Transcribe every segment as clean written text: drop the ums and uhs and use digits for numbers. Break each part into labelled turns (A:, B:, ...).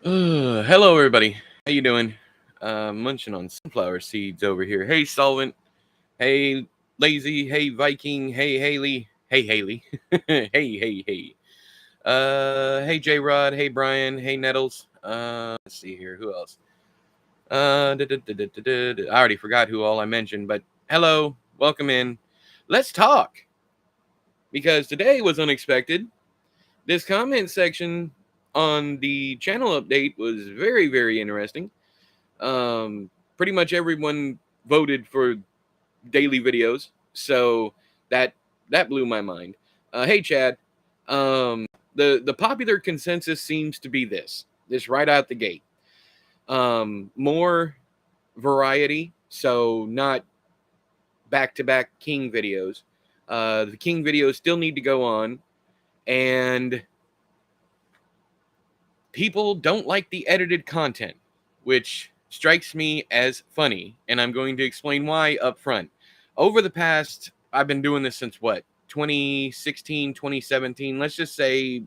A: Hello, everybody. How you doing? Munching on sunflower seeds over here. Hey, Solvent. Hey, Lazy. Hey, Viking. Hey, Haley. Hey, Haley. hey. Hey, J Rod. Hey, Brian. Hey, Nettles. Let's see here. Who else? I already forgot who all I mentioned, but hello. Welcome in. Let's talk because today was unexpected. This comment section on the channel update was very, very interesting. Pretty much everyone voted for daily videos, so that blew my mind. Hey, Chad. The popular consensus seems to be this right out the gate. More variety, so not back-to-back King videos. The King videos still need to go on, and people don't like the edited content, which strikes me as funny, and I'm going to explain why up front. Over the past, I've been doing this since what, 2016, 2017, let's just say,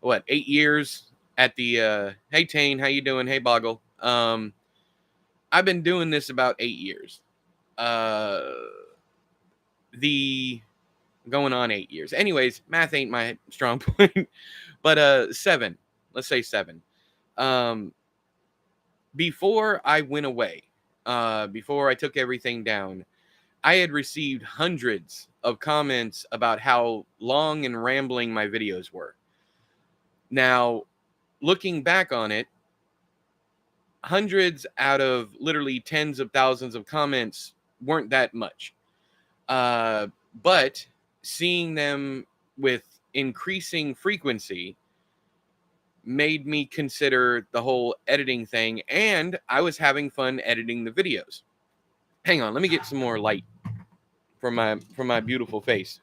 A: 8 years at the, hey Tane, how you doing? Hey Boggle. I've been doing this about 8 years. Uh, the going on 8 years. Anyways, math ain't my strong point, but 7, let's say 7. Before I went away, before I took everything down, I had received hundreds of comments about how long and rambling my videos were. Now, looking back on it, hundreds out of literally tens of thousands of comments weren't that much. But seeing them with increasing frequency made me consider the whole editing thing, and I was having fun editing the videos. Hang on, let me get some more light from my beautiful face.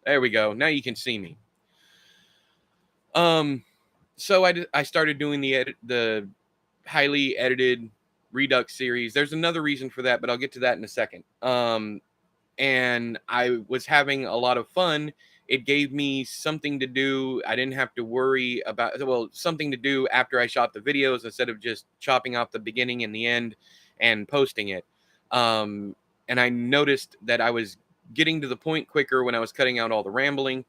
A: There we go. Now you can see me. So I started doing the highly edited Redux series. There's another reason for that, but I'll get to that in a second. And I was having a lot of fun. It gave me something to do. I didn't have to worry about, well, something to do after I shot the videos instead of just chopping off the beginning and the end and posting it. And I noticed that I was getting to the point quicker when I was cutting out all the rambling.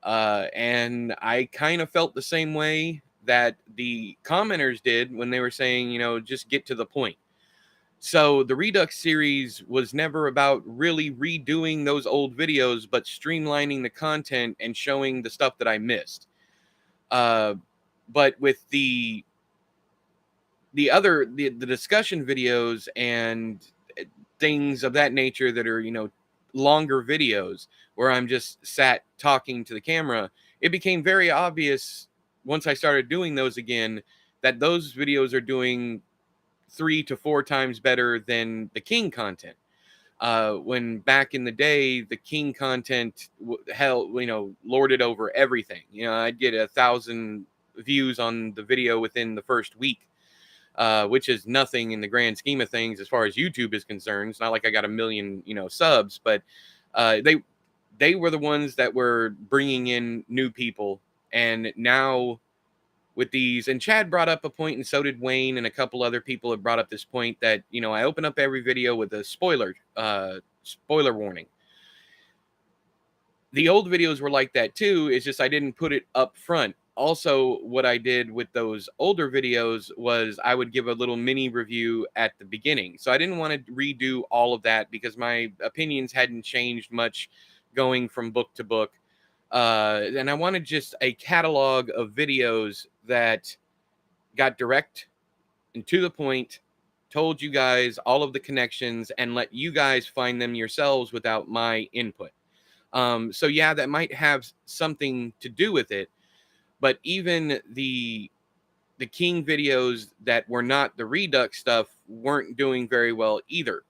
A: And I kind of felt the same way that the commenters did when they were saying, just get to the point. So the Redux series was never about really redoing those old videos, but streamlining the content and showing the stuff that I missed. But with the discussion videos and things of that nature that are, longer videos where I'm just sat talking to the camera, it became very obvious once I started doing those again that those videos are doing 3 to 4 times better than the King content. When back in the day, the King content lorded over everything. I'd get 1,000 views on the video within the first week, which is nothing in the grand scheme of things as far as YouTube is concerned. It's not like I got 1 million, subs, but they were the ones that were bringing in new people. And now with these, and Chad brought up a point, and so did Wayne, and a couple other people have brought up this point that, I open up every video with a spoiler warning. The old videos were like that too. It's just I didn't put it up front. Also, what I did with those older videos was I would give a little mini review at the beginning. So I didn't want to redo all of that because my opinions hadn't changed much going from book to book. And I wanted just a catalog of videos that got direct and to the point, told you guys all of the connections, and let you guys find them yourselves without my input. So yeah, that might have something to do with it, but even the King videos that were not the Redux stuff weren't doing very well either.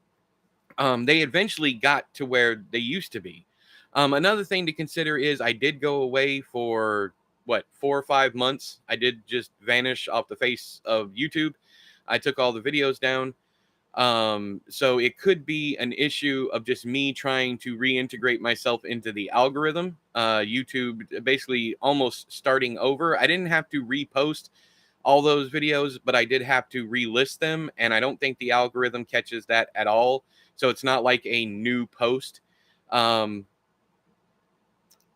A: They eventually got to where they used to be. Another thing to consider is I did go away for 4 or 5 months. I did just vanish off the face of YouTube. I took all the videos down. So it could be an issue of just me trying to reintegrate myself into the algorithm. YouTube basically almost starting over. I didn't have to repost all those videos, but I did have to relist them, and I don't think the algorithm catches that at all. So it's not like a new post. Um,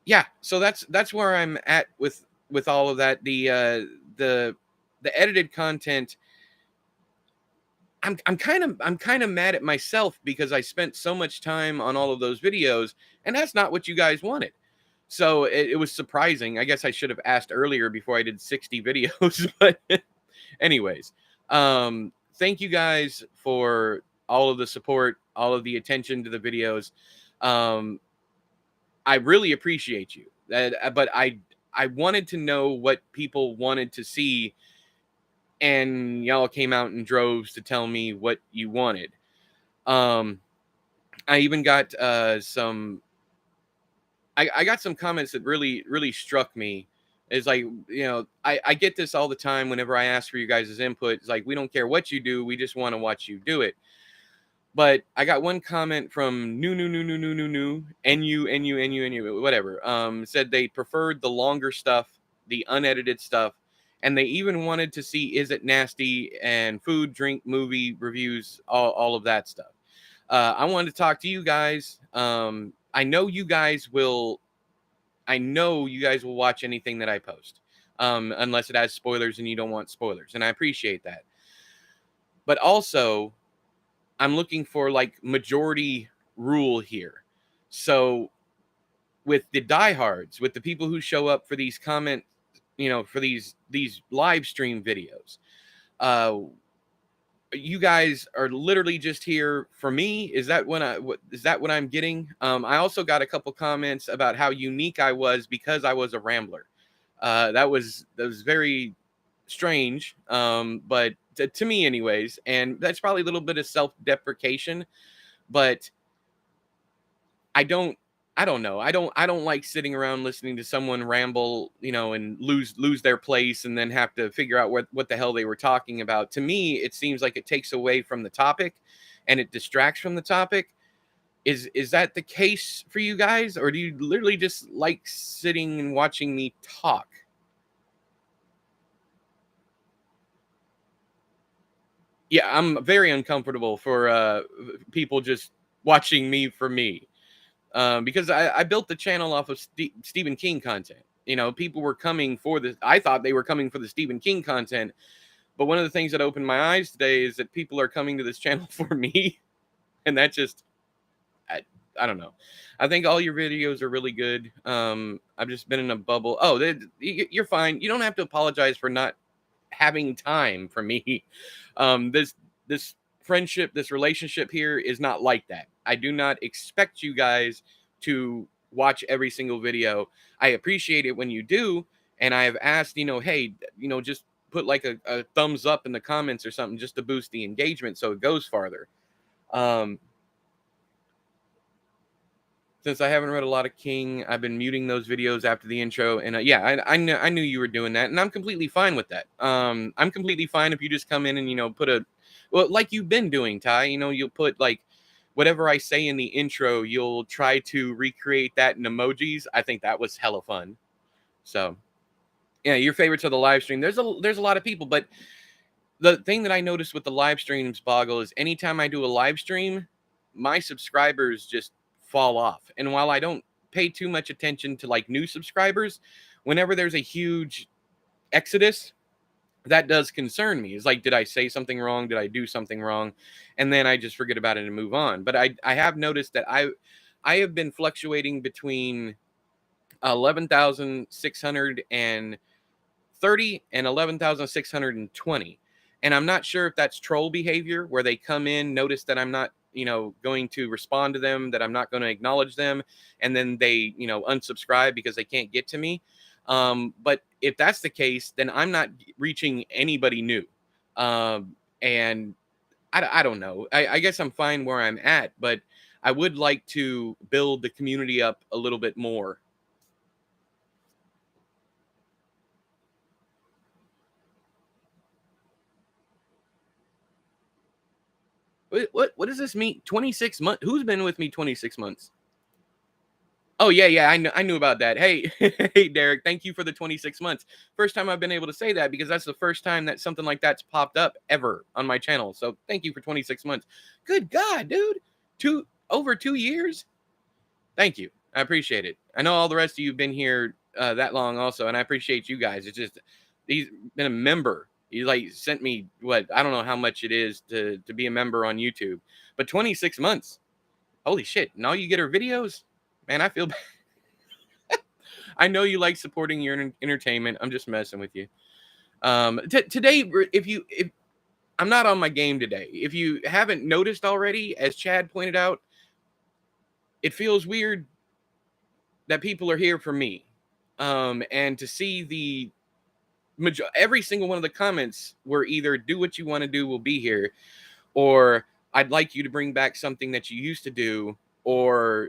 A: yeah, so that's where I'm at with all of that. The the edited content, I'm kind of mad at myself because I spent so much time on all of those videos, and that's not what you guys wanted. So it was surprising. I guess I should have asked earlier before I did 60 videos. But anyways, thank you guys for all of the support, all of the attention to the videos. Um, I really appreciate you. But I wanted to know what people wanted to see, and y'all came out in droves to tell me what you wanted. Um, I even got some. I got some comments that really struck me. It's like, I get this all the time whenever I ask for you guys' input. It's like, we don't care what you do, we just want to watch you do it. But I got one comment from new, whatever. Said they preferred the longer stuff, the unedited stuff, and they even wanted to see Is It Nasty and food, drink, movie reviews, all of that stuff. I wanted to talk to you guys. I know you guys will watch anything that I post, unless it has spoilers and you don't want spoilers, and I appreciate that. But also, I'm looking for like majority rule here. So with the diehards, with the people who show up for these for these live stream videos, uh, you guys are literally just here for me. Is that is that what I'm getting? I also got a couple comments about how unique I was because I was a rambler. That was very strange, but to me anyways, and that's probably a little bit of self-deprecation. But I don't I don't know. I don't like sitting around listening to someone ramble, and lose their place and then have to figure out what the hell they were talking about. To me, it seems like it takes away from the topic and it distracts from the topic. Is that the case for you guys, or do you literally just like sitting and watching me talk? Yeah, I'm very uncomfortable for people just watching me for me. Because I built the channel off of Stephen King content. People were coming for this. I thought they were coming for the Stephen King content, but one of the things that opened my eyes today is that people are coming to this channel for me, and that just, I, I don't know. I think all your videos are really good. I've just been in a bubble. Oh, you're fine. You don't have to apologize for not having time for me. This friendship, this relationship here is not like that. I do not expect you guys to watch every single video. I appreciate it when you do, and I have asked, hey, just put like a thumbs up in the comments or something just to boost the engagement so it goes farther. Um, since I haven't read a lot of King, I've been muting those videos after the intro, and yeah, I knew you were doing that, and I'm completely fine with that. I'm completely fine if you just come in and put well, like you've been doing, Ty. You'll put like whatever I say in the intro, you'll try to recreate that in emojis. I think that was hella fun. So yeah, your favorites of the live stream. There's a lot of people, but the thing that I noticed with the live streams, Boggle, is anytime I do a live stream, my subscribers just fall off. And while I don't pay too much attention to like new subscribers, whenever there's a huge exodus, that does concern me. It's like, did I say something wrong? Did I do something wrong? And then I just forget about it and move on. But I have noticed that I have been fluctuating between 11,630 and 11,620. And I'm not sure if that's troll behavior where they come in, notice that I'm not, going to respond to them, that I'm not going to acknowledge them, and then they, unsubscribe because they can't get to me. But if that's the case, then I'm not reaching anybody new. And I don't know. I guess I'm fine where I'm at, but I would like to build the community up a little bit more. What does this mean? 26 months? Who's been with me 26 months? Oh yeah, I knew about that. Hey, hey Derek, thank you for the 26 months. First time I've been able to say that because that's the first time that something like that's popped up ever on my channel. So thank you for 26 months. Good God, dude. Over 2 years? Thank you. I appreciate it. I know all the rest of you have been here that long also, and I appreciate you guys. It's just he's been a member. He like sent me what I don't know how much it is to be a member on YouTube, but 26 months. Holy shit! And all you get are videos. Man, I feel bad. I know you like supporting your entertainment. I'm just messing with you. Today, if I'm not on my game today, if you haven't noticed already, as Chad pointed out, it feels weird that people are here for me. And to see every single one of the comments were either do what you want to do, we'll be here, or I'd like you to bring back something that you used to do, or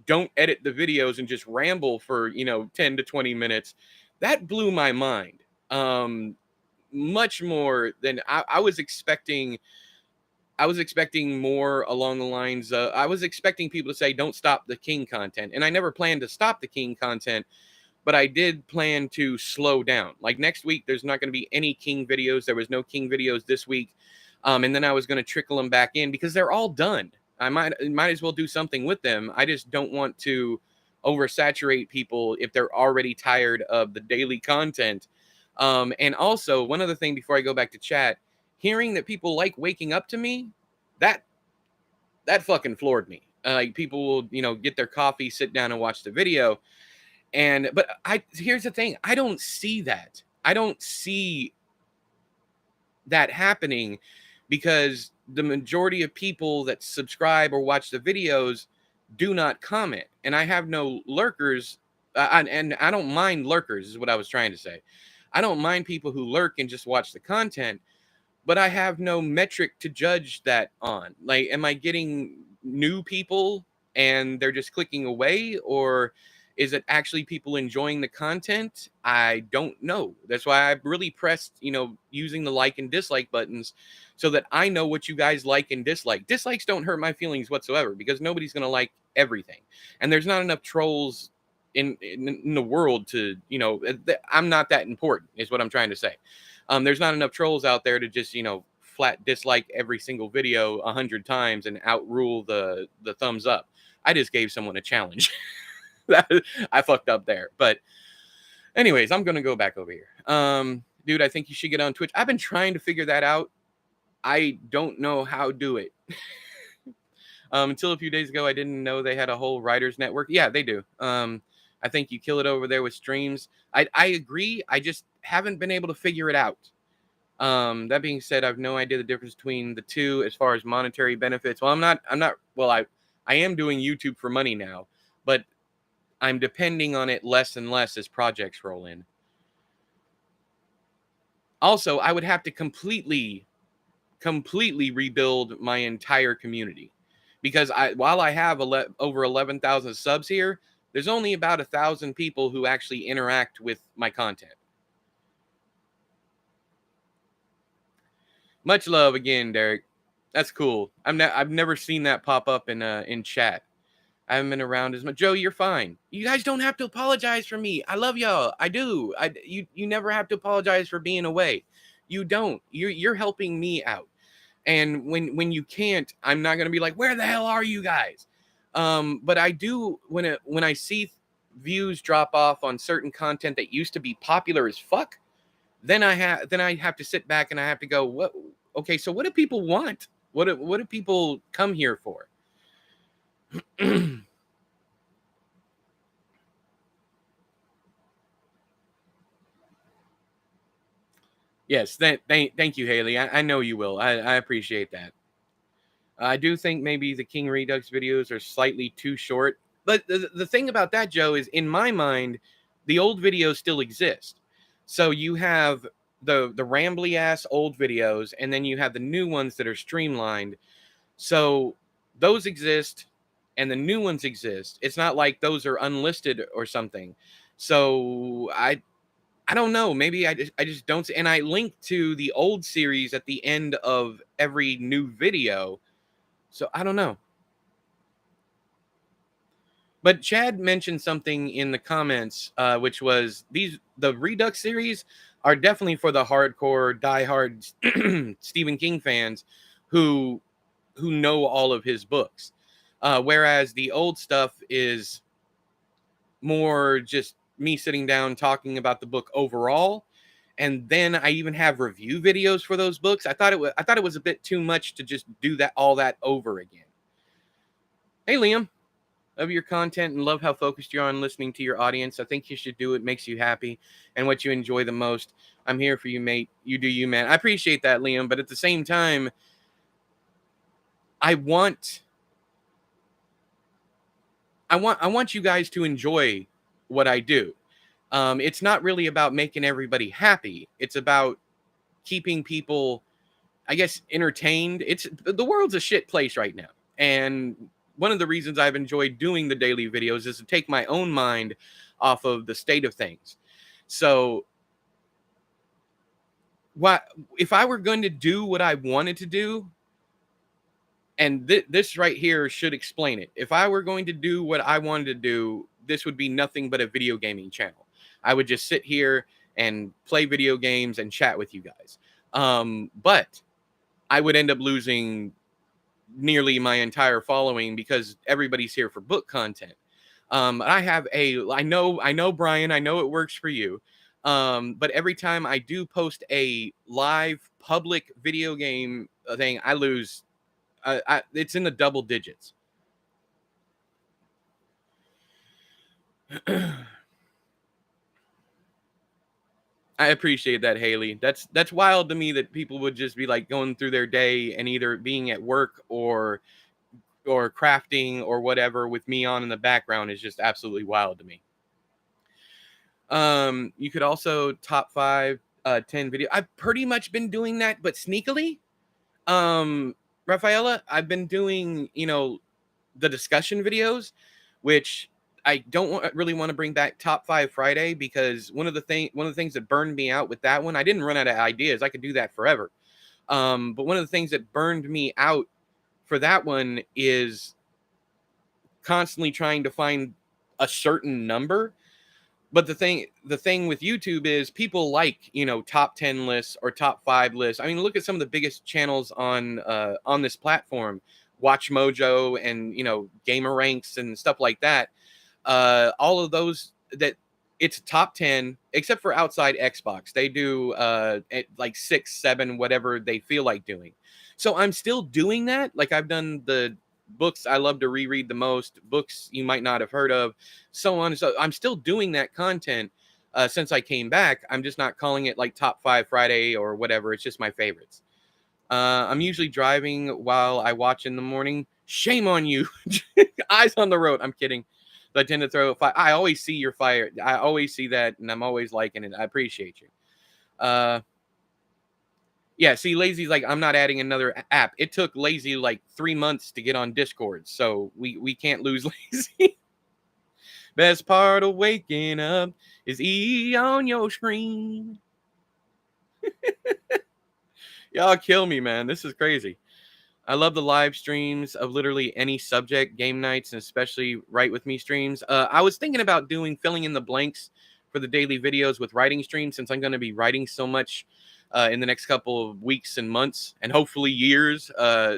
A: don't edit the videos and just ramble for 10 to 20 minutes. That blew my mind. Much more than I was expecting. I was expecting more along the lines I was expecting people to say don't stop the king content, and I never planned to stop the king content, but I did plan to slow down. Like next week there's not going to be any king videos. There was no king videos this week. And then I was going to trickle them back in because they're all done. I might as well do something with them. I just don't want to oversaturate people if they're already tired of the daily content. And also, one other thing before I go back to chat, hearing that people like waking up to me, that fucking floored me. Like people will, get their coffee, sit down and watch the video. But here's the thing, I don't see that. I don't see that happening because the majority of people that subscribe or watch the videos do not comment, and I have no lurkers. And I don't mind lurkers is what I was trying to say. I don't mind people who lurk and just watch the content, but I have no metric to judge that on. Like, am I getting new people and they're just clicking away, or is it actually people enjoying the content? I don't know. That's why I really pressed, using the like and dislike buttons so that I know what you guys like and dislike. Dislikes don't hurt my feelings whatsoever because nobody's going to like everything. And there's not enough trolls in the world to, I'm not that important is what I'm trying to say. There's not enough trolls out there to just, flat dislike every single video 100 times and outrule the thumbs up. I just gave someone a challenge. I fucked up there. But anyways, I'm going to go back over here. Dude, I think you should get on Twitch. I've been trying to figure that out. I don't know how to do it. Until a few days ago, I didn't know they had a whole writers network. Yeah, they do. I think you kill it over there with streams. I agree. I just haven't been able to figure it out. That being said, I have no idea the difference between the two as far as monetary benefits. Well, I am doing YouTube for money now, but I'm depending on it less and less as projects roll in. Also, I would have to completely rebuild my entire community because while I have over 11,000 subs here, there's only about 1,000 people who actually interact with my content. Much love again, Derek. That's cool. I've never seen that pop up in chat. I haven't been around as much. Joe, you're fine. You guys don't have to apologize for me. I love y'all. I do. You never have to apologize for being away. You don't. You're helping me out. And when you can't, I'm not gonna be like, where the hell are you guys? But I do when I see views drop off on certain content that used to be popular as fuck, then I have to sit back and I have to go, what? Okay, so what do people want? What do people come here for? Yes, thank you, Haley. I know you will. I appreciate that. I do think maybe the King Redux videos are slightly too short. But the thing about that, Joe, is in my mind, the old videos still exist. So you have the rambly ass old videos, and then you have the new ones that are streamlined. So those exist, and the new ones exist. It's not like those are unlisted or something. So I don't know. Maybe I just don't see. And I link to the old series at the end of every new video. So I don't know. But Chad mentioned something in the comments, which was the Redux series are definitely for the hardcore, diehard Stephen King fans who know all of his books. Whereas the old stuff is more just me sitting down talking about the book overall. And then I even have review videos for those books. I thought it was a bit too much to just do that over again. Hey Liam, love your content and love how focused you're on listening to your audience. I think you should do what makes you happy and what you enjoy the most. I'm here for you, mate. You do you, man. I appreciate that, Liam, but at the same time, I want I want you guys to enjoy what I do. It's not really about making everybody happy. It's about keeping people, I guess, entertained. It's the world's a shit place right now. And one of the reasons I've enjoyed doing the daily videos is to take my own mind off of the state of things. So what if I were going to do what I wanted to do, and this right here should explain it. If I were going to do what I wanted to do, this would be nothing but a video gaming channel. I would just sit here and play video games and chat with you guys. But I would end up losing nearly my entire following because everybody's here for book content. I know, Brian, I know it works for you. But every time I do post a live public video game thing, I lose. It's in the double digits. I appreciate that, Haley. That's wild to me that people would just be like going through their day and either being at work or crafting or whatever with me on in the background is just absolutely wild to me. You could also top 5, 10 video. I've pretty much been doing that, but sneakily. Rafaela, I've been doing, the discussion videos, which I don't really want to bring back top 5 Friday because one of the things that burned me out with that one, I didn't run out of ideas. I could do that forever. But one of the things that burned me out for that one is constantly trying to find a certain number. But the thing with YouTube is people like, top 10 lists or top 5 lists. I mean, look at some of the biggest channels on this platform, Watch Mojo and, Gamer Ranks and stuff like that. All of those that it's top 10, except for outside Xbox. They do like 6, 7, whatever they feel like doing. So I'm still doing that. Like I've done the books I love to reread the most, books you might not have heard of, so on. So I'm still doing that content since I came back. I'm just not calling it like top 5 Friday or whatever. It's just my favorites. I'm usually driving while I watch in the morning. Shame on you. Eyes on the road. I'm kidding. I tend to throw fire. I always see your fire. I always see that, and I'm always liking it. I appreciate you. Yeah, see, Lazy's like, I'm not adding another app. It took Lazy like 3 months to get on Discord, so we can't lose Lazy. Best part of waking up is E on your screen. Y'all kill me, man. This is crazy. I love the live streams of literally any subject, game nights, and especially Write With Me streams. I was thinking about filling in the blanks for the daily videos with writing streams since I'm going to be writing so much in the next couple of weeks and months and hopefully years.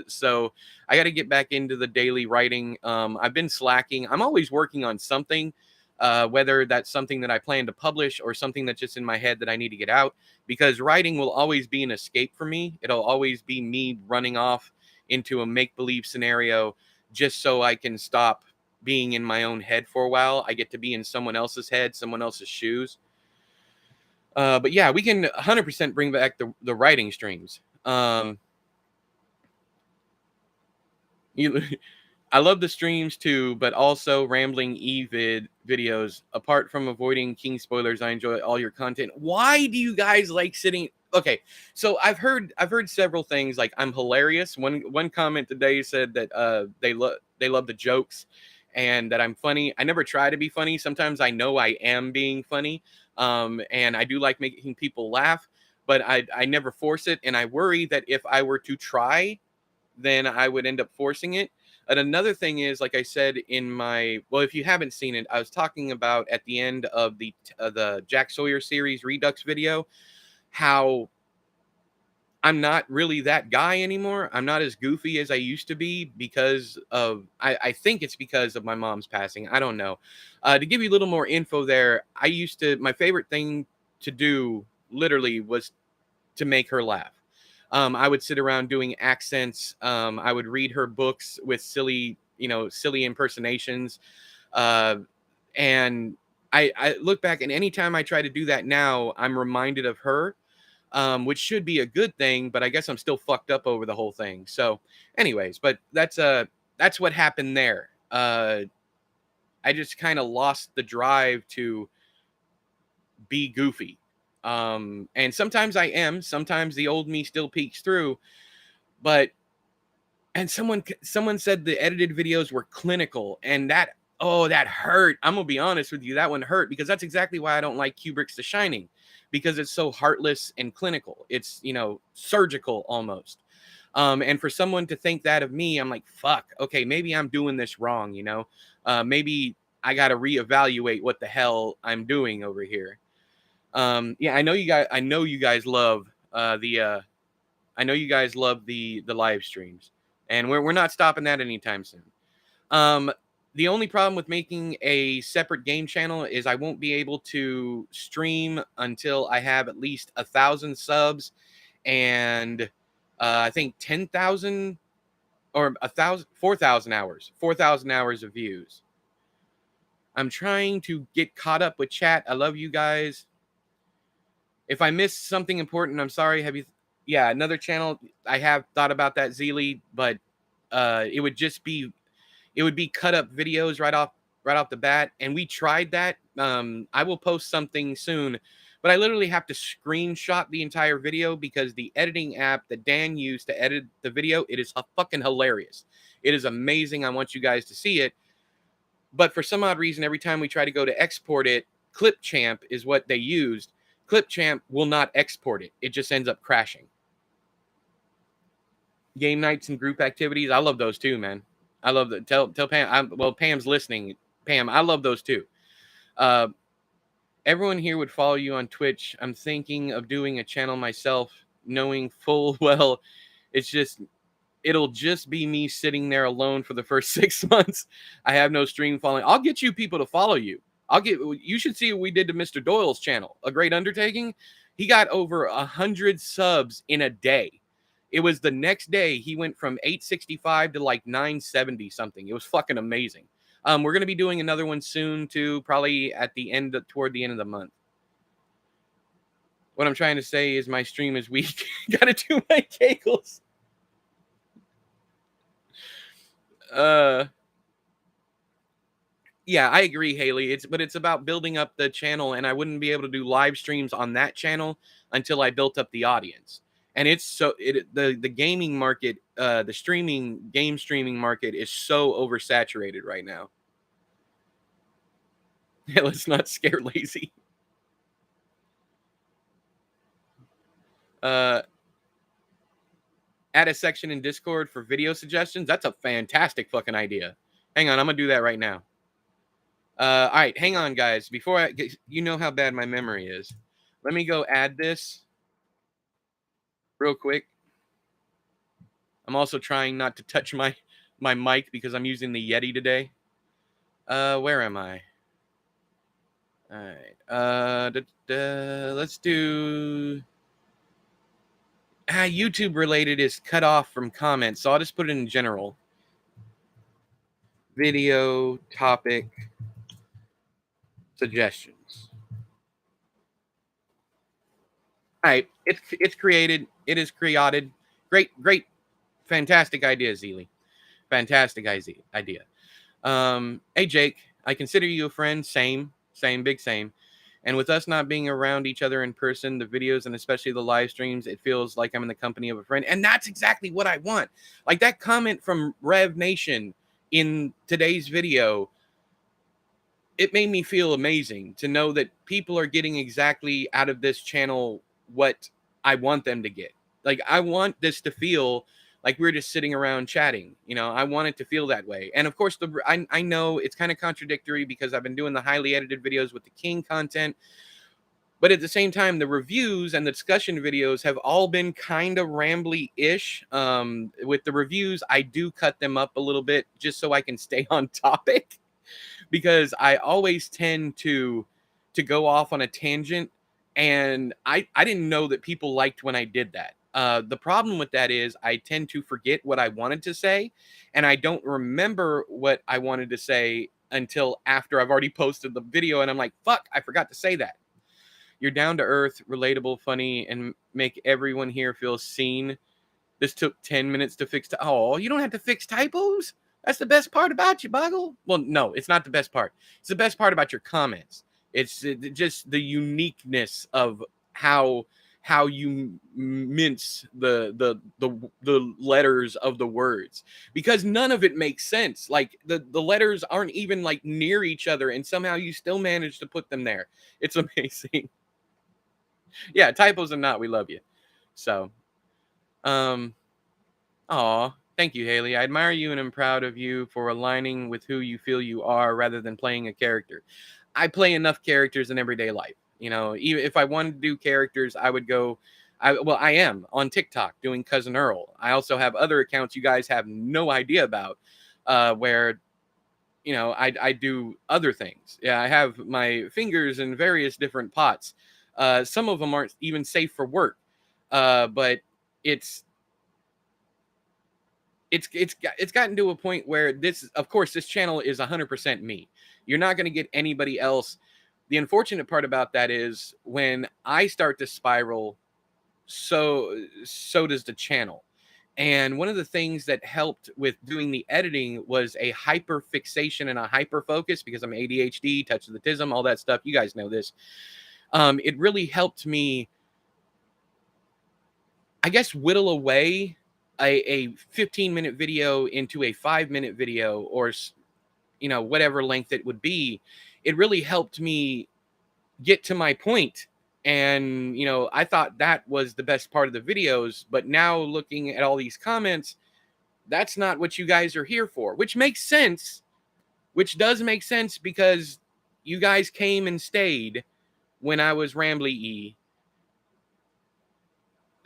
A: So I got to get back into the daily writing. I've been slacking. I'm always working on something, whether that's something that I plan to publish or something that's just in my head that I need to get out, because writing will always be an escape for me. It'll always be me running off into a make-believe scenario just so I can stop being in my own head for a while. I get to be in someone else's head, someone else's shoes. But yeah, we can 100% bring back the writing streams. I love the streams too, but also rambling evid videos. Apart from avoiding King spoilers, I enjoy all your content. Why do you guys like sitting? Okay, so I've heard several things like I'm hilarious. One comment today said that they love the jokes and that I'm funny. I never try to be funny. Sometimes I know I am being funny, and I do like making people laugh, but I never force it. And I worry that if I were to try then I would end up forcing it. And another thing is, like I said in my, well, if you haven't seen it, I was talking about at the end of the Jack Sawyer series Redux video, how I'm not really that guy anymore. I'm not as goofy as I used to be because of, I think it's because of my mom's passing. I don't know. To give you a little more info there, my favorite thing to do literally was to make her laugh. I would sit around doing accents. I would read her books with silly impersonations. Uh, and I look back, and anytime I try to do that now, I'm reminded of her, which should be a good thing, but I guess I'm still fucked up over the whole thing. So, anyways, but that's what happened there. I just kind of lost the drive to be goofy. And sometimes I am. Sometimes the old me still peeks through, but and someone said the edited videos were clinical, and that hurt. I'm gonna be honest with you, that one hurt, because that's exactly why I don't like Kubrick's The Shining, because it's so heartless and clinical. It's surgical almost. And for someone to think that of me, I'm like, fuck. Okay, maybe I'm doing this wrong. Maybe I got to reevaluate what the hell I'm doing over here. Yeah, I know you guys. I know you guys love the live streams, and we're not stopping that anytime soon. Um, the only problem with making a separate game channel is I won't be able to stream until I have at least 1,000 subs and I think 10,000 or 4,000 hours of views. I'm trying to get caught up with chat. I love you guys. If I missed something important, I'm sorry. Yeah, another channel. I have thought about that, Zeely, but it would be cut up videos right off the bat, and we tried that. I will post something soon, but I literally have to screenshot the entire video because the editing app that Dan used to edit the video, it is fucking hilarious. It is amazing. I want you guys to see it. But for some odd reason, every time we try to go to export it, Clipchamp is what they used. Clipchamp will not export it. It just ends up crashing. Game nights and group activities, I love those too, man. I love that. Tell Pam. Pam's listening. Pam, I love those too. Everyone here would follow you on Twitch. I'm thinking of doing a channel myself, knowing full well it'll just be me sitting there alone for the first 6 months. I have no stream following. I'll get you people to follow you. You should see what we did to Mr. Doyle's channel. A great undertaking. He got over 100 subs in a day. It was the next day he went from 865 to like 970 something. It was fucking amazing. We're going to be doing another one soon too, probably toward the end of the month. What I'm trying to say is my stream is weak. Gotta do my kegels. Yeah, I agree, Haley. It's about building up the channel, and I wouldn't be able to do live streams on that channel until I built up the audience. And the gaming market, the game streaming market is so oversaturated right now. Yeah, let's not scare lazy. Add a section in Discord for video suggestions. That's a fantastic fucking idea. Hang on, I'm gonna do that right now. All right, hang on, guys. You know how bad my memory is. Let me go add this real quick. I'm also trying not to touch my mic because I'm using the Yeti today. Where am I? All right. Let's do. YouTube related is cut off from comments, so I'll just put it in general. Video topic suggestions. All right, it's created. It is created. Great, fantastic idea, Zeely. Fantastic idea. Hey Jake, I consider you a friend. Same, big same. And with us not being around each other in person, the videos and especially the live streams, it feels like I'm in the company of a friend. And that's exactly what I want. Like that comment from Rev Nation in today's video, it made me feel amazing to know that people are getting exactly out of this channel what I want them to get. Like I want this to feel like we're just sitting around chatting. I want it to feel that way. And of course, I know it's kind of contradictory because I've been doing the highly edited videos with the King content, but at the same time, the reviews and the discussion videos have all been kind of rambly-ish. With the reviews, I do cut them up a little bit just so I can stay on topic, because I always tend to go off on a tangent, and I didn't know that people liked when I did that. The problem with that is I tend to forget what I wanted to say, and I don't remember what I wanted to say until after I've already posted the video, and I'm like, fuck, I forgot to say that. You're down to earth, relatable, funny, and make everyone here feel seen. This took 10 minutes to fix. Oh, you don't have to fix typos? That's the best part about you, Boggle. Well, no, it's not the best part. It's the best part about your comments. It's just the uniqueness of how you mince the letters of the words, because none of it makes sense. Like the letters aren't even like near each other, and somehow you still manage to put them there. It's amazing. Yeah, typos and not, we love you. So, um, aw, thank you, Haley. I admire you and am proud of you for aligning with who you feel you are rather than playing a character. I play enough characters in everyday life. Even if I wanted to do characters, I would go. I am on TikTok doing Cousin Earl. I also have other accounts you guys have no idea about, where I do other things. Yeah, I have my fingers in various different pots. Some of them aren't even safe for work, but it's it's gotten to a point where of course, this channel is 100% me. You're not going to get anybody else. The unfortunate part about that is when I start to spiral, so does the channel. And one of the things that helped with doing the editing was a hyper fixation and a hyper focus, because I'm ADHD, touch of the tism, all that stuff. You guys know this. It really helped me, I guess, whittle away a 15-minute video into a 5-minute video, or whatever length it would be. It really helped me get to my point. And I thought that was the best part of the videos, but now looking at all these comments, that's not what you guys are here for, which makes sense. Which does make sense, because you guys came and stayed when I was Rambly.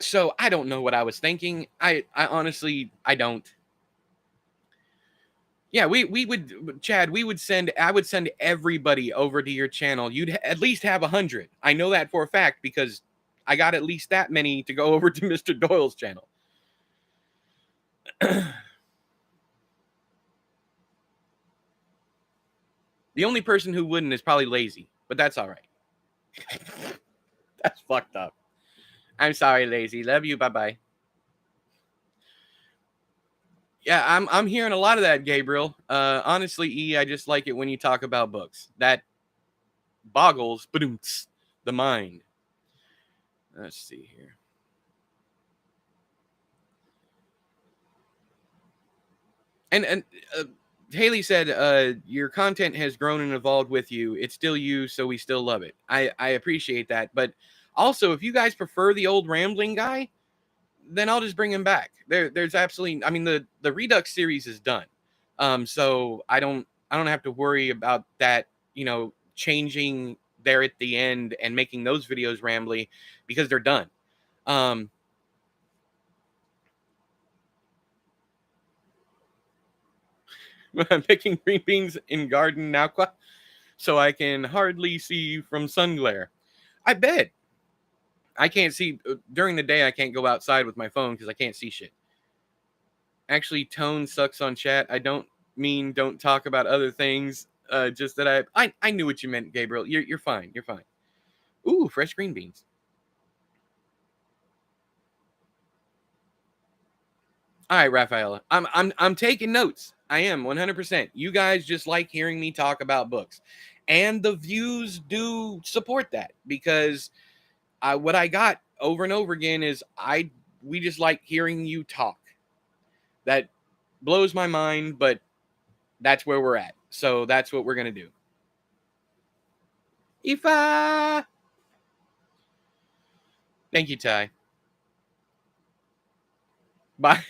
A: So I don't know what I was thinking. I honestly, I don't. Yeah, we would, Chad, I would send everybody over to your channel. You'd at least have 100. I know that for a fact, because I got at least that many to go over to Mr. Doyle's channel. The only person who wouldn't is probably Lazy, but that's all right. That's fucked up. I'm sorry, Lazy. Love you. Bye-bye. Yeah, I'm hearing a lot of that, Gabriel. Honestly, E, I just like it when you talk about books. That boggles the mind. Let's see here. And Haley said, your content has grown and evolved with you. It's still you, so we still love it. I appreciate that. But also, if you guys prefer the old rambling guy, then I'll just bring him back. There's absolutely, I mean, the Redux series is done. So I don't have to worry about that, changing there at the end and making those videos rambly, because they're done. I'm picking green beans in garden now, so I can hardly see from sun glare. I bet. I can't see during the day. I can't go outside with my phone because I can't see shit. Actually, tone sucks on chat. I don't mean don't talk about other things. Just that I knew what you meant, Gabriel. You're fine. You're fine. Ooh, fresh green beans. All right, Rafaela. I'm taking notes. I am 100%. You guys just like hearing me talk about books, and the views do support that, because what I got over and over again is we just like hearing you talk. That blows my mind, but that's where we're at. So that's what we're gonna do. Ifa. Thank you, Ty. Bye.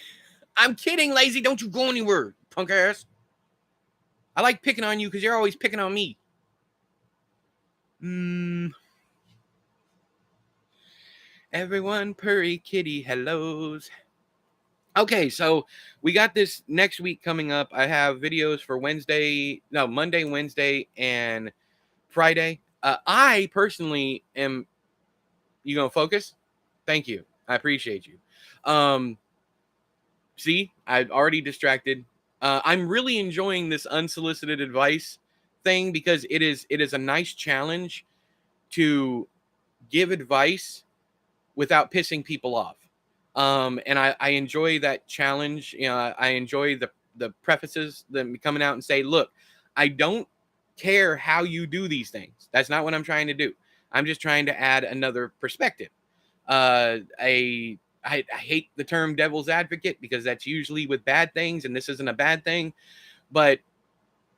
A: I'm kidding, Lazy. Don't you go anywhere, punk ass. I like picking on you because you're always picking on me. Everyone, purry kitty hellos. Okay, so we got this next week coming up. I have videos for Monday, Wednesday, and Friday. I personally am. You gonna focus? Thank you. I appreciate you. See, I've already distracted. I'm really enjoying this unsolicited advice thing because it is a nice challenge to give advice without pissing people off. And I enjoy that challenge. You know, I enjoy the prefaces, them coming out and say, look, I don't care how you do these things. That's not what I'm trying to do. I'm just trying to add another perspective. I hate the term devil's advocate because that's usually with bad things, and this isn't a bad thing. But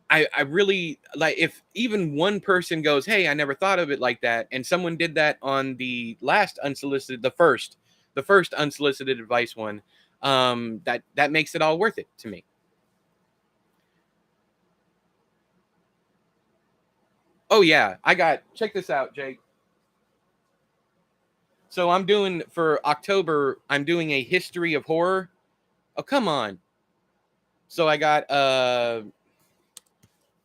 A: I really like if even one person goes, hey, I never thought of it like that, and someone did that on the first unsolicited advice one, that makes it all worth it to me. Oh yeah, check this out, Jake. So I'm doing for October, I'm doing a history of horror. Oh, come on. So I got the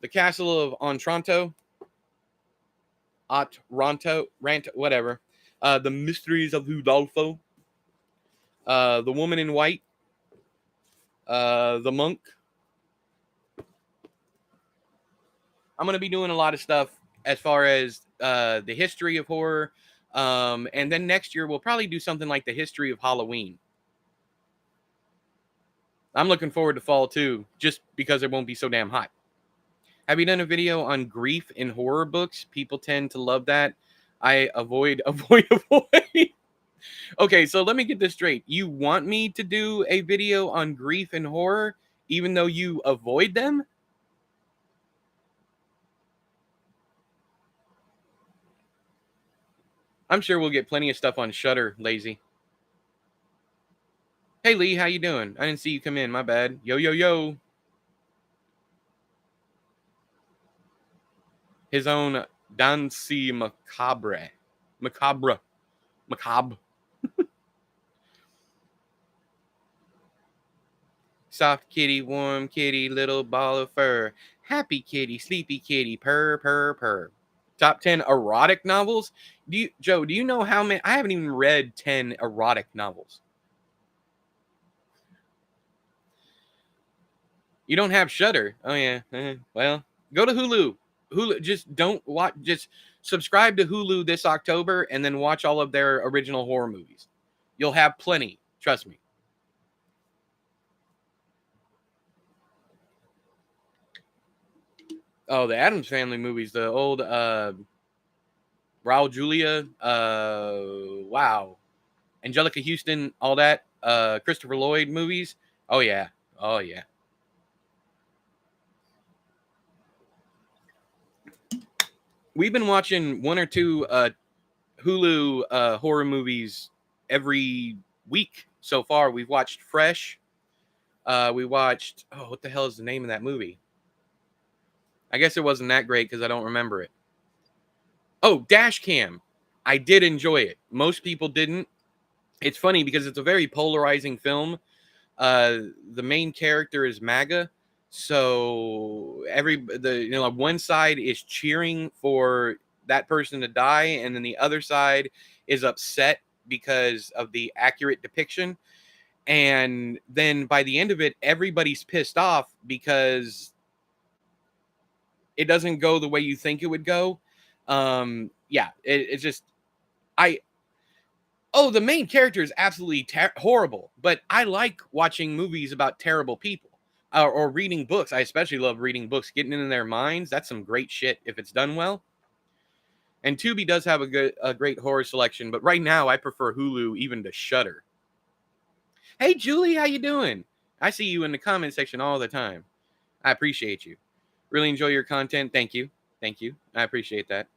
A: Castle of whatever. The Mysteries of Udolpho. The Woman in White. The Monk. I'm gonna be doing a lot of stuff as far as the history of horror. And then next year we'll probably do something like the history of Halloween. I'm looking forward to fall too, just because it won't be so damn hot. Have you done a video on grief in horror books? People tend to love that. I avoid. Okay, so let me get this straight. You want me to do a video on grief and horror, even though you avoid them? I'm sure we'll get plenty of stuff on Shudder, Lazy. Hey, Lee, how you doing? I didn't see you come in. My bad. Yo, yo, yo. His own Dancy Macabre. Macabre. Macabre. Soft kitty, warm kitty, little ball of fur. Happy kitty, sleepy kitty, purr, purr, purr. Top 10 erotic novels? Joe, do you know how many? I haven't even read 10 erotic novels. You don't have Shudder. Oh, yeah. Well, go to Hulu. Hulu, just don't watch, just subscribe to Hulu this October and then watch all of their original horror movies. You'll have plenty. Trust me. Oh, the Addams Family movies, the old Raul Julia, wow. Angelica Houston, all that, Christopher Lloyd movies. Oh, yeah. Oh, yeah. We've been watching one or two Hulu horror movies every week so far. We've watched Fresh. We watched, what the hell is the name of that movie? I guess it wasn't that great because I don't remember it. Oh, Dash Cam. I did enjoy it. Most people didn't. It's funny because it's a very polarizing film. The main character is MAGA, so one side is cheering for that person to die, and then the other side is upset because of the accurate depiction. And then by the end of it, everybody's pissed off because it doesn't go the way you think it would go. Yeah, it's just the main character is absolutely horrible, but I like watching movies about terrible people or reading books. I especially love reading books, getting into their minds. That's some great shit if it's done well. And Tubi does have a great horror selection, but right now I prefer Hulu even to Shudder. Hey, Julie, how you doing? I see you in the comment section all the time. I appreciate you. Really enjoy your content. Thank you. Thank you. I appreciate that.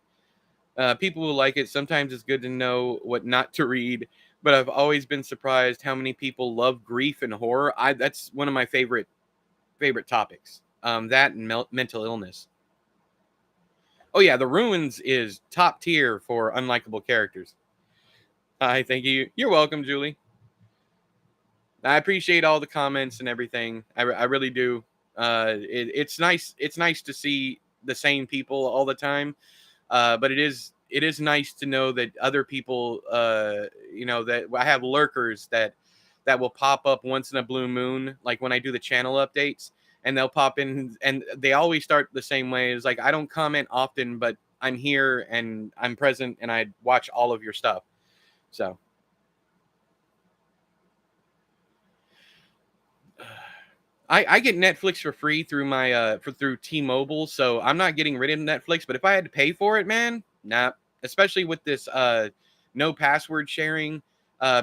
A: People will like it. Sometimes it's good to know what not to read. But I've always been surprised how many people love grief and horror. I That's one of my favorite topics. That and mental illness. Oh yeah, the ruins is top tier for unlikable characters. I thank you. You're welcome, Julie. I appreciate all the comments and everything. I really do. It's nice. It's nice to see the same people all the time. But it is nice to know that other people, that I have lurkers that will pop up once in a blue moon, like when I do the channel updates, and they'll pop in, and they always start the same way. It's like, I don't comment often, but I'm here and I'm present, and I watch all of your stuff. So I get Netflix for free through my through T-Mobile, so I'm not getting rid of Netflix. But if I had to pay for it, man, nah. Especially with this no password sharing,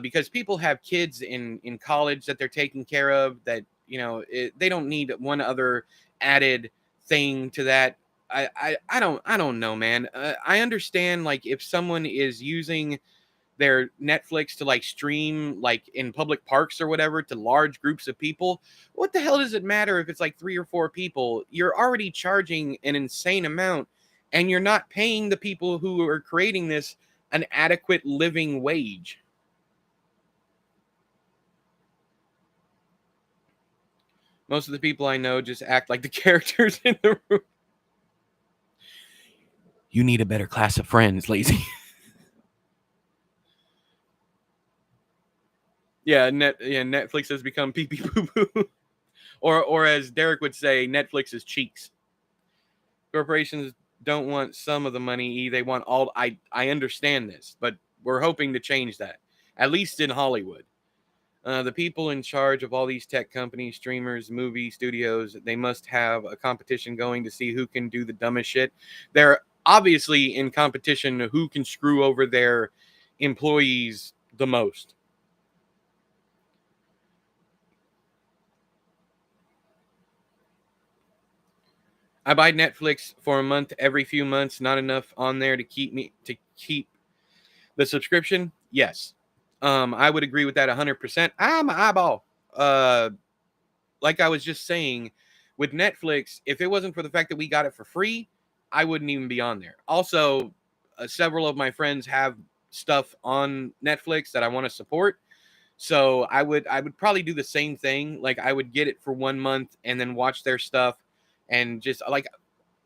A: because people have kids in college that they're taking care of. That they don't need one other added thing to that. I don't know, man. I understand, like, if someone is using their Netflix to like stream like in public parks or whatever to large groups of people, what the hell does it matter if it's like 3 or 4 people? You're already charging an insane amount, and you're not paying the people who are creating this an adequate living wage. Most of the people I know just act like the characters in the room. You need a better class of friends, lazy. Yeah, Netflix has become pee pee poo poo. Or as Derek would say, Netflix is cheeks. Corporations don't want some of the money, they want all. I understand this, but we're hoping to change that, at least in Hollywood. The people in charge of all these tech companies, streamers, movie studios, they must have a competition going to see who can do the dumbest shit. They're obviously in competition who can screw over their employees the most. I buy Netflix for a month every few months, not enough on there to keep the subscription. Yes. I would agree with that 100%. I'm an eyeball. Uh like I was just saying, with Netflix, if it wasn't for the fact that we got it for free, I wouldn't even be on there. Also, several of my friends have stuff on Netflix that I want to support. So I would probably do the same thing. Like, I would get it for 1 month and then watch their stuff, and just like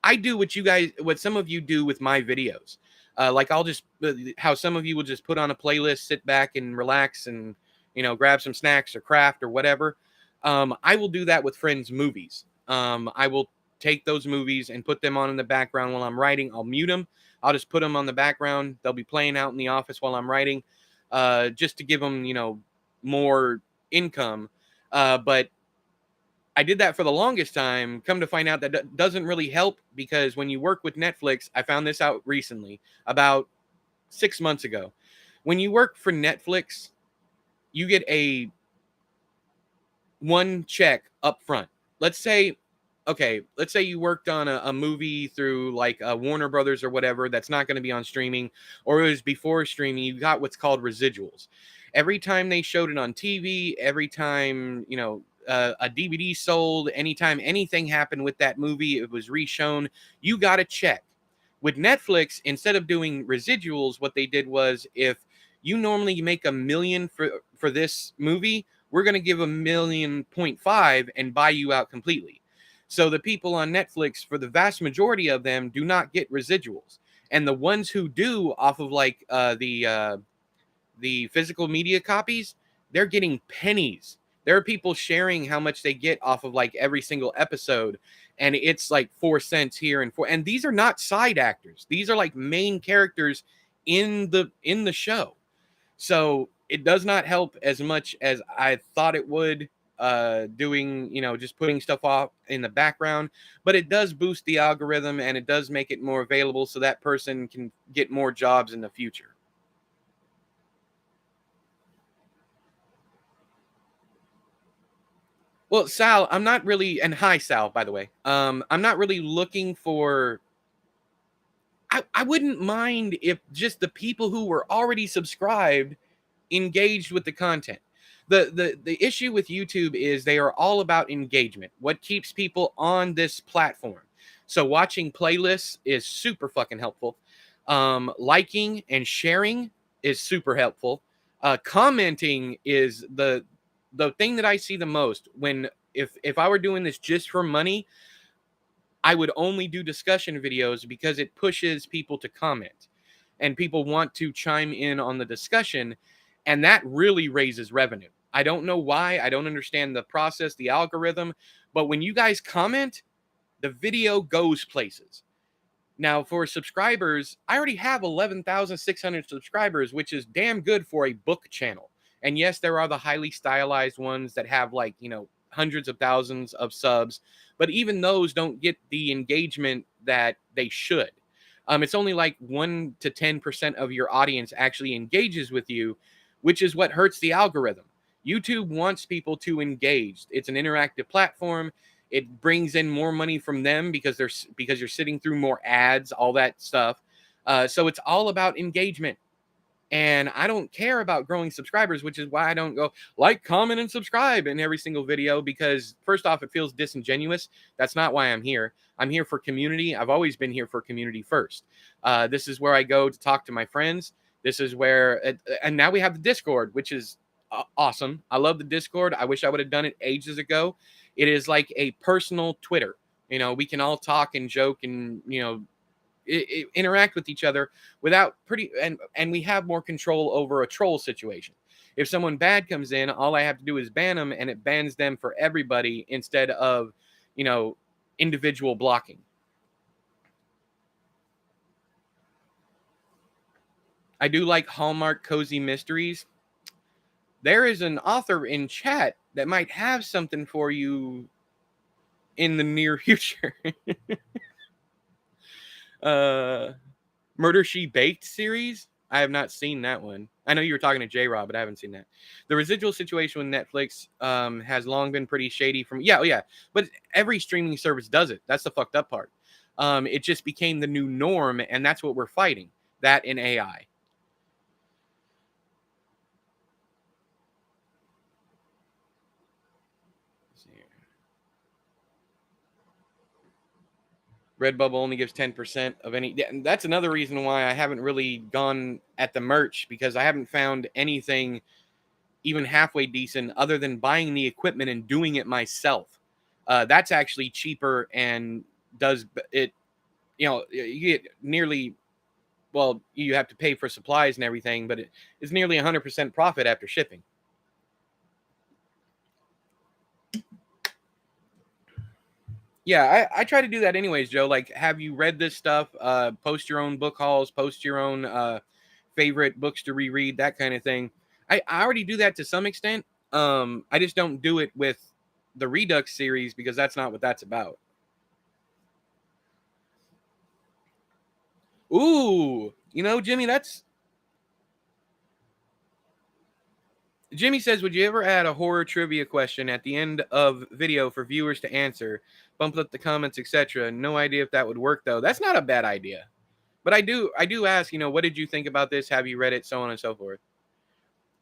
A: I do what some of you do with my videos. Like, I'll just how some of you will just put on a playlist, sit back and relax, and grab some snacks or craft or whatever. I will do that with friends' movies. I will take those movies and put them on in the background while I'm writing. I'll mute them. I'll just put them on the background. They'll be playing out in the office while I'm writing, just to give them more income. But I did that for the longest time. Come to find out that doesn't really help, because when you work with Netflix, I found this out recently, about 6 months ago. When you work for Netflix, you get a one check up front. Let's say, okay, let's say you worked on a movie through like Warner Brothers or whatever that's not going to be on streaming, or it was before streaming. You got what's called residuals. Every time they showed it on TV, every time a DVD sold, anytime anything happened with that movie, it was reshown, you got a check. With Netflix, instead of doing residuals, what they did was, if you normally make 1 million for this movie, we're going to give 1.5 million and buy you out completely. So the people on Netflix, for the vast majority of them, do not get residuals, and the ones who do, off of like the physical media copies, they're getting pennies. There are people sharing how much they get off of like every single episode, and it's like 4 cents here and four. And these are not side actors; these are like main characters in the show. So it does not help as much as I thought it would, doing, just putting stuff off in the background, but it does boost the algorithm, and it does make it more available so that person can get more jobs in the future. Well, Sal, I'm not really, and hi, Sal, by the way. I'm not really looking for. I wouldn't mind if just the people who were already subscribed engaged with the content. The issue with YouTube is they are all about engagement. What keeps people on this platform? So watching playlists is super fucking helpful. Liking and sharing is super helpful. Commenting is the thing that I see the most. When if I were doing this just for money, I would only do discussion videos because it pushes people to comment and people want to chime in on the discussion, and that really raises revenue. I don't know why. I don't understand the process, the algorithm, but when you guys comment, the video goes places. Now, for subscribers, I already have 11,600 subscribers, which is damn good for a book channel. And yes, there are the highly stylized ones that have, like, hundreds of thousands of subs, but even those don't get the engagement that they should. It's only like 1 to 10% of your audience actually engages with you, which is what hurts the algorithm. YouTube wants people to engage. It's an interactive platform. It brings in more money from them because you're sitting through more ads, all that stuff. So it's all about engagement. And I don't care about growing subscribers, which is why I don't go like, comment, and subscribe in every single video, because first off, it feels disingenuous. That's not why I'm here. I'm here for community. I've always been here for community first. This is where I go to talk to my friends. This is where, and now we have the Discord, which is awesome. I love the Discord. I wish I would have done it ages ago. It is like a personal Twitter. We can all talk and joke and, interact with each other without and we have more control over a troll situation. If someone bad comes in, all I have to do is ban them, and it bans them for everybody instead of, individual blocking. I do like Hallmark cozy mysteries. There is an author in chat that might have something for you in the near future. Murder She Baked series. I have not seen that one. I know you were talking to J-Rob, but I haven't seen that. The residual situation with Netflix has long been pretty shady yeah. But every streaming service does it. That's the fucked up part. It just became the new norm, and that's what we're fighting. That in AI. Redbubble only gives 10% of any. That's another reason why I haven't really gone at the merch, because I haven't found anything even halfway decent other than buying the equipment and doing it myself. That's actually cheaper and does it. You get nearly, well, you have to pay for supplies and everything, but it is nearly 100% profit after shipping. Yeah, I try to do that anyways, Joe. Like, have you read this stuff? Post your own book hauls, post your own favorite books to reread, that kind of thing. I already do that to some extent. I just don't do it with the Redux series because that's not what that's about. Ooh, Jimmy, Jimmy says, would you ever add a horror trivia question at the end of video for viewers to answer? Bump up the comments, etc. No idea if that would work though. That's not a bad idea. But I do ask, what did you think about this? Have you read it? So on and so forth.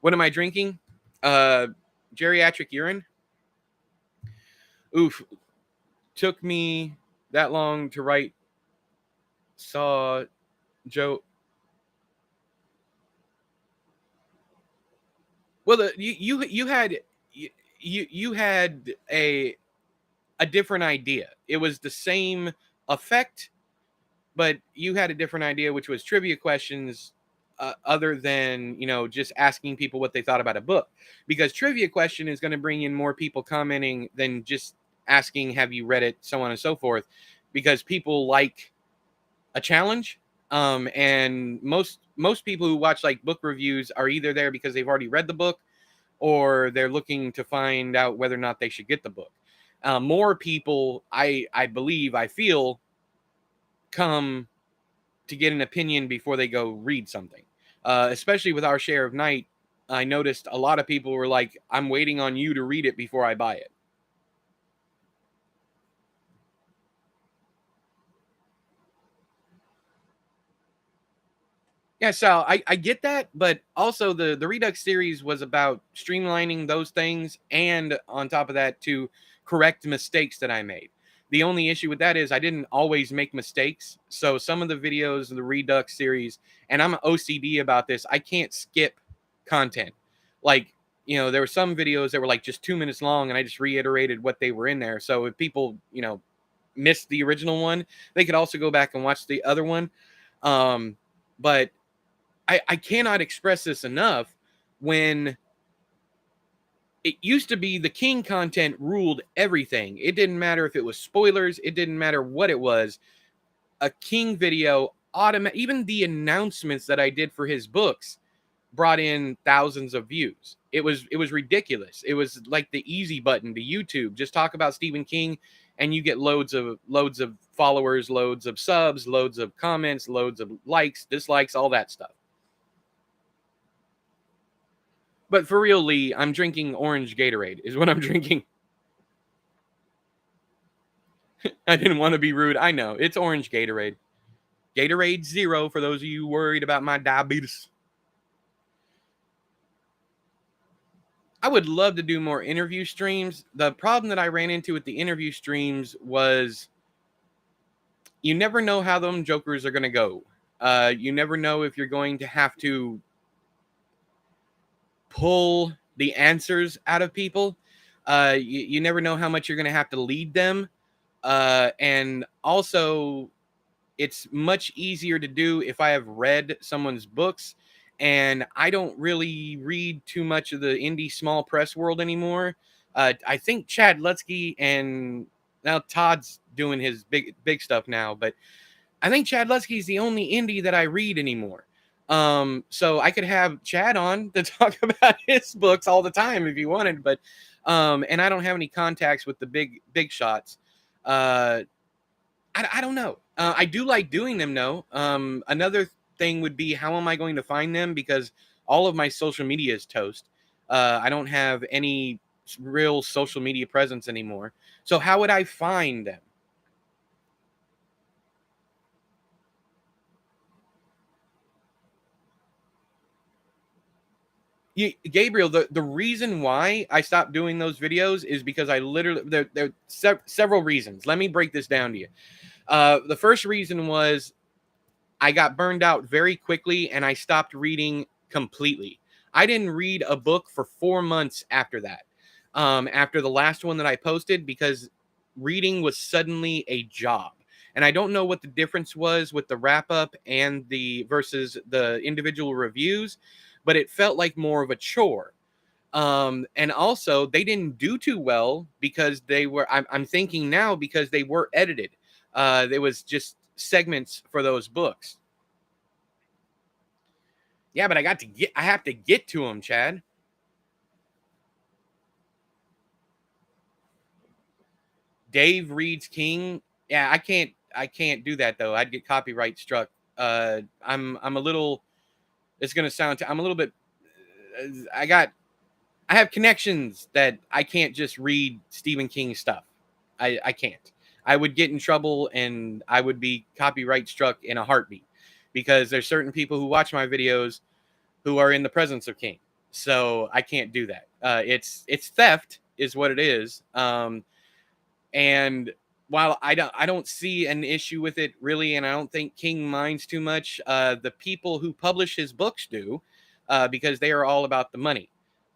A: What am I drinking? Geriatric urine. Oof. Took me that long to write. Saw Joe. Well, you had you had a different idea. It was the same effect, but you had a different idea, which was trivia questions, other than just asking people what they thought about a book. Because trivia question is going to bring in more people commenting than just asking, "Have you read it?" So on and so forth, because people like a challenge. And most people who watch like book reviews are either there because they've already read the book, or they're looking to find out whether or not they should get the book. More people, I feel, come to get an opinion before they go read something. Especially with our share of night, I noticed a lot of people were like, "I'm waiting on you to read it before I buy it." Yeah, so I get that, but also the Redux series was about streamlining those things, and on top of that, to correct mistakes that I made. The only issue with that is I didn't always make mistakes. So some of the videos of the Redux series, and I'm OCD about this, I can't skip content. Like, there were some videos that were like just 2 minutes long, and I just reiterated what they were in there. So if people, missed the original one, they could also go back and watch the other one. But I cannot express this enough. When it used to be, the King content ruled everything. It didn't matter if it was spoilers, it didn't matter what it was. A King video, even the announcements that I did for his books brought in thousands of views. It was ridiculous. It was like the easy button to YouTube. Just talk about Stephen King and you get loads of followers, loads of subs, loads of comments, loads of likes, dislikes, all that stuff. But for real, Lee, I'm drinking orange Gatorade, is what I'm drinking. I didn't want to be rude. I know. It's orange Gatorade. Gatorade Zero for those of you worried about my diabetes. I would love to do more interview streams. The problem that I ran into with the interview streams was you never know how them jokers are going to go. You never know if you're going to have to pull the answers out of people. You never know how much you're going to have to lead them. And also, it's much easier to do if I have read someone's books. And I don't really read too much of the indie small press world anymore. I think Chad Lutsky, and now Todd's doing his big stuff now, but I think Chad Lutsky is the only indie that I read anymore. So I could have Chad on to talk about his books all the time if he wanted, but and I don't have any contacts with the big shots. I don't know. I do like doing them though. Another thing would be, how am I going to find them? Because all of my social media is toast. I don't have any real social media presence anymore. So how would I find them? Gabriel, the reason why I stopped doing those videos is because I literally, there are several reasons. Let me break this down to you. The first reason was I got burned out very quickly and I stopped reading completely. I didn't read a book for 4 months after that. After the last one that I posted, because reading was suddenly a job. And I don't know what the difference was with the wrap up and the versus the individual reviews, but it felt like more of a chore. And also they didn't do too well because I'm thinking now, because they were edited. There was just segments for those books. Yeah, but I have to get to them, Chad. Dave reads King. Yeah, I can't do that though. I'd get copyright struck. I'm a little, it's going to sound, I'm a little bit, I have connections that I can't just read Stephen King stuff. I can't. I would get in trouble and I would be copyright struck in a heartbeat, because there's certain people who watch my videos who are in the presence of King. So I can't do that. It's theft is what it is. And while I don't see an issue with it really, and I don't think King minds too much, the people who publish his books do, because they are all about the money.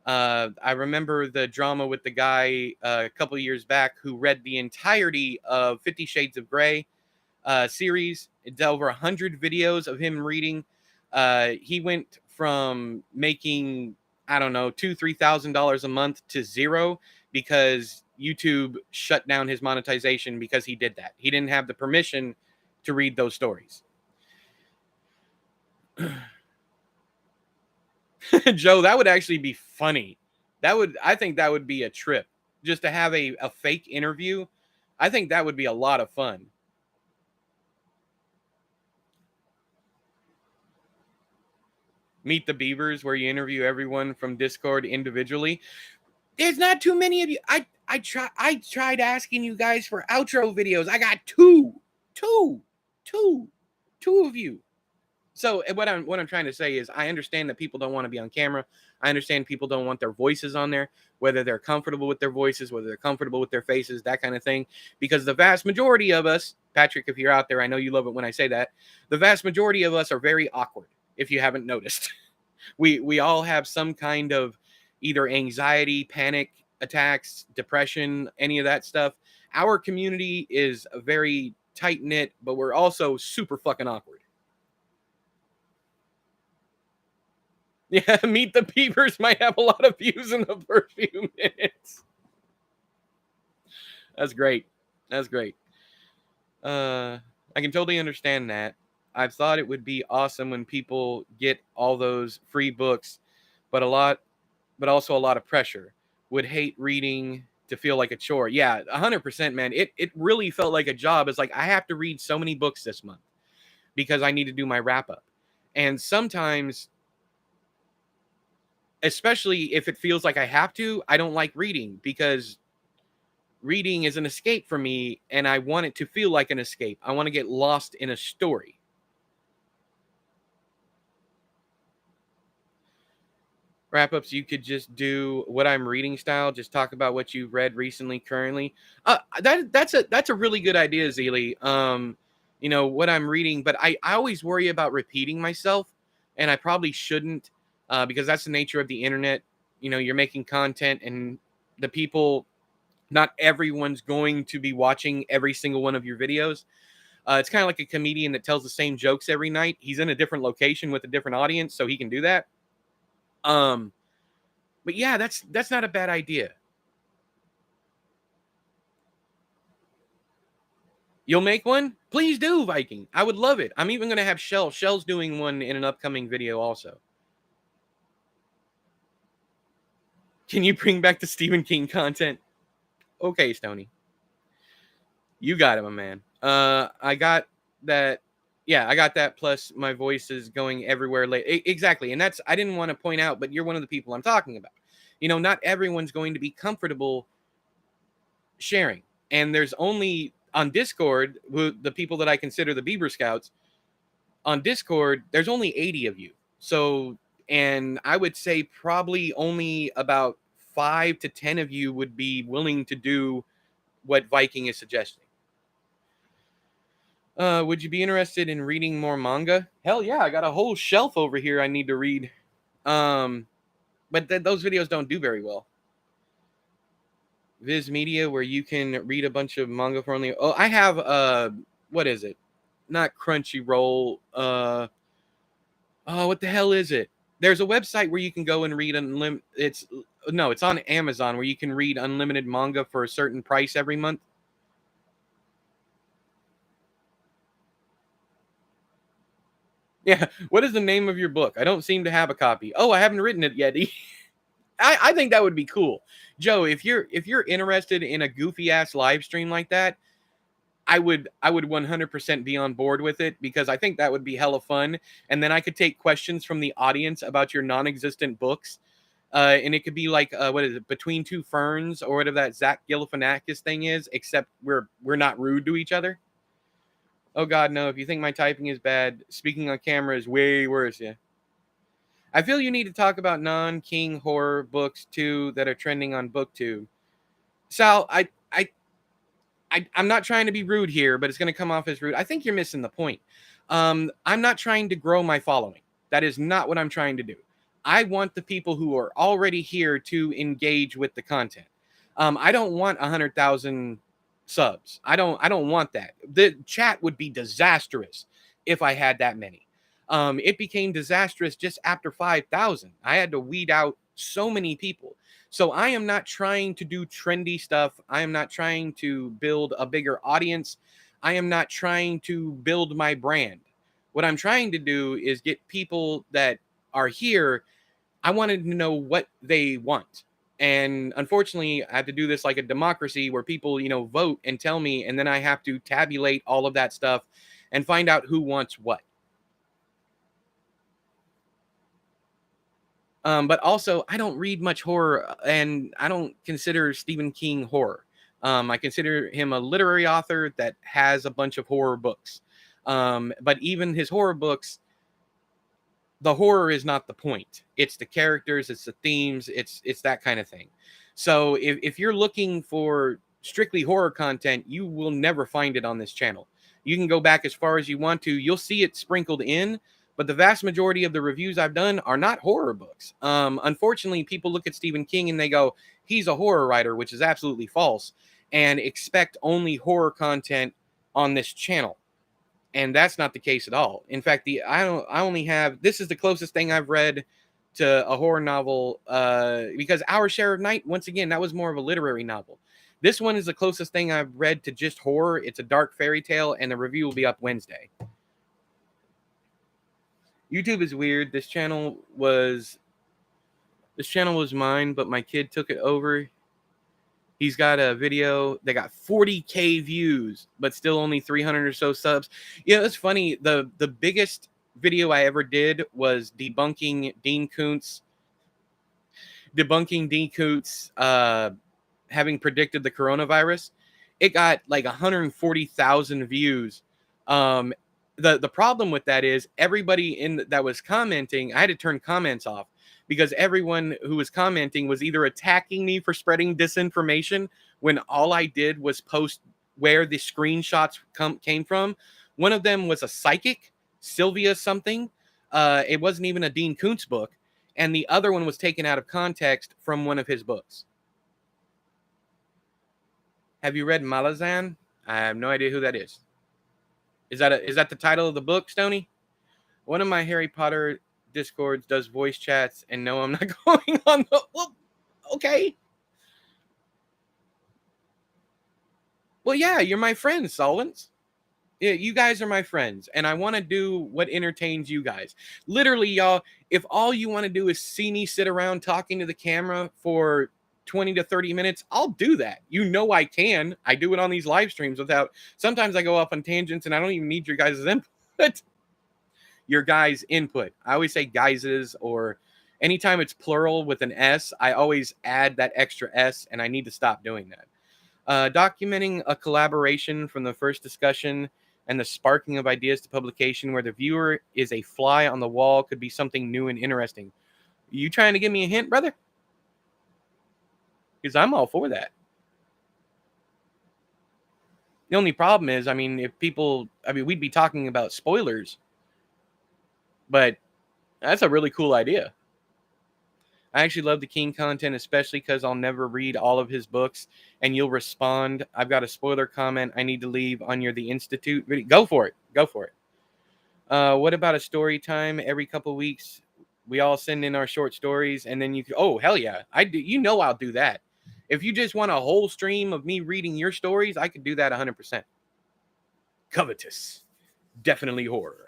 A: I remember the drama with the guy a couple years back who read the entirety of 50 Shades of Grey series. It's over 100 videos of him reading. He went from making, I don't know, $2,000-3,000 a month to zero because YouTube shut down his monetization because he did that. He didn't have the permission to read those stories. Joe, that would actually be funny. I think that would be a trip, just to have a fake interview. I think that would be a lot of fun. Meet the Beavers, where you interview everyone from Discord individually. There's not too many of you. I tried asking you guys for outro videos. I got two, two of you. So what I'm trying to say is I understand that people don't want to be on camera. I understand people don't want their voices on there, whether they're comfortable with their voices, whether they're comfortable with their faces, that kind of thing. Because the vast majority of us, Patrick, if you're out there, I know you love it when I say that. The vast majority of us are very awkward, if you haven't noticed. We all have some kind of either anxiety, panic attacks, depression, any of that stuff. Our community is very tight knit, but we're also super fucking awkward. Yeah, Meet the Beavers might have a lot of views in the first few minutes. That's great. That's great. I can totally understand that. I've thought it would be awesome when people get all those free books, but also a lot of pressure. Would hate reading to feel like a chore. Yeah, 100%, man. It really felt like a job. It's like I have to read so many books this month because I need to do my wrap up. And sometimes, especially if it feels like I have to, I don't like reading because reading is an escape for me and I want it to feel like an escape. I want to get lost in a story. Wrap ups, you could just do what I'm reading style, just talk about what you've read recently, currently. That's a really good idea, Zeely. What I'm reading, but I always worry about repeating myself, and I probably shouldn't, because that's the nature of the internet. You're making content, and the people, not everyone's going to be watching every single one of your videos. It's kind of like a comedian that tells the same jokes every night. He's in a different location with a different audience, so he can do that. Um, but yeah, that's not a bad idea. You'll make one? Please do, Viking. I would love it. I'm even going to have Shell. Shell's doing one in an upcoming video also. Can you bring back the Stephen King content? Okay, Stony. You got it, my man. I got that. Yeah, I got that. Plus, my voice is going everywhere. Exactly, and I didn't want to point out, but you're one of the people I'm talking about. Not everyone's going to be comfortable sharing, and there's only on Discord the people that I consider the Bieber Scouts. On Discord, there's only 80 of you. So, and I would say probably only about 5 to 10 of you would be willing to do what Viking is suggesting. Would you be interested in reading more manga? Hell yeah, I got a whole shelf over here I need to read. But those videos don't do very well. Viz Media, where you can read a bunch of manga for only. Oh, I have what is it? Not Crunchyroll. Oh, what the hell is it? There's a website where you can go and read It's on Amazon where you can read unlimited manga for a certain price every month. Yeah. What is the name of your book? I don't seem to have a copy. Oh, I haven't written it yet. I think that would be cool. Joe, if you're interested in a goofy ass live stream like that, I would 100% be on board with it because I think that would be hella fun. And then I could take questions from the audience about your non-existent books. And it could be like, what is it, Between Two Ferns or whatever that Zach Galifianakis thing is, except we're not rude to each other. Oh God, no! If you think my typing is bad, speaking on camera is way worse. Yeah. I feel you need to talk about non-King horror books too that are trending on BookTube. Sal, I'm not trying to be rude here, but it's going to come off as rude. I think you're missing the point. I'm not trying to grow my following. That is not what I'm trying to do. I want the people who are already here to engage with the content. I don't want 100,000 subs. I don't want that. The chat would be disastrous if I had that many. It became disastrous just after 5,000. I had to weed out so many people. So I am not trying to do trendy stuff. I am not trying to build a bigger audience. I am not trying to build my brand. What I'm trying to do is get people that are here. I wanted to know what they want. And unfortunately, I have to do this like a democracy where people, vote and tell me, and then I have to tabulate all of that stuff and find out who wants what. But also, I don't read much horror, and I don't consider Stephen King horror. I consider him a literary author that has a bunch of horror books. But even his horror books, the horror is not the point. It's the characters, it's the themes, it's that kind of thing. So if you're looking for strictly horror content, you will never find it on this channel. You can go back as far as you want to. You'll see it sprinkled in, but the vast majority of the reviews I've done are not horror books. Unfortunately, people look at Stephen King and they go, he's a horror writer, which is absolutely false, and expect only horror content on this channel. And that's not the case at all. In fact, I only have, this is the closest thing I've read to a horror novel, because Our Share of Night, once again, that was more of a literary novel. This one is the closest thing I've read to just horror. It's a dark fairy tale, and the review will be up Wednesday. YouTube is weird. This channel was mine, but my kid took it over. He's got a video that got 40K views, but still only 300 or so subs. Yeah, it's funny. The biggest video I ever did was debunking Dean Koontz having predicted the coronavirus. It got like 140,000 views. The problem with that is everybody that was commenting, I had to turn comments off because everyone who was commenting was either attacking me for spreading disinformation when all I did was post where the screenshots came from. One of them was a psychic, Sylvia something. It wasn't even a Dean Koontz book. And the other one was taken out of context from one of his books. Have you read Malazan? I have no idea who that is. Is that the title of the book, Stony? One of my Harry Potter Discords does voice chats, and no, I'm not going on the... Well, okay. Well, yeah, you're my friends, Solvents. Yeah, you guys are my friends, and I want to do what entertains you guys. Literally, y'all, if all you want to do is see me sit around talking to the camera for 20 to 30 minutes, I'll do that. You know I can. I do it on these live streams without... Sometimes I go off on tangents, and I don't even need your guys' input. Your guys' input. I always say guys's, or anytime it's plural with an S, I always add that extra S, and I need to stop doing that. Documenting a collaboration from the first discussion and the sparking of ideas to publication where the viewer is a fly on the wall could be something new and interesting. You trying to give me a hint, brother? Because I'm all for that. The only problem is, I mean, we'd be talking about spoilers. But that's a really cool idea. I actually love the King content, especially because I'll never read all of his books, and you'll respond. I've got a spoiler comment I need to leave on your The Institute video. Go for it. Go for it. What about a story time every couple weeks? We all send in our short stories, and then oh, hell yeah. I do. You know I'll do that. If you just want a whole stream of me reading your stories, I could do that 100%. Covetous. Definitely horror.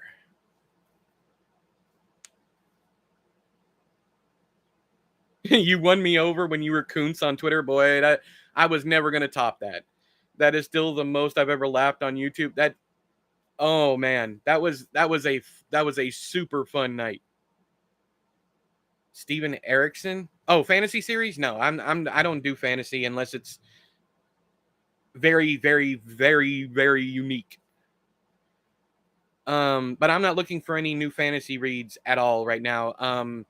A: You won me over when you were Koontz on Twitter, boy. I was never gonna top that. That is still the most I've ever laughed on YouTube. Oh man, that was a super fun night. Steven Erickson? Oh, fantasy series? No, I don't do fantasy unless it's very, very, very, very unique. But I'm not looking for any new fantasy reads at all right now. I'm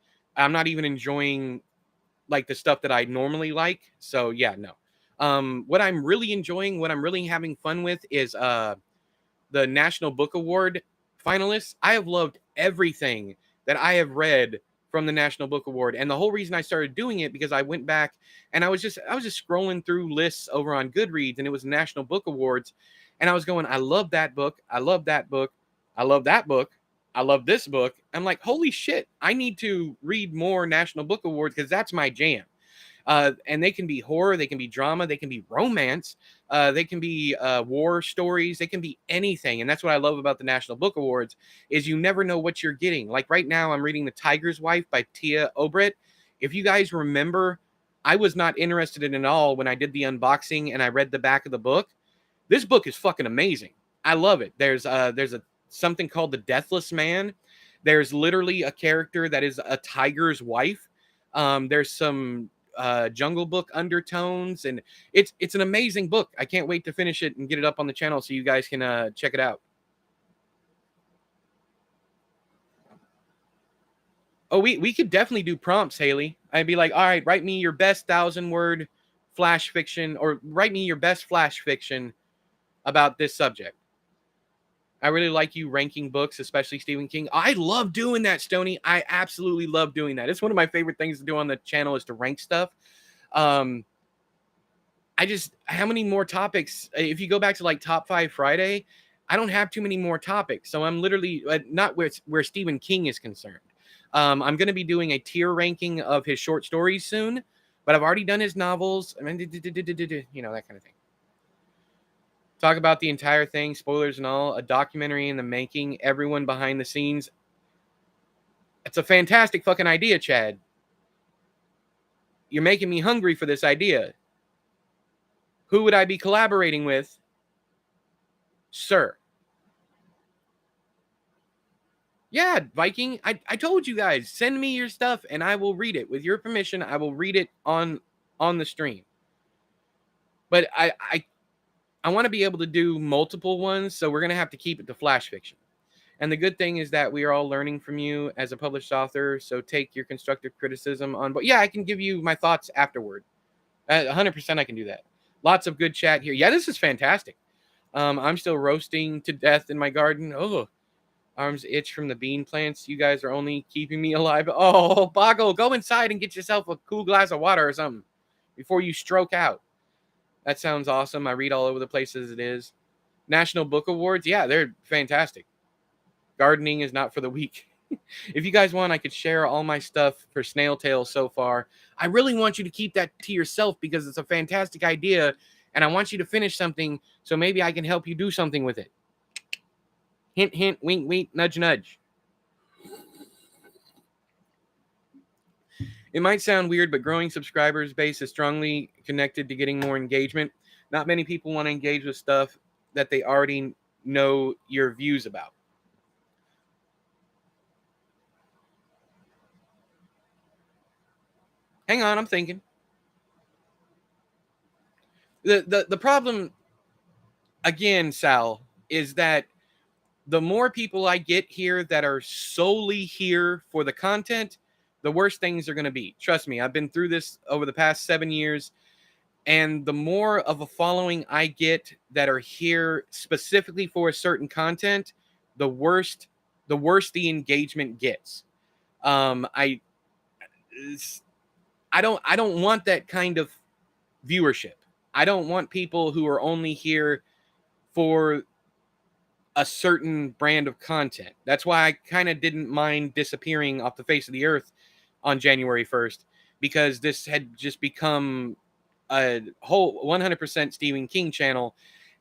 A: not even enjoying like the stuff that I normally like. So yeah, no. What I'm really enjoying, what I'm really having fun with is the National Book Award finalists. I have loved everything that I have read from the National Book Award. And the whole reason I started doing it because I went back and I was just scrolling through lists over on Goodreads, and it was National Book Awards. And I was going, I love that book. I love that book. I love that book. I love this book. I'm like, holy shit, I need to read more National Book Awards because that's my jam. And they can be horror, they can be drama, they can be romance, they can be war stories, they can be anything. And that's what I love about the National Book Awards is you never know what you're getting. Like right now, I'm reading The Tiger's Wife by Tia Obrecht. If you guys remember, I was not interested in it at all when I did the unboxing and I read the back of the book. This book is fucking amazing. I love it. There's something called the Deathless Man. There's literally a character that is a tiger's wife. There's some Jungle Book undertones, and it's an amazing book. I can't wait to finish it and get it up on the channel so you guys can check it out. Oh, we could definitely do prompts, Haley. I'd be like, all right, write me your best 1,000-word flash fiction, or write me your best flash fiction about this subject. I really like you ranking books, especially Stephen King. I love doing that, Stony. I absolutely love doing that. It's one of my favorite things to do on the channel is to rank stuff. How many more topics? If you go back to like Top 5 Friday, I don't have too many more topics. So I'm literally not where Stephen King is concerned. I'm going to be doing a tier ranking of his short stories soon, but I've already done his novels. I mean, you know, that kind of thing. Talk about the entire thing, spoilers and all, a documentary in the making, everyone behind the scenes. It's a fantastic fucking idea, Chad. You're making me hungry for this idea. Who would I be collaborating with? Sir. Yeah, Viking. I told you guys, send me your stuff and I will read it. With your permission, I will read it on the stream. But I want to be able to do multiple ones, so we're going to have to keep it to flash fiction. And the good thing is that we are all learning from you as a published author, so take your constructive criticism on. But yeah, I can give you my thoughts afterward. 100% I can do that. Lots of good chat here. Yeah, this is fantastic. I'm still roasting to death in my garden. Oh, arms itch from the bean plants. You guys are only keeping me alive. Oh, Boggle, go inside and get yourself a cool glass of water or something before you stroke out. That sounds awesome. I read all over the place as it is. National Book Awards. Yeah, they're fantastic. Gardening is not for the weak. If you guys want, I could share all my stuff for Snail Tale so far. I really want you to keep that to yourself because it's a fantastic idea, and I want you to finish something, so maybe I can help you do something with it. Hint, hint, wink, wink, nudge, nudge. It might sound weird, but growing subscribers base is strongly connected to getting more engagement. Not many people want to engage with stuff that they already know your views about. Hang on, I'm thinking. The problem, again, Sal, is that the more people I get here that are solely here for the content, the worse things are going to be. Trust me, I've been through this over the past 7 years, and the more of a following I get that are here specifically for a certain content, the worse the engagement gets. I don't want that kind of viewership. I don't want people who are only here for a certain brand of content. That's why I kind of didn't mind disappearing off the face of the earth on January 1st, because this had just become a whole 100% Stephen King channel.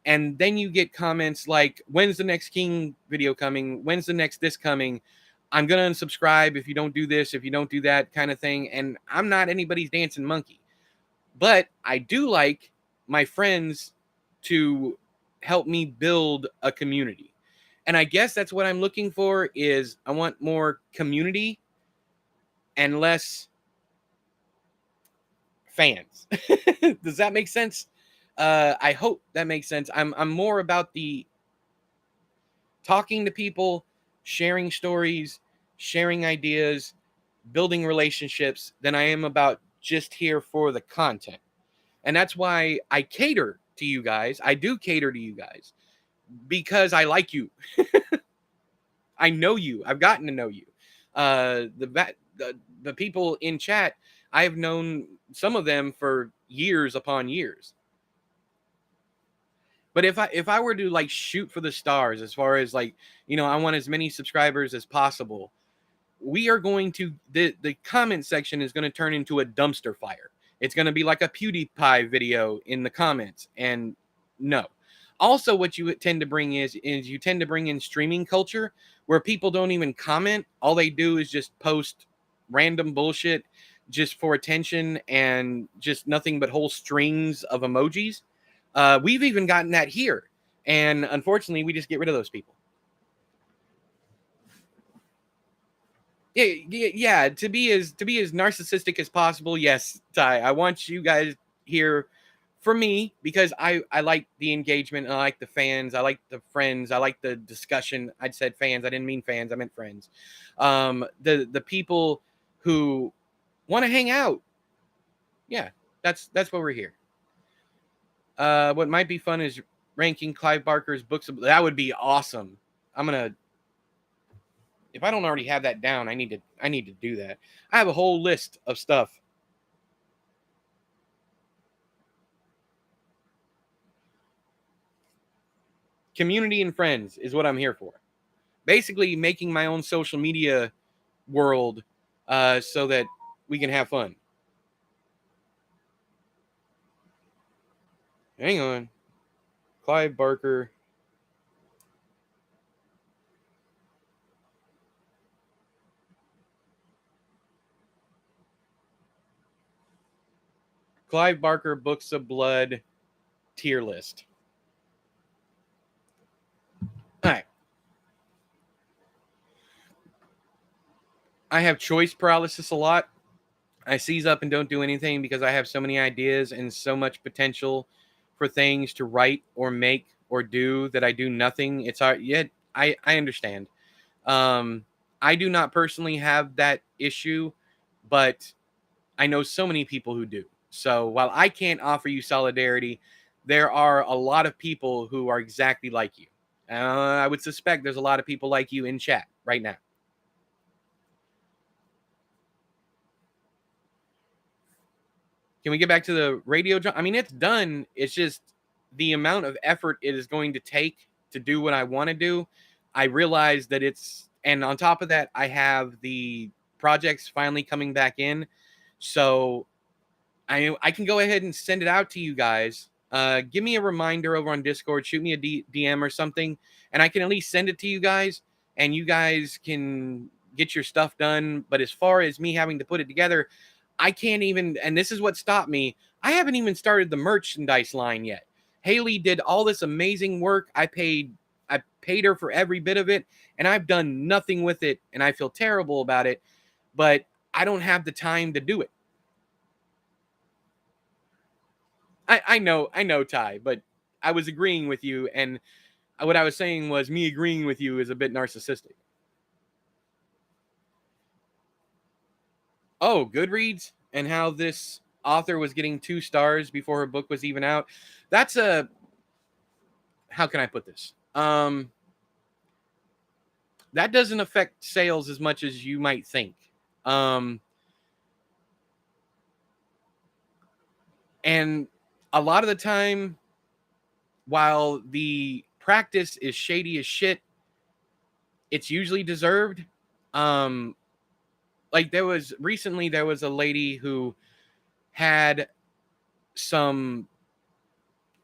A: And then you get comments like, when's the next King video coming? When's the next this coming? I'm going to unsubscribe if you don't do this, if you don't do that kind of thing. And I'm not anybody's dancing monkey. But I do like my friends to help me build a community. And I guess that's what I'm looking for is I want more community and less fans. Does that make sense? I hope that makes sense. I'm more about the talking to people, sharing stories, sharing ideas, building relationships than I am about just here for the content. And that's why I cater to you guys. I do cater to you guys because I like you. I know you. I've gotten to know you. The people in chat, I've known some of them for years upon years. But if I were to like shoot for the stars, as far as like, you know, I want as many subscribers as possible, we are going to the comment section is going to turn into a dumpster fire. It's going to be like a PewDiePie video in the comments, and no. Also, what you tend to bring is you tend to bring in streaming culture where people don't even comment. All they do is just post random bullshit just for attention and just nothing but whole strings of emojis. We've even gotten that here, and unfortunately, we just get rid of those people. Yeah. To be as narcissistic as possible. Yes, Ty. I want you guys here for me, because I like the engagement, and I like the fans, I like the friends, I like the discussion. I said fans, I didn't mean fans, I meant friends. The people who want to hang out. Yeah, that's what we're here. What might be fun is ranking Clive Barker's books. That would be awesome. I'm gonna, if I don't already have that down, I need to do that. I have a whole list of stuff. Community and friends is what I'm here for. Basically, making my own social media world so that we can have fun. Hang on. Clive Barker. Clive Barker Books of Blood tier list. All right. I have choice paralysis a lot. I seize up and don't do anything because I have so many ideas and so much potential for things to write or make or do that I do nothing. It's hard. Yet I understand. Um, I do not personally have that issue, but I know so many people who do. So while I can't offer you solidarity, there are a lot of people who are exactly like you. I would suspect there's a lot of people like you in chat right now. Can we get back to the radio job? I mean, it's done. It's just the amount of effort it is going to take to do what I want to do. I realize that it's, and on top of that, I have the projects finally coming back in. So I can go ahead and send it out to you guys. Give me a reminder over on Discord, shoot me a DM or something, and I can at least send it to you guys, and you guys can get your stuff done. But as far as me having to put it together, I can't even, and this is what stopped me. I haven't even started the merchandise line yet. Haley did all this amazing work. I paid her for every bit of it, and I've done nothing with it, and I feel terrible about it, but I don't have the time to do it. I know, Ty, but I was agreeing with you, and what I was saying was me agreeing with you is a bit narcissistic. Oh, Goodreads and how this author was getting 2 stars before her book was even out. That's a, how can I put this? That doesn't affect sales as much as you might think. Um, and a lot of the time, while the practice is shady as shit, it's usually deserved. Um, like there was a lady who had some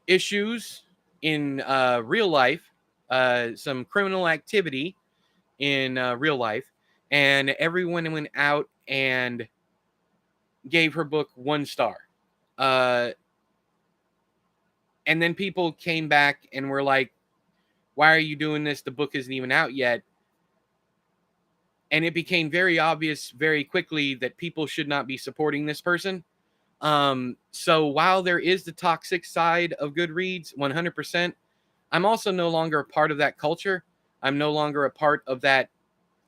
A: issues in real life, some criminal activity in real life, and everyone went out and gave her book 1 star. Uh, and then people came back and were like, "Why are you doing this? The book isn't even out yet." And it became very obvious very quickly that people should not be supporting this person. So while there is the toxic side of Goodreads, 100%, I'm also no longer a part of that culture. I'm no longer a part of that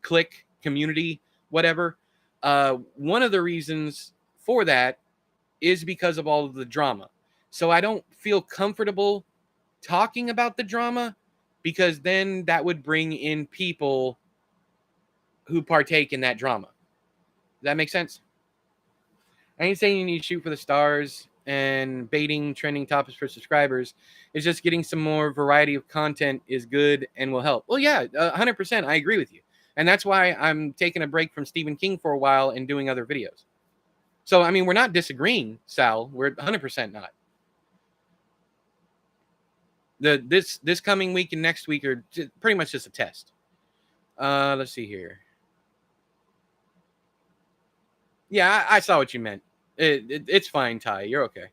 A: clique, community, whatever. One of the reasons for that is because of all of the drama. So I don't feel comfortable talking about the drama because then that would bring in people who partake in that drama. Does that make sense? I ain't saying you need to shoot for the stars and baiting trending topics for subscribers. It's just getting some more variety of content is good and will help. Well, yeah, 100%. I agree with you. And that's why I'm taking a break from Stephen King for a while and doing other videos. So, I mean, we're not disagreeing, Sal. We're 100% not. This coming week and next week are pretty much just a test. Let's see here. Yeah, I saw what you meant. It's fine, Ty. You're okay.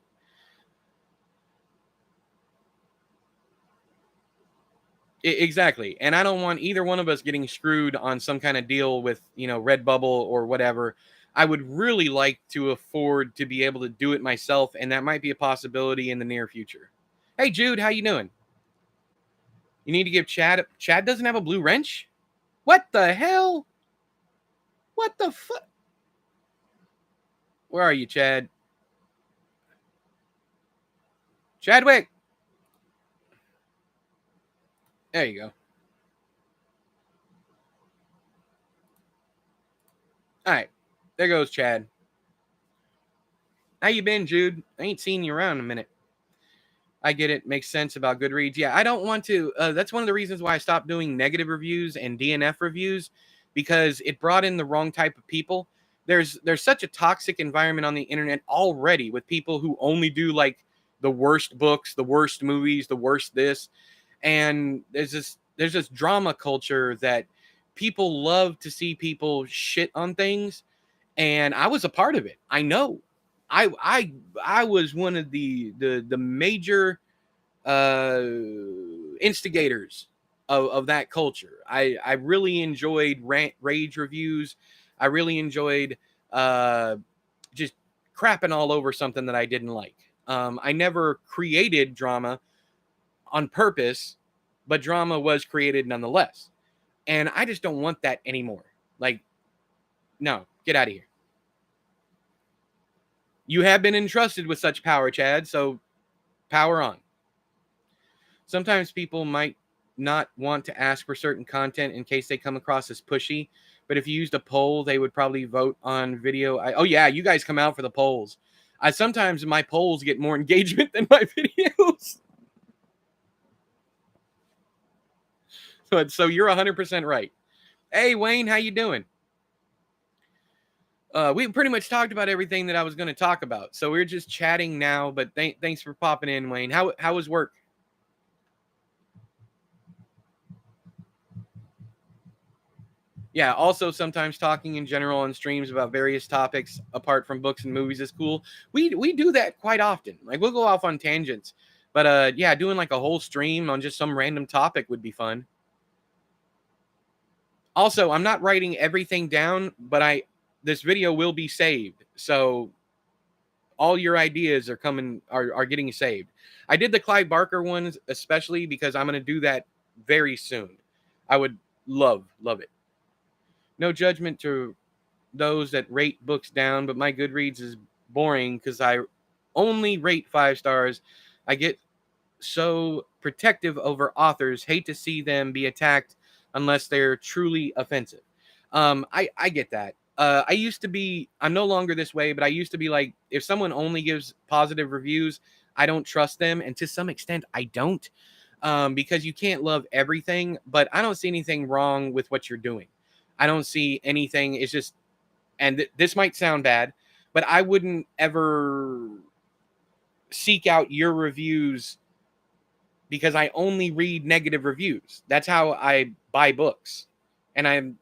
A: Exactly. And I don't want either one of us getting screwed on some kind of deal with, Redbubble or whatever. I would really like to afford to be able to do it myself, and that might be a possibility in the near future. Hey, Jude, how you doing? You need to give Chad. Chad doesn't have a blue wrench? What the hell? What the fuck? Where are you, Chad? Chadwick! There you go. All right. There goes Chad. How you been, Jude? I ain't seen you around in a minute. I get it. Makes sense about Goodreads. Yeah, I don't want to. That's one of the reasons why I stopped doing negative reviews and DNF reviews, because it brought in the wrong type of people. There's such a toxic environment on the internet already with people who only do like the worst books, the worst movies, the worst this, and there's this drama culture that people love to see people shit on things, and I was a part of it. I know. I was one of the major uh, instigators of that culture. I really enjoyed rage reviews. I really enjoyed uh, just crapping all over something that I didn't like. I never created drama on purpose, but drama was created nonetheless. And I just don't want that anymore. Like, no, get out of here. You have been entrusted with such power, Chad, so power on. Sometimes people might not want to ask for certain content in case they come across as pushy, but if you used a poll, they would probably vote on video. Oh yeah, you guys come out for the polls. I sometimes my polls get more engagement than my videos. So you're 100% right. Hey Wayne, how you doing? We pretty much talked about everything that I was going to talk about, so we're just chatting now. But thanks for popping in, Wayne. How was work? Yeah, also sometimes talking in general on streams about various topics apart from books and movies is cool. We do that quite often. Like we'll go off on tangents. But yeah, doing like a whole stream on just some random topic would be fun. Also, I'm not writing everything down, but this video will be saved. So all your ideas are getting saved. I did the Clive Barker ones especially because I'm going to do that very soon. I would love it. No judgment to those that rate books down, but my Goodreads is boring because I only rate 5 stars. I get so protective over authors, hate to see them be attacked unless they're truly offensive. I get that. I used to be, I'm no longer this way, but I used to be like, if someone only gives positive reviews, I don't trust them. And to some extent, I don't, because you can't love everything, but I don't see anything wrong with what you're doing. I don't see anything. It's just, and this might sound bad, but I wouldn't ever seek out your reviews because I only read negative reviews. That's how I buy books. And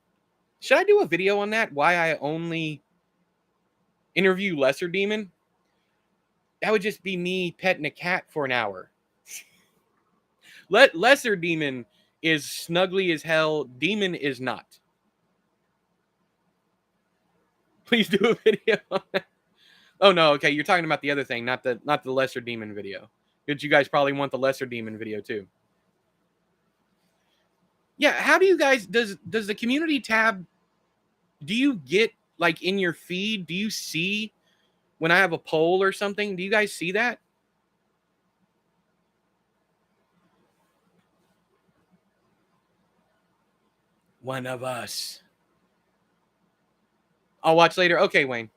A: should I do a video on that? Why I only interview Lesser Demon? That would just be me petting a cat for an hour. Lesser Demon is snuggly as hell. Demon is not. Please do a video on that. Oh no, okay, you're talking about the other thing, not the Lesser Demon video. Because you guys probably want the Lesser Demon video too. Yeah, how do you guys does the community tab, do you get like in your feed, do you see when I have a poll or something? Do you guys see that? One of us. I'll watch later. Okay, Wayne.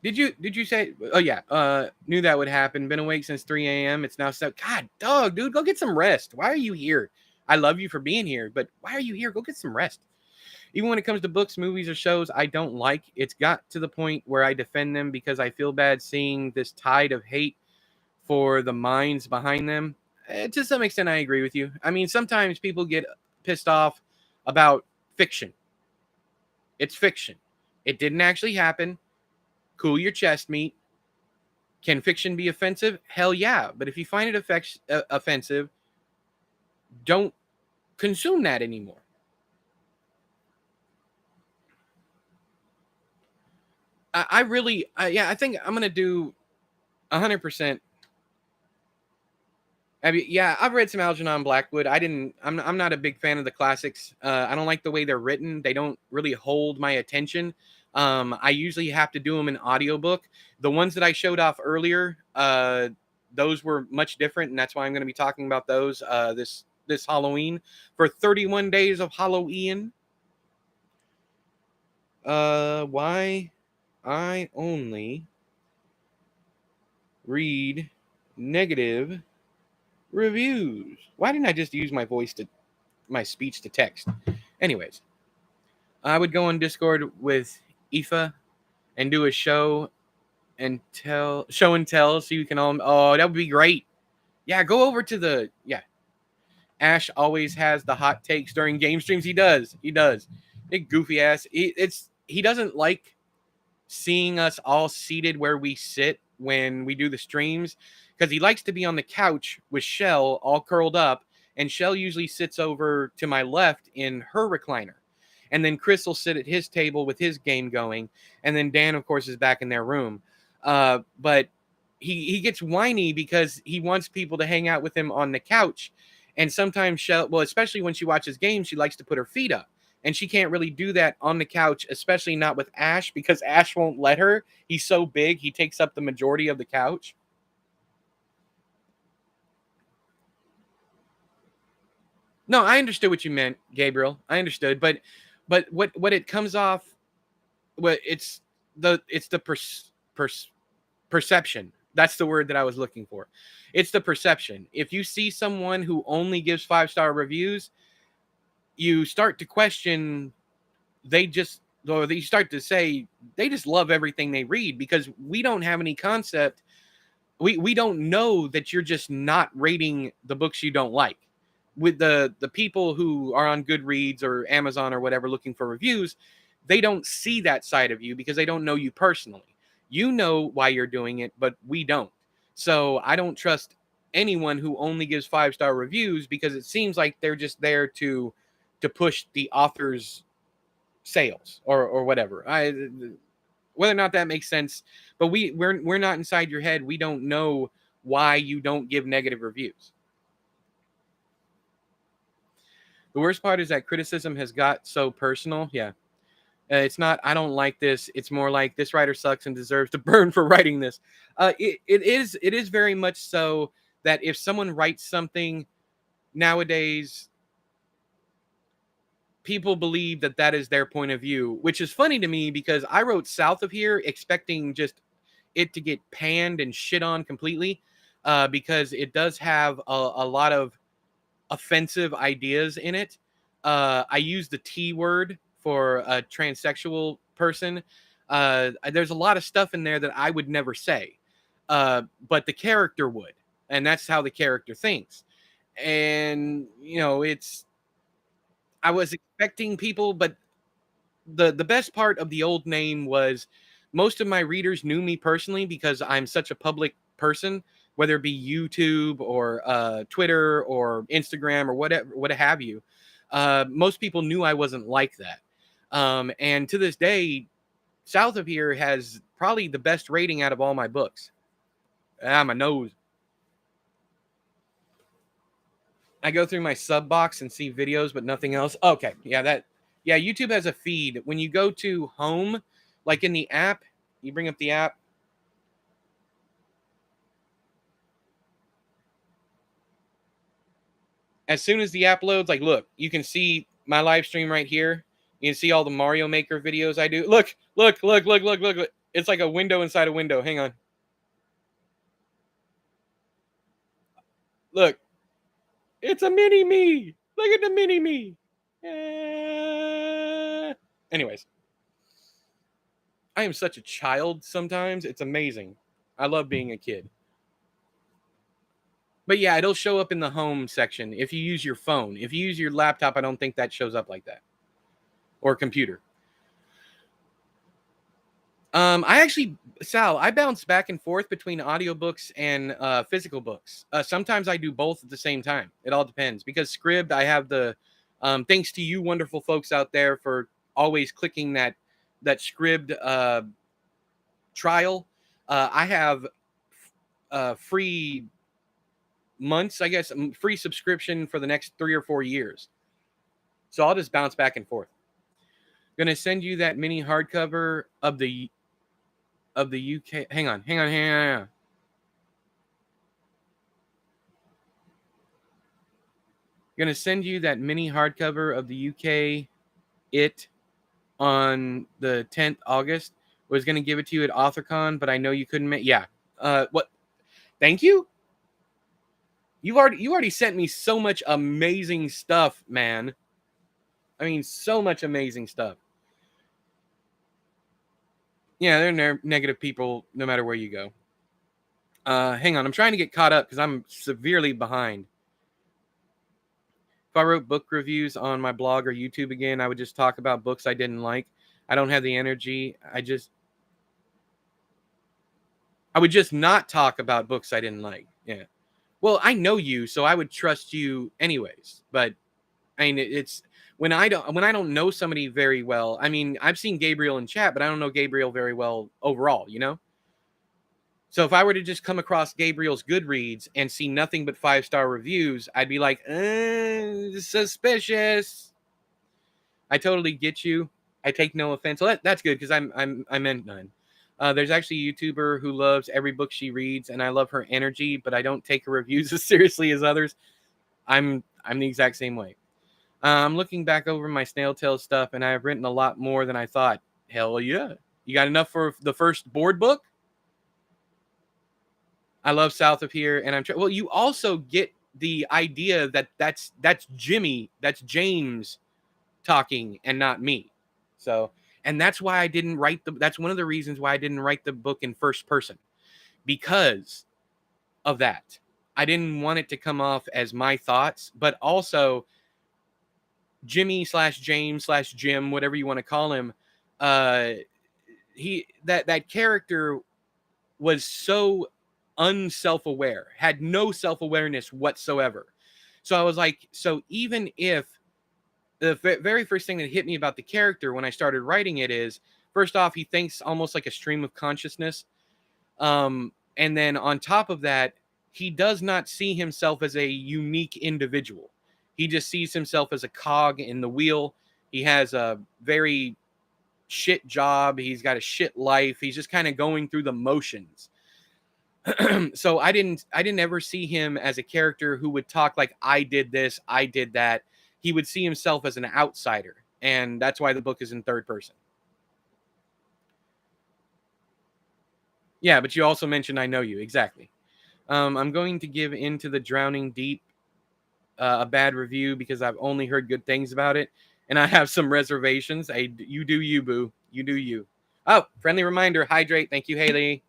A: Did you say? Oh yeah. Knew that would happen. Been awake since 3 a.m. It's now 7. God, dog, dude, go get some rest. Why are you here? I love you for being here, but why are you here? Go get some rest. Even when it comes to books, movies, or shows I don't like, it's got to the point where I defend them because I feel bad seeing this tide of hate for the minds behind them. To some extent, I agree with you. I mean, sometimes people get pissed off about fiction. It's fiction. It didn't actually happen. Cool your chest meat. Can fiction be offensive? Hell yeah. But if you find it offensive, don't consume that anymore. I really, yeah, I think I'm gonna do 100%. I mean, yeah, I've read some Algernon Blackwood. I'm not a big fan of the classics. I don't like the way they're written. They don't really hold my attention. I usually have to do them in audiobook. The ones that I showed off earlier, those were much different, and that's why I'm going to be talking about those this Halloween for 31 days of Halloween. Why I only read negative reviews. Why didn't I just use my speech to text? Anyways, I would go on Discord with Aoife and do a show and tell, so you can all. Oh, that would be great. Yeah, go over to the yeah. Ash always has the hot takes during game streams. He does. He does. Big goofy ass. He doesn't like seeing us all seated where we sit when we do the streams, because he likes to be on the couch with Shell all curled up, and Shell usually sits over to my left in her recliner. And then Chris will sit at his table with his game going, and then Dan, of course, is back in their room. But he gets whiny because he wants people to hang out with him on the couch. And sometimes Shell, well, especially when she watches games, she likes to put her feet up. And she can't really do that on the couch, especially not with Ash, because Ash won't let her. He's so big, he takes up the majority of the couch. No, I understood what you meant, Gabriel. I understood, but what it comes off, what it's the perception. That's the word that I was looking for. It's the perception. If you see someone who only gives 5-star reviews, you start to question, they just, or you start to say they just love everything they read, because we don't have any concept. We don't know that you're just not rating the books you don't like. With the people who are on Goodreads or Amazon or whatever looking for reviews, they don't see that side of you because they don't know you personally. You know why you're doing it, but we don't. So I don't trust anyone who only gives 5-star reviews, because it seems like they're just there to push the author's sales or whatever. Whether or not that makes sense, but we're not inside your head. We don't know why you don't give negative reviews. The worst part is that criticism has got so personal. Yeah. It's not, I don't like this. It's more like, this writer sucks and deserves to burn for writing this. It is very much so that if someone writes something nowadays, people believe that that is their point of view, which is funny to me, because I wrote South of Here expecting just it to get panned and shit on completely, because it does have a lot of offensive ideas in it. I use the T word for a transsexual person. There's a lot of stuff in there that I would never say, but the character would, and that's how the character thinks. And I was expecting people, but the best part of the old name was most of my readers knew me personally because I'm such a public person, whether it be YouTube or Twitter or Instagram or whatever, what have you. Most people knew I wasn't like that. And to this day, South of Here has probably the best rating out of all my books. My nose. I go through my sub box and see videos, but nothing else. Okay, yeah, YouTube has a feed. When you go to home, like in the app, you bring up the app. As soon as the app loads, like, look, you can see my live stream right here. You can see all the Mario Maker videos I do. Look. It's like a window inside a window. Hang on. Look. It's a mini me. Look at the mini me. Anyways. I am such a child sometimes. It's amazing. I love being a kid. But yeah, it'll show up in the home section if you use your phone. If you use your laptop, I don't think that shows up like that. Or computer. I actually, Sal, I bounce back and forth between audiobooks and physical books. Sometimes I do both at the same time. It all depends. Because Scribd, I have the, thanks to you wonderful folks out there for always clicking that Scribd trial. I have free months, I guess, free subscription for the next 3 or 4 years. So I'll just bounce back and forth. Gonna send you that mini hardcover of the UK. Hang on. Gonna send you that mini hardcover of the UK It on the 10th August. Was gonna give it to you at AuthorCon, but I know you couldn't make. Yeah. What? Thank you. You already sent me so much amazing stuff, man. I mean, so much amazing stuff. Yeah, they're negative people no matter where you go. Hang on, I'm trying to get caught up because I'm severely behind. If I wrote book reviews on my blog or YouTube again, I would just talk about books I didn't like. I don't have the energy. I would just not talk about books I didn't like. Yeah. Well, I know you, so I would trust you anyways. But I mean, it's when I don't know somebody very well. I mean, I've seen Gabriel in chat, but I don't know Gabriel very well overall, you know? So if I were to just come across Gabriel's Goodreads and see nothing but 5-star reviews, I'd be like, suspicious. I totally get you. I take no offense. Well, that's good because I meant none. There's actually a YouTuber who loves every book she reads, and I love her energy, but I don't take her reviews as seriously as others. I'm the exact same way. I'm looking back over my snail tail stuff, and I have written a lot more than I thought. Hell yeah! You got enough for the first board book? I love South of Here, and well, you also get the idea that that's Jimmy, that's James talking, and not me. So, and that's why I didn't write that's one of the reasons why I didn't write the book in first person, because of that. I didn't want it to come off as my thoughts, but also Jimmy slash James slash Jim, whatever you want to call him, that character was so unself-aware, had no self-awareness whatsoever. So I was like, so even if the very first thing that hit me about the character when I started writing it is, first off, he thinks almost like a stream of consciousness. And then on top of that, he does not see himself as a unique individual. He just sees himself as a cog in the wheel. He has a very shit job. He's got a shit life. He's just kind of going through the motions. So I didn't ever see him as a character who would talk like, I did this, I did that. He would see himself as an outsider. And that's why the book is in third person. Yeah, but you also mentioned I know you. Exactly. I'm going to give Into the Drowning Deep a bad review because I've only heard good things about it. And I have some reservations. You do you, boo. You do you. Oh, friendly reminder, hydrate. Thank you, Haley.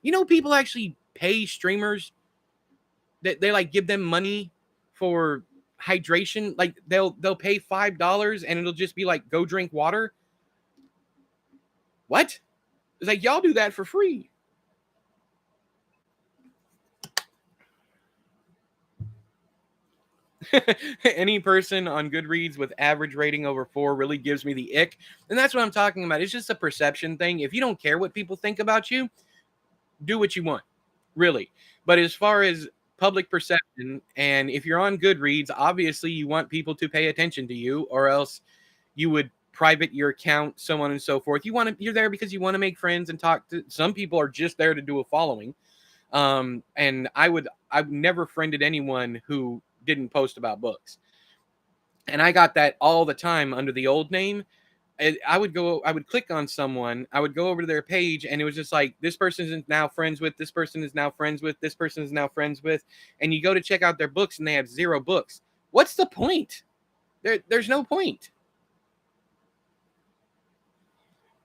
A: You know, people actually pay streamers that they like give them money for hydration. Like they'll pay $5 and it'll just be like, go drink water. What? It's like, y'all do that for free. Any person on Goodreads with average rating over 4 really gives me the ick. And that's what I'm talking about. It's just a perception thing. If you don't care what people think about you, do what you want, really. But as far as public perception, and if you're on Goodreads, obviously you want people to pay attention to you, or else you would private your account, so on and so forth. You're there because you want to make friends and talk to. Some people are just there to do a following. And I've never friended anyone who didn't post about books. And I got that all the time under the old name. I would click on someone, I would go over to their page, and it was just like, this person is now friends with, this person is now friends with, this person is now friends with, and you go to check out their books and they have 0 books. What's the point? There's no point.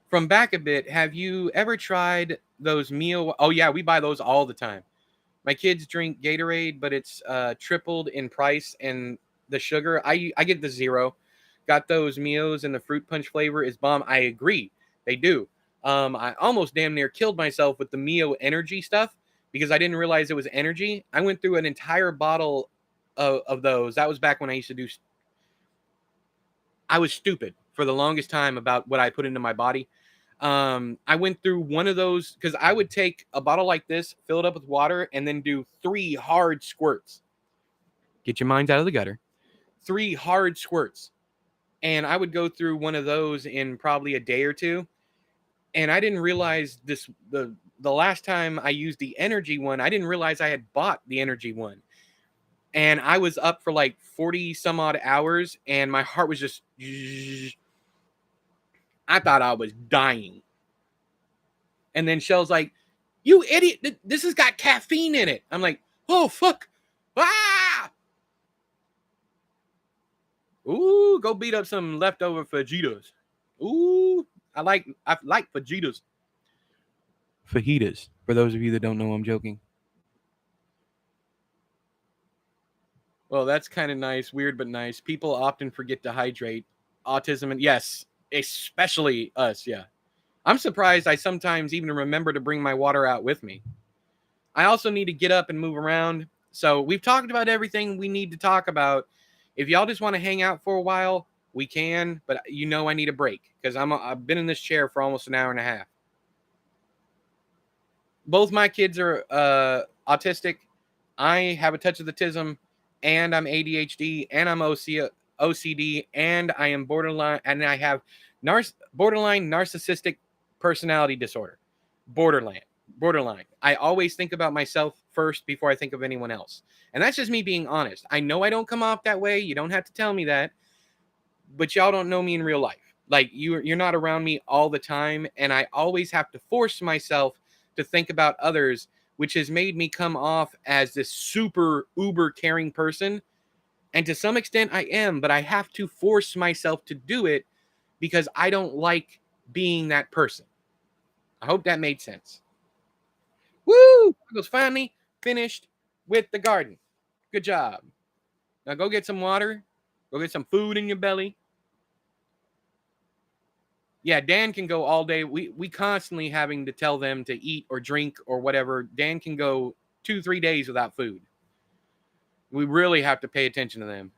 A: From back a bit, have you ever tried those meal? Oh yeah, we buy those all the time. My kids drink Gatorade, but it's tripled in price, and the sugar, I get the 0. Got those Mios, and the fruit punch flavor is bomb. I agree, they do. I almost damn near killed myself with the Mio energy stuff because I didn't realize it was energy. I went through an entire bottle of those. That was back when I used to do. I was stupid for the longest time about what I put into my body. I went through one of those because I would take a bottle like this, fill it up with water, and then do 3 hard squirts. Get your minds out of the gutter. 3 hard squirts. And I would go through one of those in probably a day or two. And I didn't realize the last time I used the energy one, I didn't realize I had bought the energy one. And I was up for like 40 some odd hours, and my heart was just, I thought I was dying. And then Shell's like, "You idiot, this has got caffeine in it." I'm like, "Oh, fuck. Ah!" Ooh, go beat up some leftover fajitas. Ooh, I like fajitas. Fajitas. For those of you that don't know, I'm joking. Well, that's kind of nice. Weird, but nice. People often forget to hydrate. Autism, and yes, especially us. Yeah. I'm surprised I sometimes even remember to bring my water out with me. I also need to get up and move around. So we've talked about everything we need to talk about. If y'all just want to hang out for a while, we can. But you know I need a break because I've been in this chair for almost an hour and a half. Both my kids are autistic. I have a touch of the tism, and I'm ADHD, and I'm OCD, and I am borderline, and I have borderline narcissistic personality disorder. Borderline. I always think about myself first before I think of anyone else. And that's just me being honest. I know I don't come off that way. You don't have to tell me that. But y'all don't know me in real life. Like you're not around me all the time, and I always have to force myself to think about others, which has made me come off as this super uber caring person. And to some extent I am, but I have to force myself to do it because I don't like being that person. I hope that made sense. Woo! I was finally finished with the garden. Good job. Now go get some water. Go get some food in your belly. Yeah, Dan can go all day. We constantly having to tell them to eat or drink or whatever. Dan can go 2-3 days without food. We really have to pay attention to them.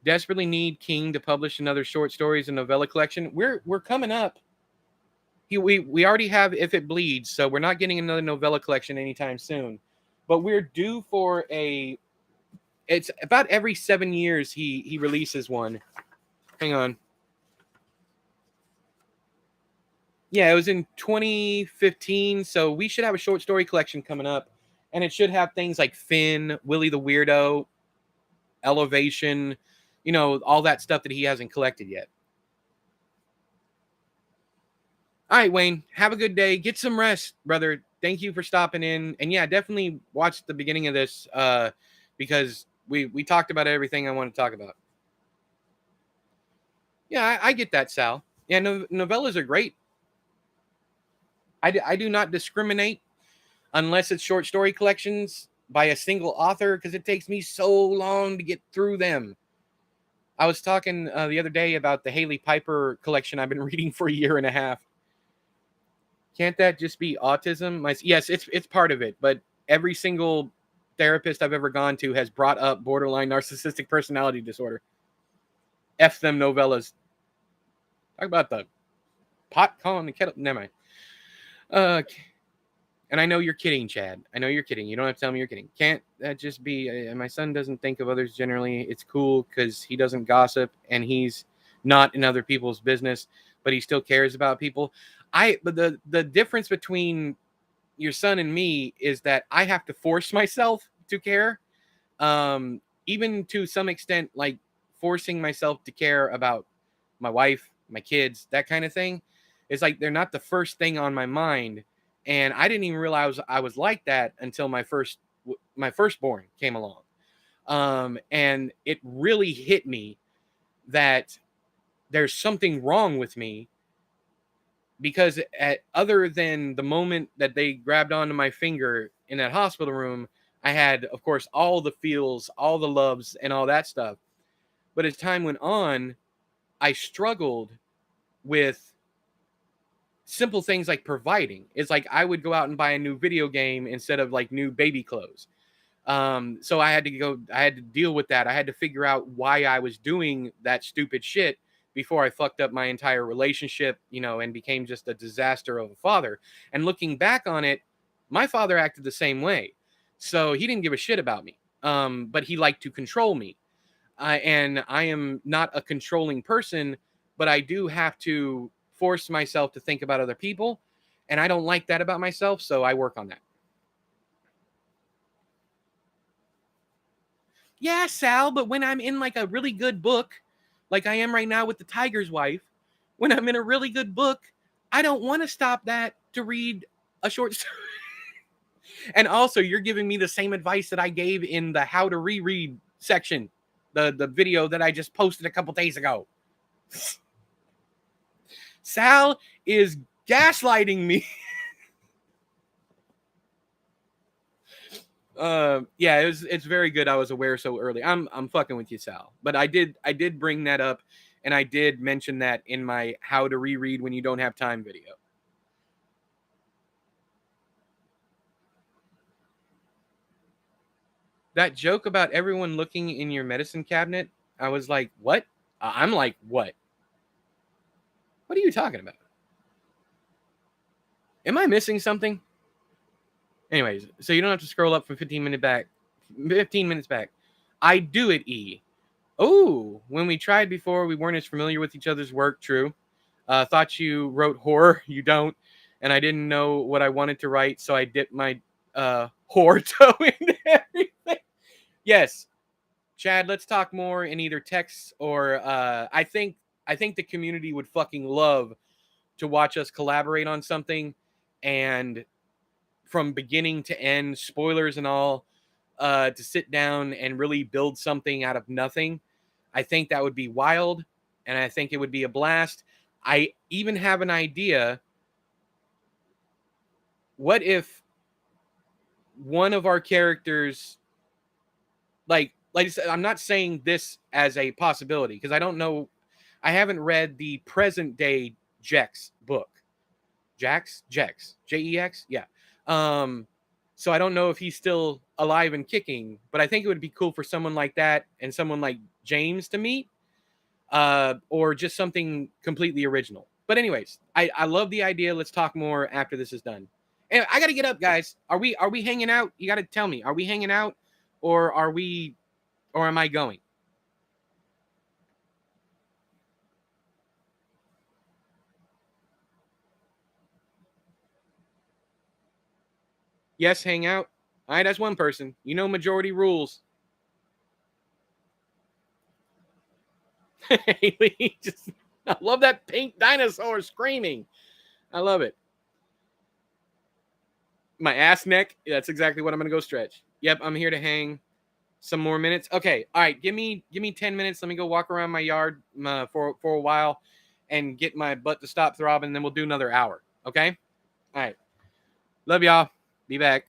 A: Desperately need King to publish another short stories and novella collection. We're coming up. We already have If It Bleeds, so we're not getting another novella collection anytime soon. But we're due for it's about every 7 years he releases one. Hang on. Yeah, it was in 2015, so we should have a short story collection coming up, and it should have things like Finn, Willie the Weirdo, Elevation, all that stuff that he hasn't collected yet. All right, Wayne, have a good day. Get some rest, brother. Thank you for stopping in. And yeah, definitely watch the beginning of this because we talked about everything I want to talk about. Yeah, I get that, Sal. Yeah, novellas are great. I do not discriminate unless it's short story collections by a single author because it takes me so long to get through them. I was talking the other day about the Haley Piper collection I've been reading for a year and a half. Can't that just be autism? Yes, it's part of it, but every single therapist I've ever gone to has brought up borderline narcissistic personality disorder. F them novellas. Talk about the pot calling the kettle. Never mind. And I know you're kidding, Chad. I know you're kidding. You don't have to tell me you're kidding. Can't that just be... my son doesn't think of others generally. It's cool because he doesn't gossip and he's not in other people's business, but he still cares about people. But the difference between your son and me is that I have to force myself to care. Even to some extent, like forcing myself to care about my wife, my kids, that kind of thing. It's like they're not the first thing on my mind. And I didn't even realize I was like that until my firstborn came along. And it really hit me that there's something wrong with me because other than the moment that they grabbed onto my finger in that hospital room, I had, of course, all the feels, all the loves, and all that stuff. But as time went on, I struggled with simple things like providing. It's like I would go out and buy a new video game instead of like new baby clothes. So I had to deal with that. I had to figure out why I was doing that stupid shit before I fucked up my entire relationship, and became just a disaster of a father. And looking back on it, my father acted the same way. So he didn't give a shit about me. But he liked to control me. And I am not a controlling person, but I do have to force myself to think about other people. And I don't like that about myself. So I work on that. Yeah, Sal, but when I'm in like a really good book, like I am right now with The Tiger's Wife, when I'm in a really good book, I don't want to stop that to read a short story. And also, you're giving me the same advice that I gave in the how to reread section, the video that I just posted a couple days ago. Sal is gaslighting me. Yeah, it's very good. I was aware so early. I'm fucking with you, Sal. But I did bring that up, and I did mention that in my how to reread when you don't have time video. That joke about everyone looking in your medicine cabinet, I was like, what? I'm like, what? What are you talking about? Am I missing something? Anyways, so you don't have to scroll up for 15 minutes back. I do it, E. Oh, when we tried before, we weren't as familiar with each other's work. True. Thought you wrote horror. You don't. And I didn't know what I wanted to write, so I dipped my horror toe into everything. Yes, Chad. Let's talk more in either text or I think the community would fucking love to watch us collaborate on something, and from beginning to end, spoilers and all, to sit down and really build something out of nothing. I think that would be wild, and I think it would be a blast. I even have an idea. What if one of our characters, like I said, I'm not saying this as a possibility because I don't know. I haven't read the present day Jex book. Jex, Jex, yeah. Um, so I don't know if he's still alive and kicking, but I think it would be cool for someone like that and someone like James to meet, or just something completely original. But anyways, I love the idea. Let's talk more after this is done. And I got to get up, guys. Are we hanging out? You got to tell me. Are we hanging out, or am I going? Yes, hang out. All right, that's one person. Majority rules. Haley, just I love that pink dinosaur screaming. I love it. My ass neck. That's exactly what I'm gonna go stretch. Yep, I'm here to hang some more minutes. Okay, all right. Give me 10 minutes. Let me go walk around my yard for a while, and get my butt to stop throbbing. And then we'll do another hour. Okay. All right. Love y'all. Be back.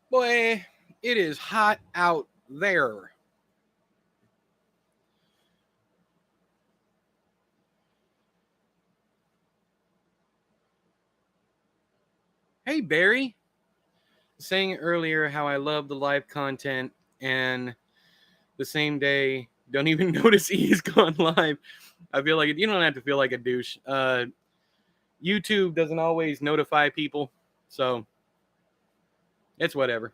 A: Boy, it is hot out there. Hey, Barry. Saying earlier how I love the live content, and the same day don't even notice he's gone live. I feel like you don't have to feel like a douche. YouTube doesn't always notify people, so it's whatever.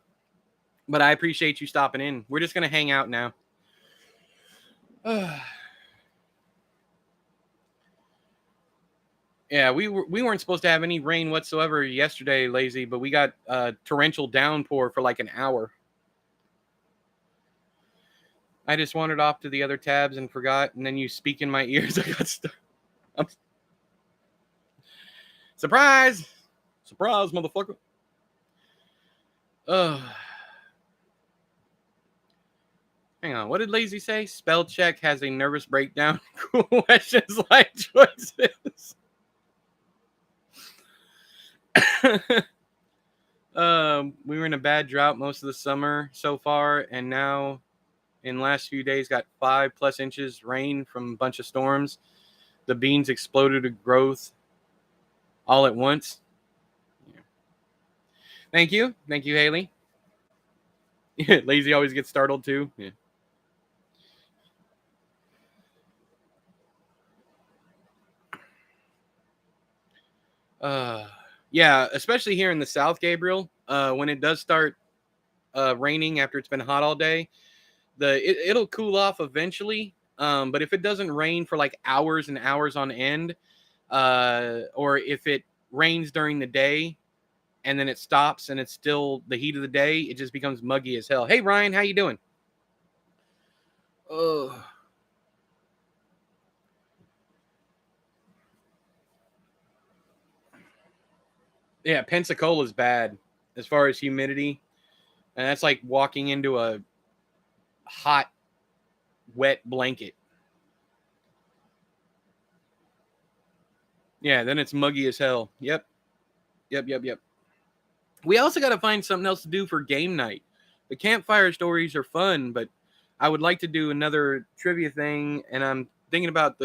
A: But I appreciate you stopping in. We're just gonna hang out now. Yeah, we weren't supposed to have any rain whatsoever yesterday, Lazy, but we got torrential downpour for like an hour. I just wandered off to the other tabs and forgot, and then you speak in my ears. I got stuck. I'm... Surprise! Surprise, motherfucker. Hang on. What did Lazy say? Spell check has a nervous breakdown. Questions like choices. We were in a bad drought most of the summer so far, and now in the last few days got 5+ inches rain from a bunch of storms. The beans exploded to growth all at once. Yeah. Thank you, Haley. Lazy always gets startled too. Yeah. Yeah, especially here in the South, Gabriel. When it does start raining after it's been hot all day, it'll cool off eventually. But if it doesn't rain for like hours and hours on end, or if it rains during the day and then it stops and it's still the heat of the day, it just becomes muggy as hell. Hey Ryan, how you doing? Oh. Yeah, Pensacola is bad as far as humidity, and that's like walking into a hot, wet blanket. Yeah, then it's muggy as hell. Yep. We also got to find something else to do for game night. The campfire stories are fun, but I would like to do another trivia thing, and I'm thinking about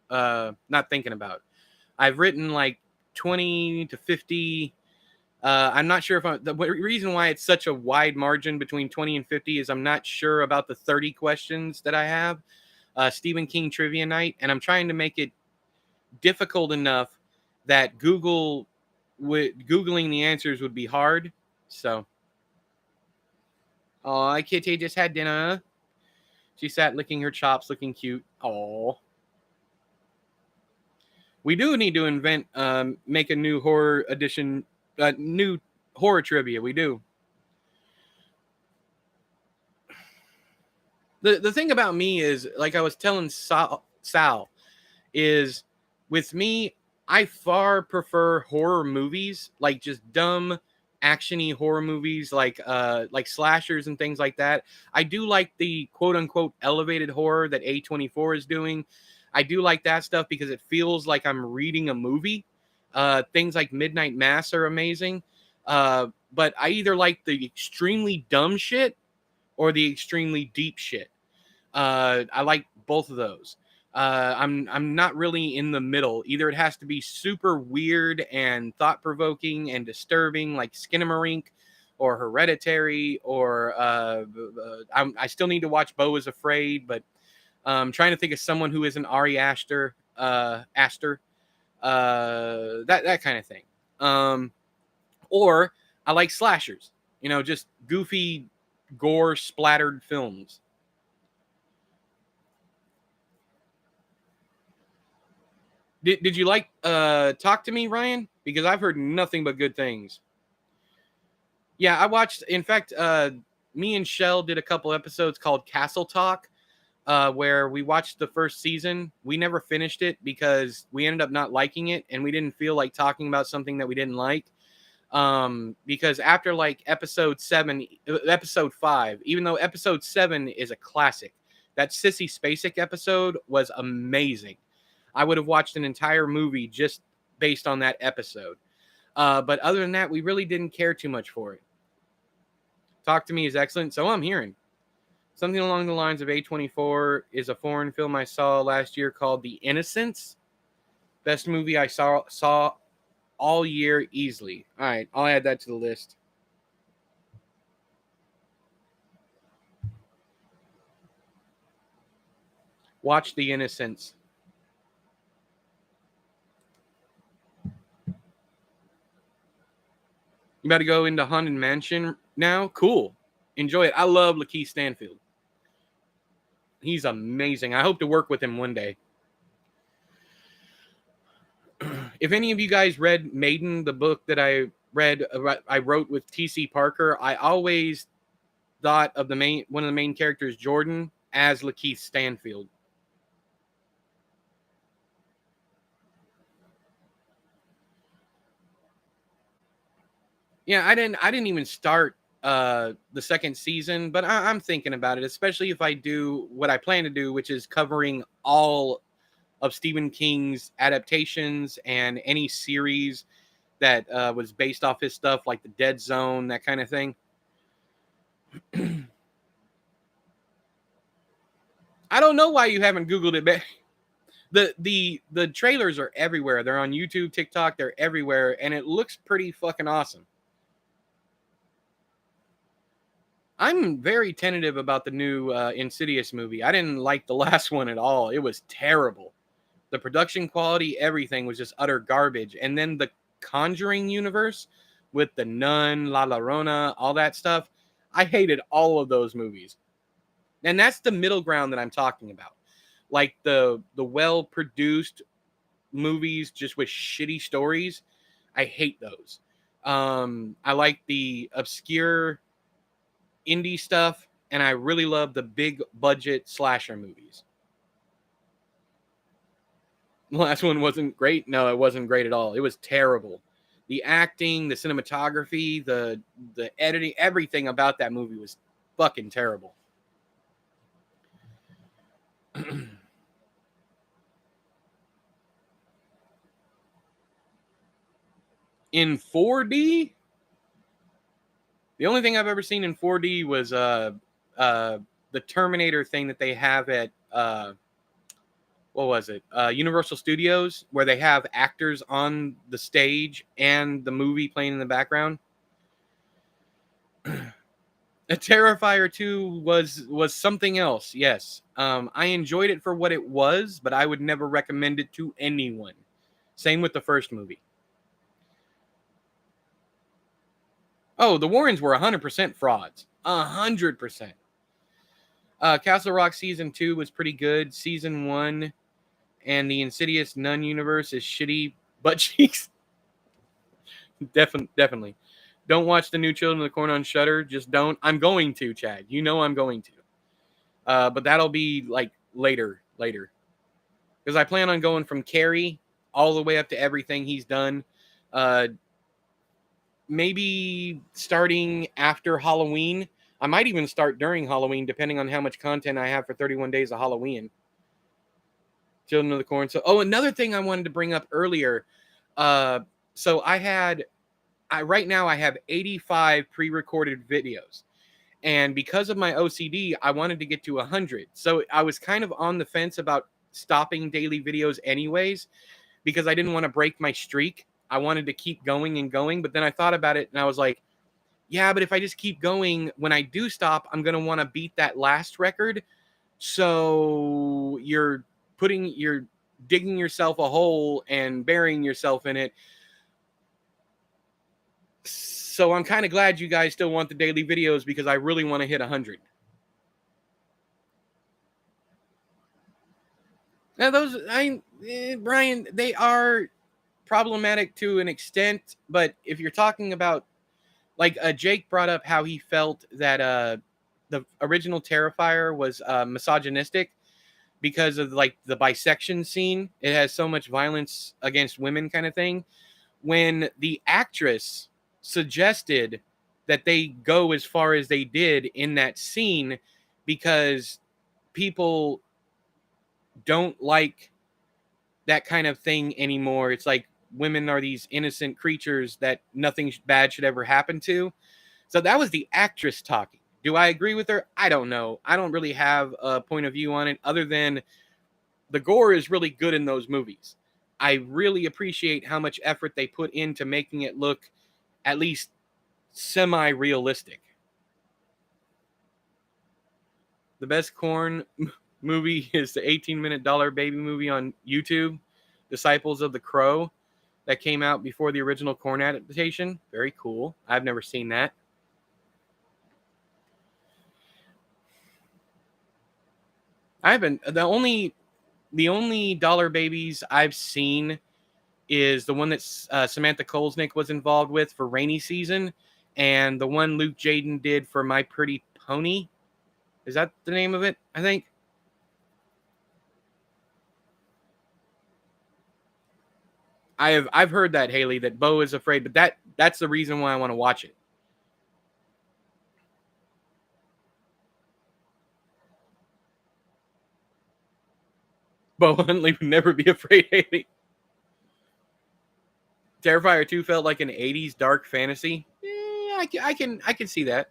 A: not thinking about. I've written like 20 to 50. I'm not sure if the reason why it's such a wide margin between 20 and 50 is I'm not sure about the 30 questions that I have. Stephen King trivia night, and I'm trying to make it difficult enough that Googling the answers would be hard. So, oh, Kitty just had dinner. She sat licking her chops, looking cute. Oh, we do need to make a new horror edition, new horror trivia. We do. The thing about me is, like I was telling Sal, is with me, I far prefer horror movies, like just dumb actiony horror movies, like slashers and things like that. I do like the quote unquote elevated horror that A24 is doing. I do like that stuff because it feels like I'm reading a movie. Things like Midnight Mass are amazing. But I either like the extremely dumb shit or the extremely deep shit. I like both of those. I'm not really in the middle. Either it has to be super weird and thought provoking and disturbing, like Skinamarink or Hereditary, or I still need to watch Beau is Afraid, but I'm trying to think of someone who isn't Ari Aster, that kind of thing. Or I like slashers, just goofy, gore splattered films. Did you like Talk to Me, Ryan? Because I've heard nothing but good things. Yeah, I watched. In fact, me and Shell did a couple episodes called Castle Talk, where we watched the first season. We never finished it because we ended up not liking it, and we didn't feel like talking about something that we didn't like. Because after like episode 5, even though episode 7 is a classic, that Sissy Spacek episode was amazing. I would have watched an entire movie just based on that episode. But other than that, we really didn't care too much for it. Talk to Me is excellent. So I'm hearing something along the lines of A24 is a foreign film I saw last year called The Innocents. Best movie I saw all year easily. All right, I'll add that to the list. Watch The Innocents. You about to go into Haunted Mansion now? Cool. Enjoy it. I love Lakeith Stanfield. He's amazing. I hope to work with him one day. If any of you guys read Maiden, the book that I wrote with T.C. Parker, I always thought of one of the main characters, Jordan, as Lakeith Stanfield. Yeah, I didn't even start the second season, but I'm thinking about it, especially if I do what I plan to do, which is covering all of Stephen King's adaptations and any series that was based off his stuff, like The Dead Zone, that kind of thing. I don't know why you haven't Googled it, but the trailers are everywhere. They're on YouTube, TikTok, they're everywhere, and it looks pretty fucking awesome. I'm very tentative about the new Insidious movie. I didn't like the last one at all. It was terrible. The production quality, everything was just utter garbage. And then the Conjuring universe with the Nun, La Llorona, all that stuff. I hated all of those movies. And that's the middle ground that I'm talking about. Like the well-produced movies just with shitty stories. I hate those. I like the obscure indie stuff, and I really love the big budget slasher movies. The last one wasn't great. No, it wasn't great at all. It was terrible. The acting, the cinematography, the editing, everything about that movie was fucking terrible. In 4D, the only thing I've ever seen in 4D was the Terminator thing that they have at what was it? Universal Studios, where they have actors on the stage and the movie playing in the background. A Terrifier 2 was something else. Yes, I enjoyed it for what it was, but I would never recommend it to anyone. Same with the first movie. Oh, the Warrens were 100% frauds. 100%. Castle Rock Season 2 was pretty good. Season 1 and the Insidious Nun universe is shitty butt cheeks. Definitely. Don't watch the new Children of the Corn on Shudder. Just don't. I'm going to, Chad. You know I'm going to. But that'll be like later. Because I plan on going from Carrie all the way up to everything he's done. Maybe starting after Halloween. I might even start during Halloween, depending on how much content I have for 31 days of Halloween. Children of the Corn. So, another thing I wanted to bring up earlier. So right now I have 85 pre-recorded videos. And because of my OCD, I wanted to get to 100. So I was kind of on the fence about stopping daily videos anyways, because I didn't want to break my streak. I wanted to keep going and going. But then I thought about it and I was like, yeah, but if I just keep going, when I do stop, I'm going to want to beat that last record. So you're digging yourself a hole and burying yourself in it. So I'm kind of glad you guys still want the daily videos, because I really want to hit 100. Now Brian, they are problematic to an extent, but if you're talking about, like, Jake brought up how he felt that the original Terrifier was misogynistic because of like the bisection scene. It has so much violence against women kind of thing. When the actress suggested that they go as far as they did in that scene because people don't like that kind of thing anymore. It's like women are these innocent creatures that nothing bad should ever happen to. So that was the actress talking. Do I agree with her? I don't know. I don't really have a point of view on it other than the gore is really good in those movies. I really appreciate how much effort they put into making it look at least semi-realistic. The best corn movie is the 18-minute dollar baby movie on YouTube, Disciples of the Crow, that came out before the original corn adaptation. Very cool. I've never seen that. I haven't. The only dollar babies I've seen is the one that Samantha Kolesnik was involved with for Rainy Season, and the one Luke Jaden did for My Pretty Pony. Is that the name of it? I think. I've heard that, Haley, that Bo is afraid, but that's the reason why I want to watch it. Bo Huntley would never be afraid, Haley. Terrifier 2 felt like an 80s dark fantasy. I can see that.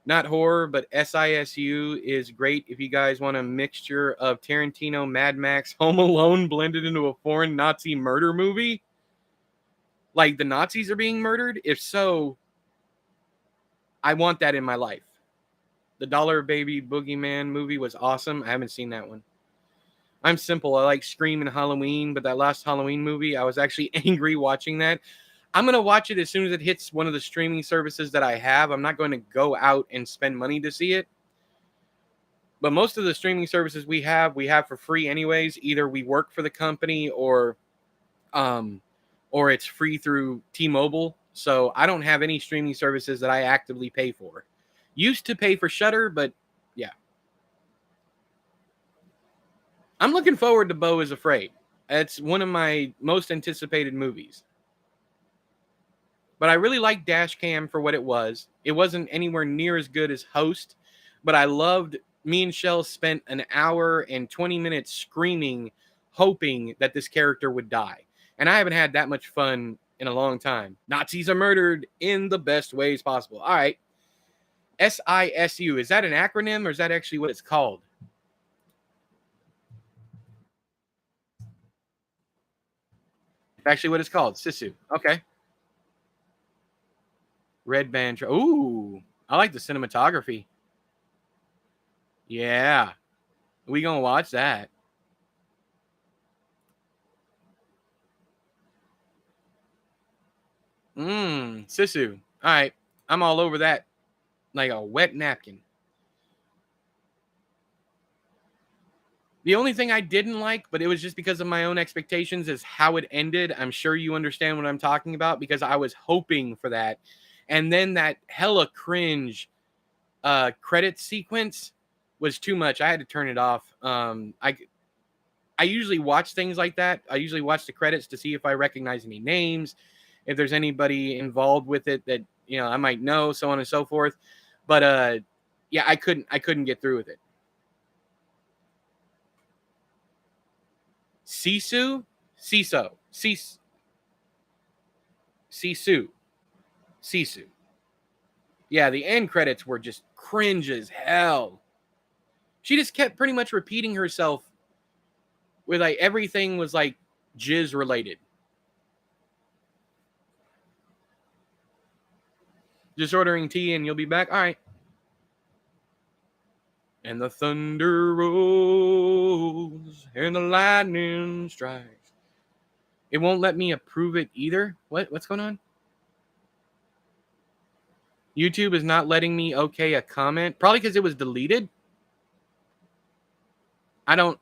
A: Not horror, but SISU is great if you guys want a mixture of Tarantino, Mad Max, Home Alone blended into a foreign Nazi murder movie. Like the Nazis are being murdered? If so, I want that in my life. The Dollar Baby Boogeyman movie was awesome. I haven't seen that one. I'm simple. I like Scream and Halloween, but that last Halloween movie, I was actually angry watching that. I'm going to watch it as soon as it hits one of the streaming services that I have. I'm not going to go out and spend money to see it. But most of the streaming services we have for free anyways. Either we work for the company or it's free through T-Mobile. So I don't have any streaming services that I actively pay for. Used to pay for Shudder, but yeah. I'm looking forward to Beau is Afraid. It's one of my most anticipated movies. But I really liked Dashcam for what it was. It wasn't anywhere near as good as Host, but I loved. Me and Shell spent an hour and 20 minutes screaming, hoping that this character would die. And I haven't had that much fun in a long time. Nazis are murdered in the best ways possible. All right. SISU. Is that an acronym or is that actually what it's called? Actually what it's called. Sisu. Okay. Red Band. Ooh, I like the cinematography. Yeah. We gonna watch that. Sisu. All right. I'm all over that like a wet napkin. The only thing I didn't like, but it was just because of my own expectations, is how it ended. I'm sure you understand what I'm talking about because I was hoping for that. And then that hella cringe credit sequence was too much. I had to turn it off. I usually watch things like that. I usually watch the credits to see if I recognize any names, if there's anybody involved with it that, you know, I might know, so on and so forth. But yeah, I couldn't get through with it. Sisu? Sisu. Sisu. Sisu. Yeah, the end credits were just cringe as hell. She just kept pretty much repeating herself with like everything was like jizz related. Just ordering tea and you'll be back. All right. And the thunder rolls and the lightning strikes. It won't let me approve it either. What's going on? YouTube is not letting me okay a comment. Probably because it was deleted. I don't.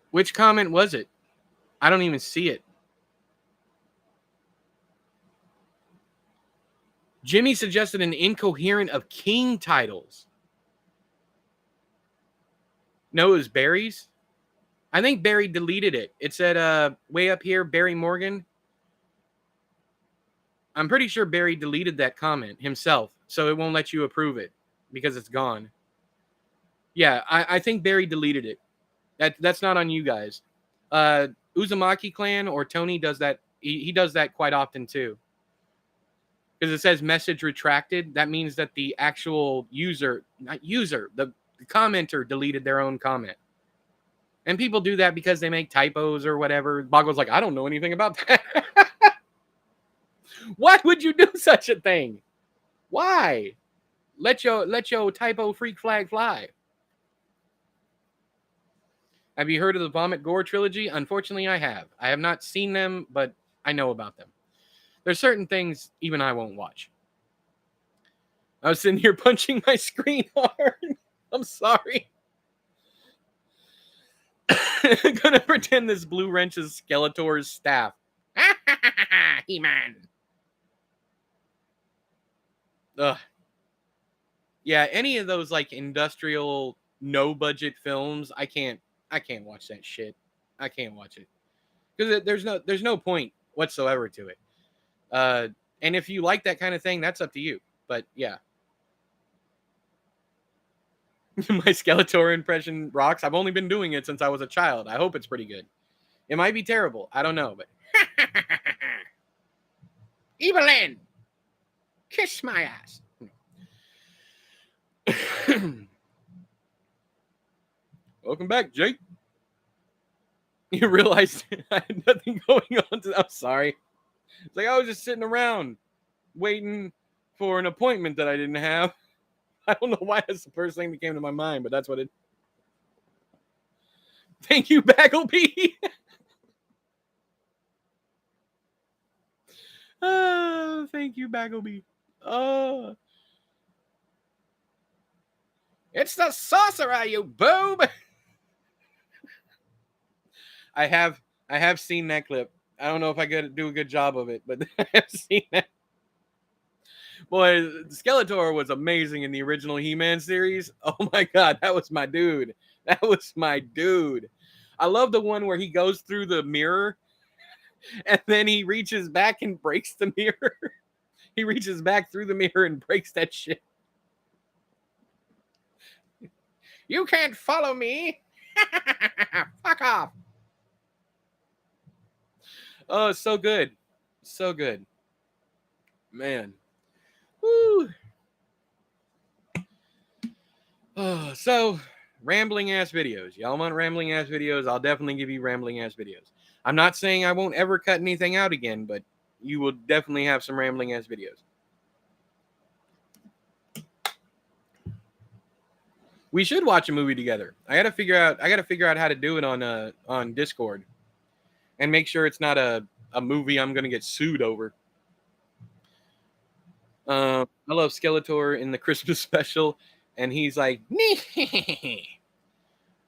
A: Which comment was it? I don't even see it. Jimmy suggested an incoherent of king titles. No, it was Barry's. I think Barry deleted it. It said way up here, Barry Morgan. I'm pretty sure Barry deleted that comment himself, so it won't let you approve it because it's gone. Yeah, I think Barry deleted it. That's not on you guys. Uzumaki Clan or Tony does that. He does that quite often too. because it says message retracted. That means that the actual user, not user, the commenter deleted their own comment. And people do that because they make typos or whatever. Boggle's like, I don't know anything about that. Why would you do such a thing? Why? Let your typo freak flag fly. Have you heard of the Vomit Gore trilogy? Unfortunately, I have. I have not seen them, but I know about them. There's certain things even I won't watch. I was sitting here punching my screen hard. I'm sorry. I'm gonna pretend this blue wrench is Skeletor's staff. He-Man. Ugh. Yeah, any of those like industrial no budget films, I can't watch that shit. I can't watch it because there's no point whatsoever to it. And if you like that kind of thing, that's up to you. But yeah, my Skeletor impression rocks. I've only been doing it since I was a child. I hope it's pretty good. It might be terrible. I don't know, but Evelyn, kiss my ass. Welcome back, Jake. You realized I had nothing going on. I'm sorry. It's like I was just sitting around waiting for an appointment that I didn't have. I don't know why that's the first thing that came to my mind, but that's what it. Thank you, Baggleby. Oh, thank you, Baggleby. Oh. It's the sorcerer, you boob. I have seen that clip. I don't know if I could do a good job of it, but I have seen that. Boy, Skeletor was amazing in the original He-Man series. Oh my god, that was my dude. That was my dude. I love the one where he goes through the mirror and then he reaches back and breaks the mirror. He reaches back through the mirror and breaks that shit. You can't follow me. Fuck off. Oh, so good. So good. Man. Woo. Oh, so, rambling ass videos. Y'all want rambling ass videos? I'll definitely give you rambling ass videos. I'm not saying I won't ever cut anything out again, but you will definitely have some rambling ass videos. We should watch a movie together. I gotta figure out how to do it on Discord. And make sure it's not a movie I'm gonna get sued over. I love Skeletor in the Christmas special, and he's like, nee.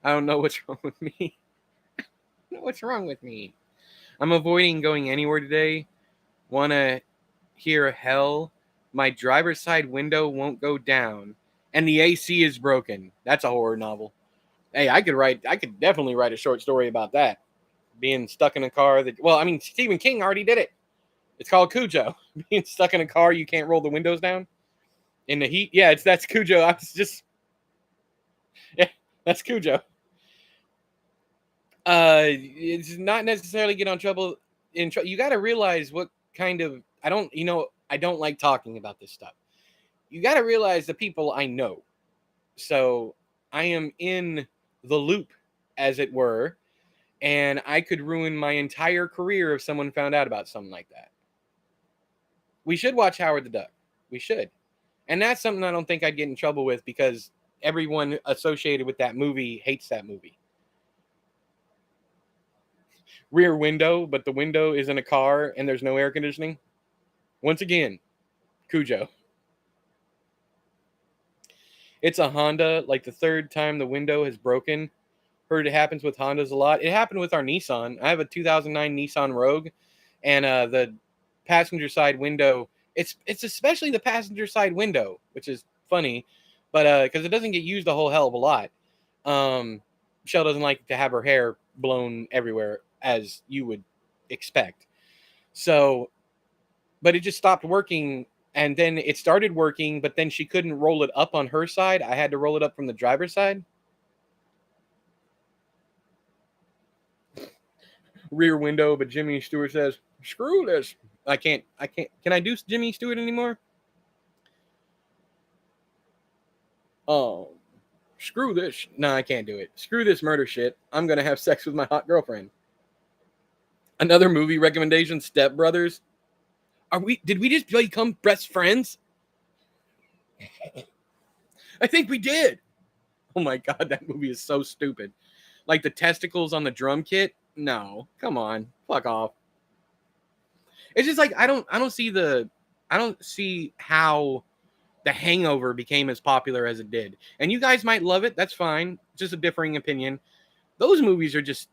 A: I don't know what's wrong with me. I don't know what's wrong with me. I'm avoiding going anywhere today. Wanna hear hell? My driver's side window won't go down, and the AC is broken. That's a horror novel. Hey, I could definitely write a short story about that. Being stuck in a car Stephen King already did it. It's called Cujo. Being stuck in a car, you can't roll the windows down in the heat. Yeah, that's Cujo. That's Cujo. It's not necessarily get on trouble. You got to realize what kind of I don't like talking about this stuff. You got to realize the people I know. So I am in the loop, as it were, and I could ruin my entire career if someone found out about something like that. We should watch Howard the Duck. We should. And that's something I don't think I'd get in trouble with because everyone associated with that movie hates that movie. Rear window, but the window is in a car and there's no air conditioning. Once again, Cujo. It's a Honda. Like the third time the window has broken. Heard it happens with Hondas a lot. It happened with our Nissan. I have a 2009 Nissan Rogue, and the passenger side window. It's especially the passenger side window, which is funny, but because it doesn't get used a whole hell of a lot. Michelle doesn't like to have her hair blown everywhere as you would expect. So, but it just stopped working, and then it started working, but then she couldn't roll it up on her side. I had to roll it up from the driver's side. Rear window, but Jimmy Stewart says, "Screw this. I can't. Can I do Jimmy Stewart anymore? Oh, screw this. No, I can't do it. Screw this murder shit. I'm gonna have sex with my hot girlfriend. Another movie recommendation: Step Brothers. Did we just become best friends? I think we did. Oh my god, that movie is so stupid. Like the testicles on the drum kit? No, come on, fuck off. It's just like I don't see how The Hangover became as popular as it did. And you guys might love it. That's fine. Just a differing opinion. Those movies are just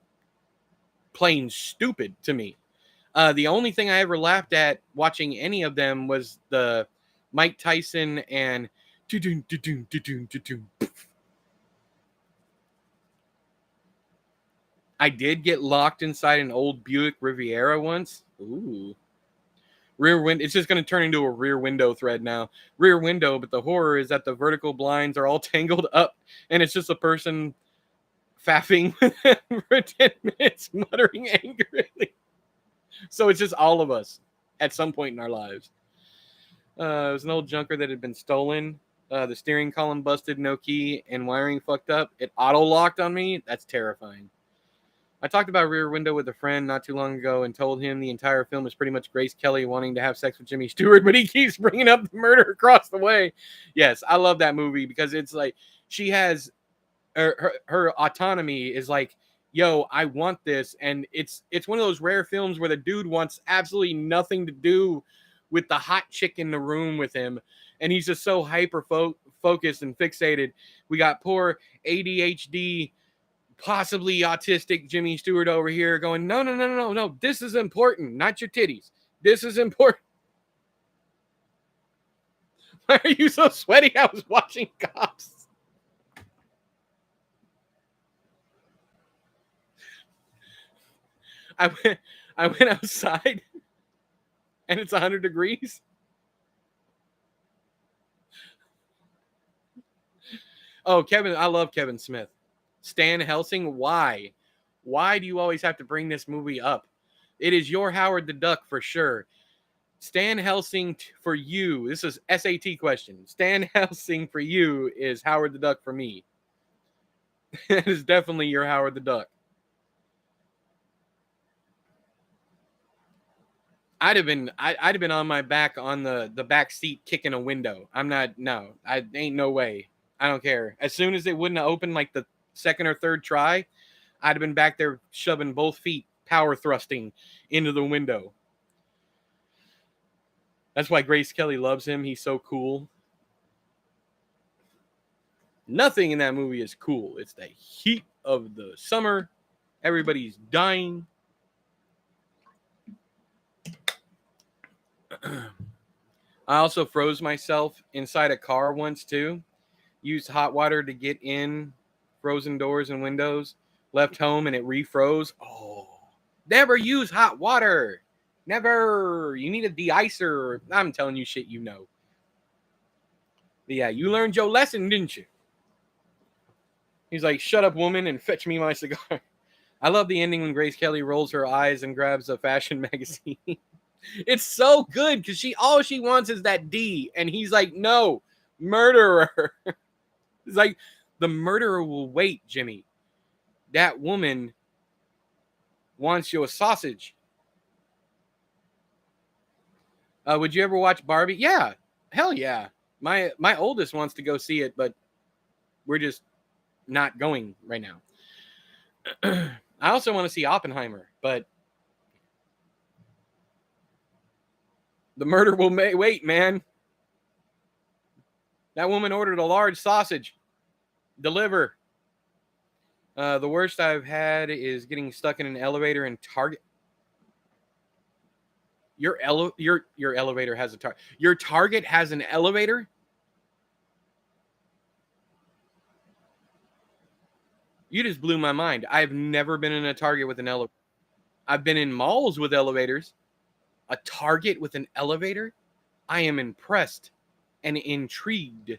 A: plain stupid to me. The only thing I ever laughed at watching any of them was the Mike Tyson and I did get locked inside an old Buick Riviera once. Ooh. Rear window. It's just going to turn into a Rear Window thread now. Rear Window, but the horror is that the vertical blinds are all tangled up, and it's just a person faffing for 10 minutes, muttering angrily. So it's just all of us at some point in our lives. It was an old junker that had been stolen. The steering column busted, no key, and wiring fucked up. It auto-locked on me. That's terrifying. I talked about Rear Window with a friend not too long ago and told him the entire film is pretty much Grace Kelly wanting to have sex with Jimmy Stewart, but he keeps bringing up the murder across the way. Yes, I love that movie because it's like she has her autonomy is like, yo, I want this, and it's one of those rare films where the dude wants absolutely nothing to do with the hot chick in the room with him, and he's just so hyper focused and fixated. We got poor ADHD, possibly autistic Jimmy Stewart over here going, no, this is important, not your titties. This is important. Why are you so sweaty? I was watching Cops. I went outside and it's 100 degrees. Oh, Kevin, I love Kevin Smith. Stan Helsing, why? Why do you always have to bring this movie up? It is your Howard the Duck for sure. Stan Helsing for you. This is SAT question. Stan Helsing for you is Howard the Duck for me. It is definitely your Howard the Duck. I'd have been on my back on the back seat kicking a window. I ain't no way. I don't care. As soon as it wouldn't have opened like the second or third try, I'd have been back there shoving both feet, power thrusting into the window. That's why Grace Kelly loves him. He's so cool. Nothing in that movie is cool. It's the heat of the summer. Everybody's dying. I also froze myself inside a car once too. Used hot water to get in frozen doors and windows. Left home and it refroze. Oh, never use hot water. Never. You need a de-icer. I'm telling you shit you know. But yeah, you learned your lesson, didn't you? He's like, shut up, woman, and fetch me my cigar. I love the ending when Grace Kelly rolls her eyes and grabs a fashion magazine. It's so good because all she wants is that D. And he's like, no, murderer. It's like, the murderer will wait, Jimmy. That woman wants your sausage. Would you ever watch Barbie? Yeah. Hell yeah. My oldest wants to go see it, but we're just not going right now. I also want to see Oppenheimer, but the murder will wait, man. That woman ordered a large sausage. Deliver. The worst I've had is getting stuck in an elevator in Target. Your elevator has a Target. Your Target has an elevator? You just blew my mind. I've never been in a Target with an elevator. I've been in malls with elevators. A Target with an elevator? I am impressed and intrigued.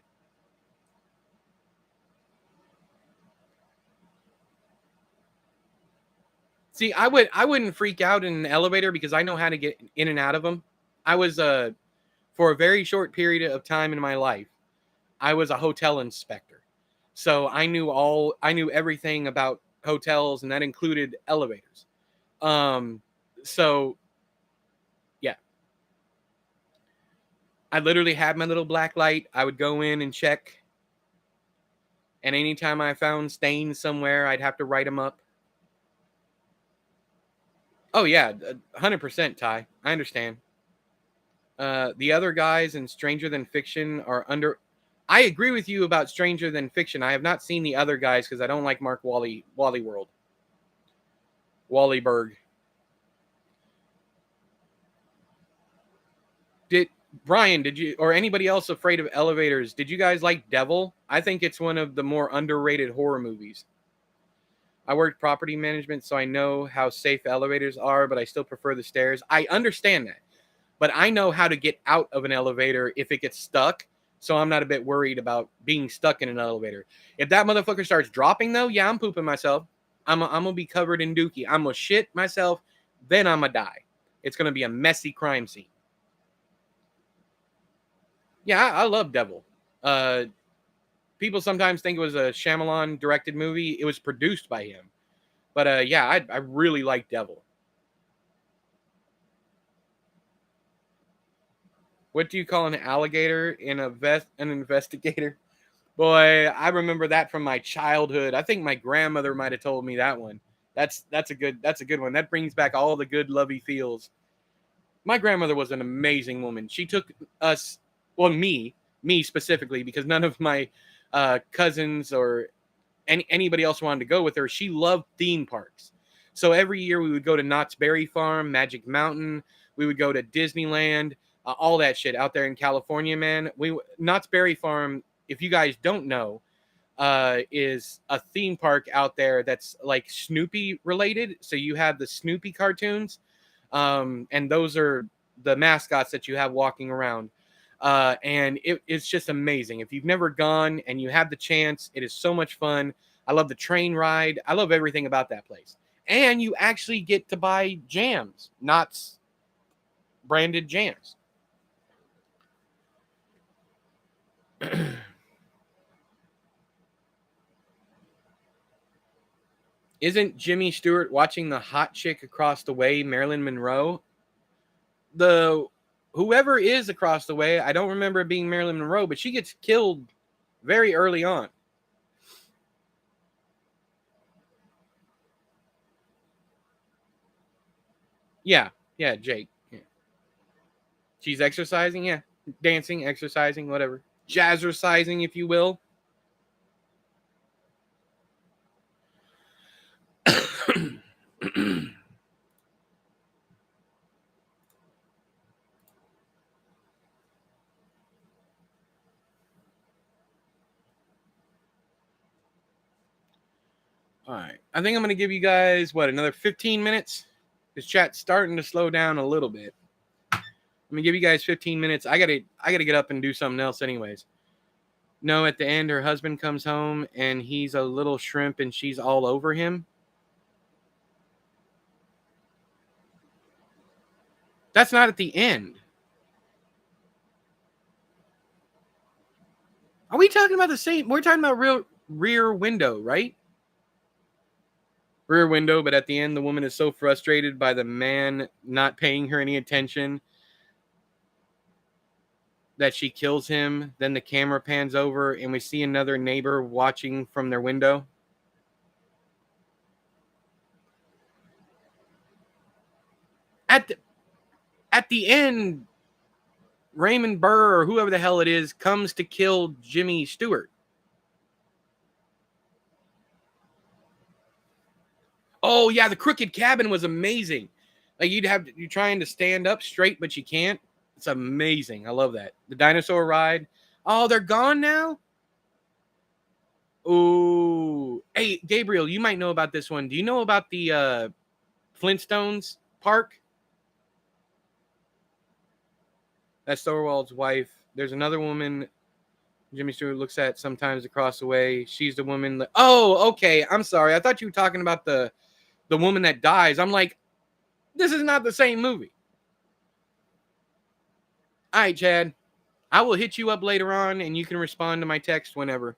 A: See, I wouldn't freak out in an elevator because I know how to get in and out of them. I was for a very short period of time in my life, I was a hotel inspector. So I knew everything about hotels, and that included elevators. Um so yeah, I literally had my little black light. I would go in and check, and anytime I found stains somewhere, I'd have to write them up. Oh yeah, 100%, Ty. I understand. The other guys in Stranger Than Fiction are under. I agree with you about Stranger Than Fiction. I have not seen the other guys because I don't like Mark Wally World, Wallyberg. Did Brian? Did you or anybody else afraid of elevators? Did you guys like Devil? I think it's one of the more underrated horror movies. I worked property management, so I know how safe elevators are, but I still prefer the stairs. I understand that, but I know how to get out of an elevator if it gets stuck. So I'm not a bit worried about being stuck in an elevator. If that motherfucker starts dropping, though, yeah, I'm pooping myself. I'm gonna be covered in dookie. I'm gonna shit myself. Then I'm gonna die. It's gonna be a messy crime scene. Yeah, I love Devil. Uh, People sometimes think it was a Shyamalan directed movie. It was produced by him. But yeah, I really like Devil. What do you call an alligator in a vest? An investigator? Boy, I remember that from my childhood. I think my grandmother might have told me that one. That's a good one. That brings back all the good lovey feels. My grandmother was an amazing woman. She took us, well, me specifically, because none of my cousins or anybody else wanted to go with her. She loved theme parks. So every year we would go to Knott's Berry Farm, Magic Mountain. We would go to Disneyland, all that shit out there in California, man. Knott's Berry Farm, if you guys don't know, is a theme park out there that's like Snoopy related. So you have the Snoopy cartoons, and those are the mascots that you have walking around. And it's just amazing. If you've never gone and you have the chance, it is so much fun. I love the train ride. I love everything about that place. And you actually get to buy jams, not branded jams. Isn't Jimmy Stewart watching the hot chick across the way, Marilyn Monroe? The whoever is across the way, I don't remember it being Marilyn Monroe, but she gets killed very early on. Yeah, yeah, Jake. Yeah. She's exercising, yeah, dancing, exercising, whatever, jazzercising, if you will. All right, I think I'm gonna give you guys what, another 15 minutes. This chat's starting to slow down a little bit. I'm gonna give you guys 15 minutes. I gotta get up and do something else, anyways. No, at the end, her husband comes home and he's a little shrimp and she's all over him. That's not at the end. Are we talking about the same? We're talking about Rear Window, right? Rear Window, but at the end, the woman is so frustrated by the man not paying her any attention that she kills him. Then the camera pans over and we see another neighbor watching from their window. At the at the end, Raymond Burr or whoever the hell it is comes to kill Jimmy Stewart. Oh yeah, the crooked cabin was amazing. Like you're trying to stand up straight, but you can't. It's amazing. I love that. The dinosaur ride. Oh, they're gone now? Ooh. Hey, Gabriel, you might know about this one. Do you know about the Flintstones park? That's Thorwald's wife. There's another woman Jimmy Stewart looks at sometimes across the way. She's the woman. Oh, okay. I'm sorry. I thought you were talking about the woman that dies. I'm like, this is not the same movie. All right, Chad. I will hit you up later on, and you can respond to my text whenever.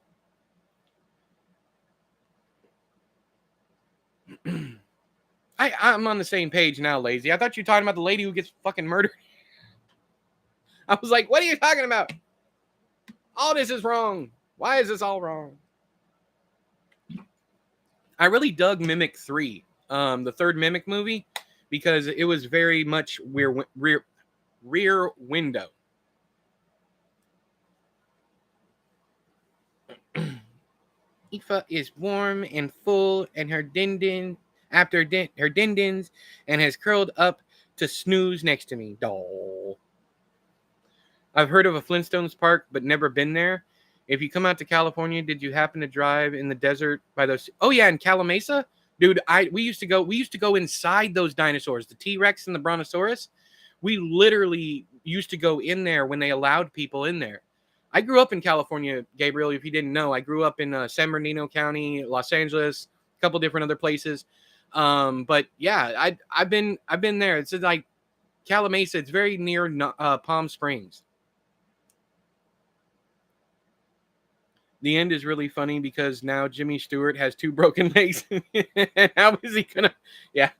A: I'm on the same page now, Lazy. I thought you were talking about the lady who gets fucking murdered. I was like, what are you talking about? All this is wrong. Why is this all wrong? I really dug Mimic 3, the third Mimic movie, because it was very much rear window. Aoife is warm and full, and her dindin after her dindins, and has curled up to snooze next to me. Doll. I've heard of a Flintstones park, but never been there. If you come out to California, did you happen to drive in the desert by those? Oh yeah, in Calamasa, dude. We used to go inside those dinosaurs, the T-Rex and the Brontosaurus. We literally used to go in there when they allowed people in there. I grew up in California, Gabriel. If you didn't know, I grew up in San Bernardino County, Los Angeles, a couple different other places. But yeah, I've been there. It's like Calamasa. It's very near Palm Springs. The end is really funny because now Jimmy Stewart has 2 broken legs. How is he gonna? Yeah,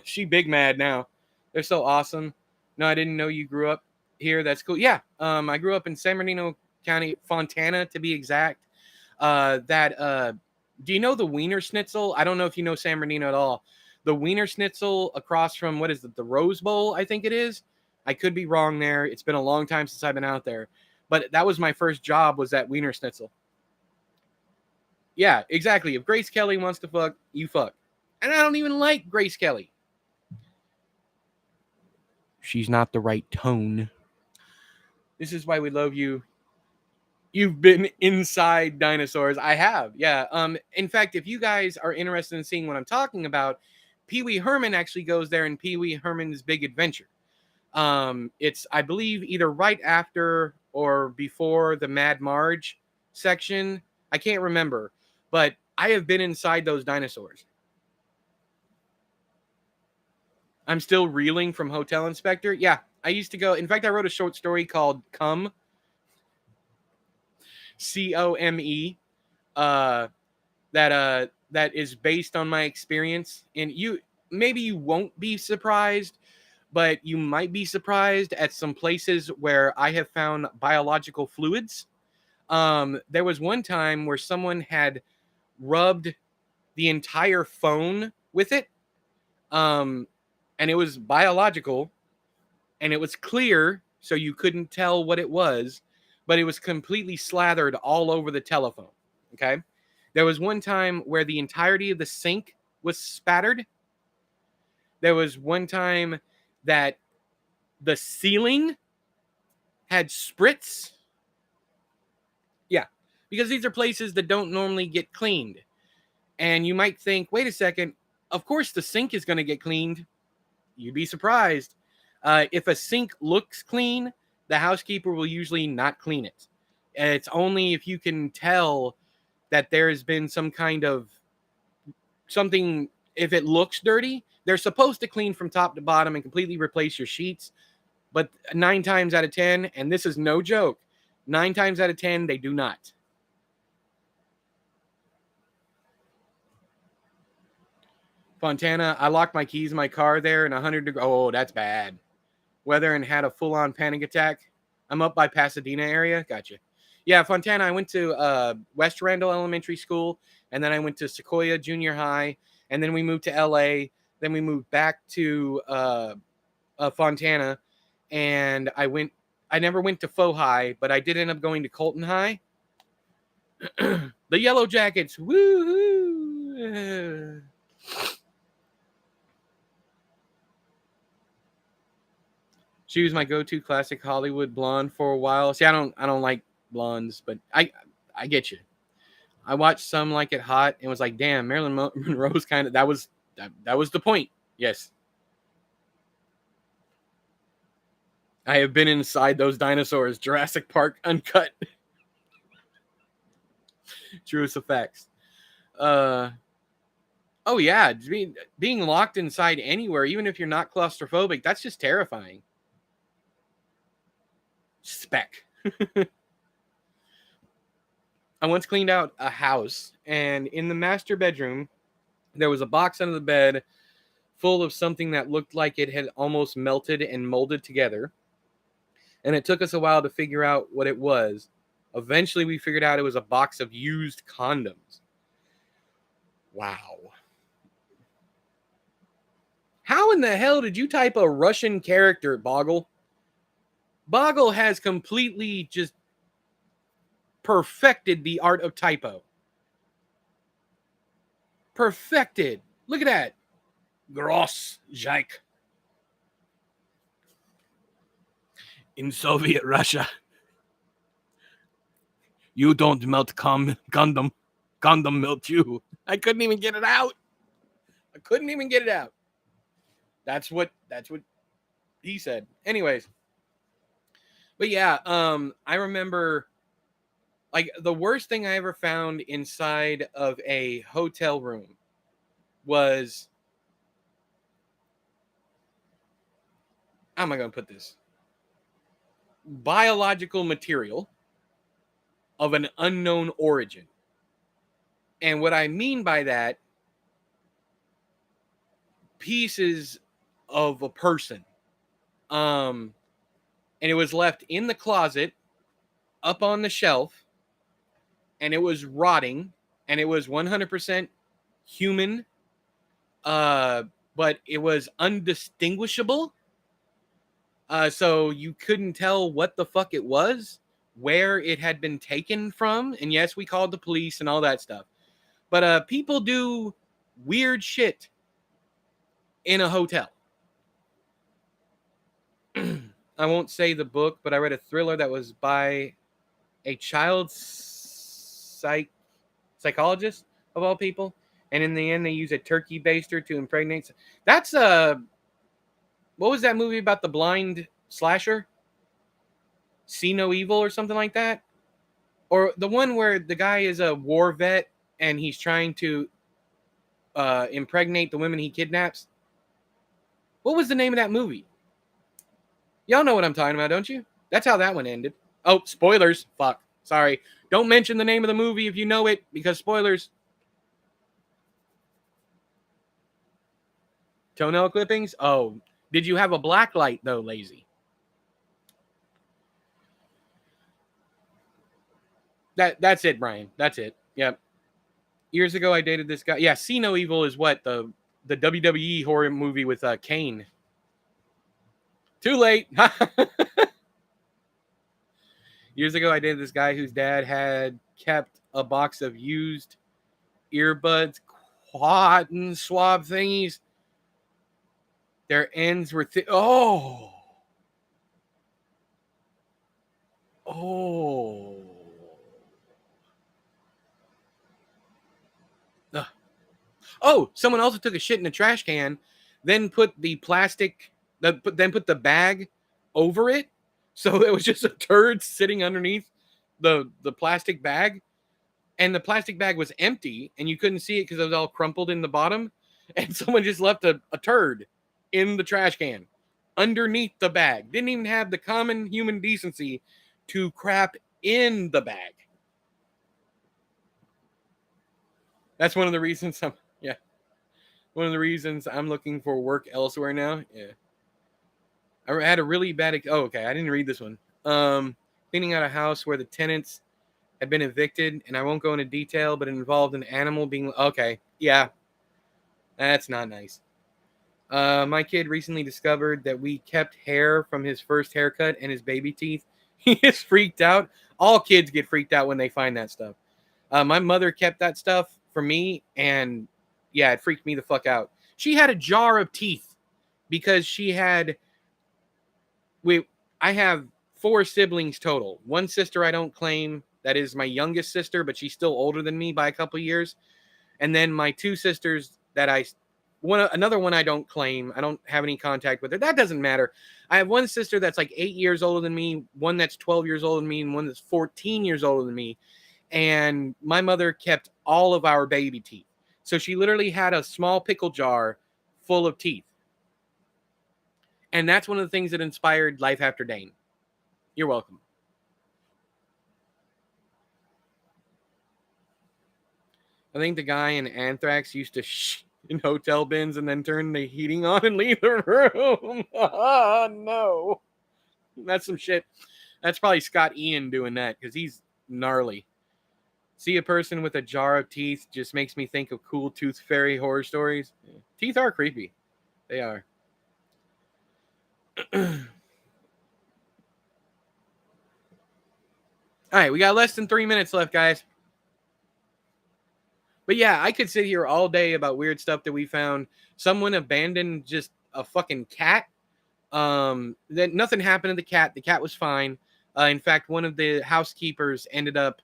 A: she big mad now. They're so awesome. No, I didn't know you grew up here. That's cool. Yeah, I grew up in San Bernardino County, Fontana to be exact. Do you know the Wiener Schnitzel? I don't know if you know San Bernardino at all. The Wiener Schnitzel across from what is it? The Rose Bowl, I think it is. I could be wrong there. It's been a long time since I've been out there. But that was my first job, was at Wiener Schnitzel. Yeah, exactly. If Grace Kelly wants to fuck, you fuck. And I don't even like Grace Kelly. She's not the right tone. This is why we love you. You've been inside dinosaurs. I have. Yeah. In fact, if you guys are interested in seeing what I'm talking about, Pee Wee Herman actually goes there in Pee Wee Herman's Big Adventure. It's, I believe, either right after or before the Mad Marge section. I can't remember, but I have been inside those dinosaurs. I'm still reeling from Hotel Inspector. Yeah, I used to go. In fact, I wrote a short story called Come, C-O-M-E, that is based on my experience. And maybe you won't be surprised, but you might be surprised at some places where I have found biological fluids. There was one time where someone had rubbed the entire phone with it, and it was biological, and it was clear, so you couldn't tell what it was, but it was completely slathered all over the telephone. Okay. There was one time where the entirety of the sink was spattered. There was one time that the ceiling had spritz. Yeah, because these are places that don't normally get cleaned. And you might think, wait a second, of course the sink is going to get cleaned. You'd be surprised. If a sink looks clean, the housekeeper will usually not clean it. It's only if you can tell that there's been some kind of something, if it looks dirty, they're supposed to clean from top to bottom and completely replace your sheets. But 9 times out of 10, and this is no joke, 9 times out of 10, they do not. Fontana, I locked my keys in my car there in 100 degrees. Oh, that's bad. Weather and had a full-on panic attack. I'm up by Pasadena area. Gotcha. Yeah, Fontana, I went to West Randall Elementary School, and then I went to Sequoia Junior High, and then we moved to LA. Then we moved back to Fontana, and I never went to Faux High, but I did end up going to Colton High. The Yellow Jackets. Woo! She was my go-to classic Hollywood blonde for a while. See, I don't like blondes, but I get you. I watched Some Like It Hot and was like, damn, Marilyn Monroe's kind of that was the point. Yes. I have been inside those dinosaurs. Jurassic Park uncut. Truest effects. Oh yeah, being locked inside anywhere, even if you're not claustrophobic, that's just terrifying. Spec. I once cleaned out a house, and in the master bedroom, there was a box under the bed full of something that looked like it had almost melted and molded together. And it took us a while to figure out what it was. Eventually, we figured out it was a box of used condoms. Wow. How in the hell did you type a Russian character, Boggle? Boggle has completely just perfected the art of typo. Perfected. Look at that. Gross, Jake. In Soviet Russia, you don't melt condom. Condom melt you. I couldn't even get it out. That's what he said. Anyways. But yeah, I remember like the worst thing I ever found inside of a hotel room was, how am I going to put this? Biological material of an unknown origin. And what I mean by that, pieces of a person. And it was left in the closet up on the shelf, and it was rotting, and it was 100% human, but it was undistinguishable. So you couldn't tell what the fuck it was, where it had been taken from. And yes, we called the police and all that stuff. But people do weird shit in a hotel. I won't say the book, but I read a thriller that was by a child psychologist of all people. And in the end, they use a turkey baster to impregnate. That's what was that movie about the blind slasher? See No Evil or something like that? Or the one where the guy is a war vet and he's trying to impregnate the women he kidnaps? What was the name of that movie? Y'all know what I'm talking about, don't you? That's how that one ended. Oh, spoilers. Fuck. Sorry. Don't mention the name of the movie if you know it, because spoilers. Toenail clippings? Oh, did you have a black light, though, lazy? That's it, Brian. That's it. Yep. Years ago, I dated this guy. Yeah, See No Evil is what? The WWE horror movie with Kane. Too late. Years ago, I dated this guy whose dad had kept a box of used earbuds, cotton swab thingies. Their ends were thick. Oh. Ugh. Oh, someone also took a shit in a trash can, then put the plastic, then put the bag over it, so it was just a turd sitting underneath the plastic bag, and the plastic bag was empty, and you couldn't see it because it was all crumpled in the bottom, and someone just left a turd in the trash can underneath the bag. Didn't even have the common human decency to crap in the bag. That's one of the reasons one of the reasons I'm looking for work elsewhere now. Yeah. I had a really bad. Oh, okay. I didn't read this one. Cleaning out a house where the tenants had been evicted, and I won't go into detail, but it involved an animal being. Okay. Yeah. That's not nice. My kid recently discovered that we kept hair from his first haircut and his baby teeth. He is freaked out. All kids get freaked out when they find that stuff. My mother kept that stuff for me, and yeah, it freaked me the fuck out. She had a jar of teeth because she had. I have 4 siblings total. One sister I don't claim. That is my youngest sister, but she's still older than me by a couple years. And then my 2 sisters that another one I don't claim. I don't have any contact with her. That doesn't matter. I have one sister that's like 8 years older than me, one that's 12 years older than me, and one that's 14 years older than me. And my mother kept all of our baby teeth. So she literally had a small pickle jar full of teeth. And that's one of the things that inspired Life After Dane. You're welcome. I think the guy in Anthrax used to in hotel bins and then turn the heating on and leave the room. Oh, no. That's some shit. That's probably Scott Ian doing that because he's gnarly. See a person with a jar of teeth just makes me think of cool tooth fairy horror stories. Yeah. Teeth are creepy. They are. All right, we got less than 3 minutes left, guys. But yeah, I could sit here all day about weird stuff that we found. Someone abandoned just a fucking cat. That nothing happened to the cat. The cat was fine. In fact, one of the housekeepers ended up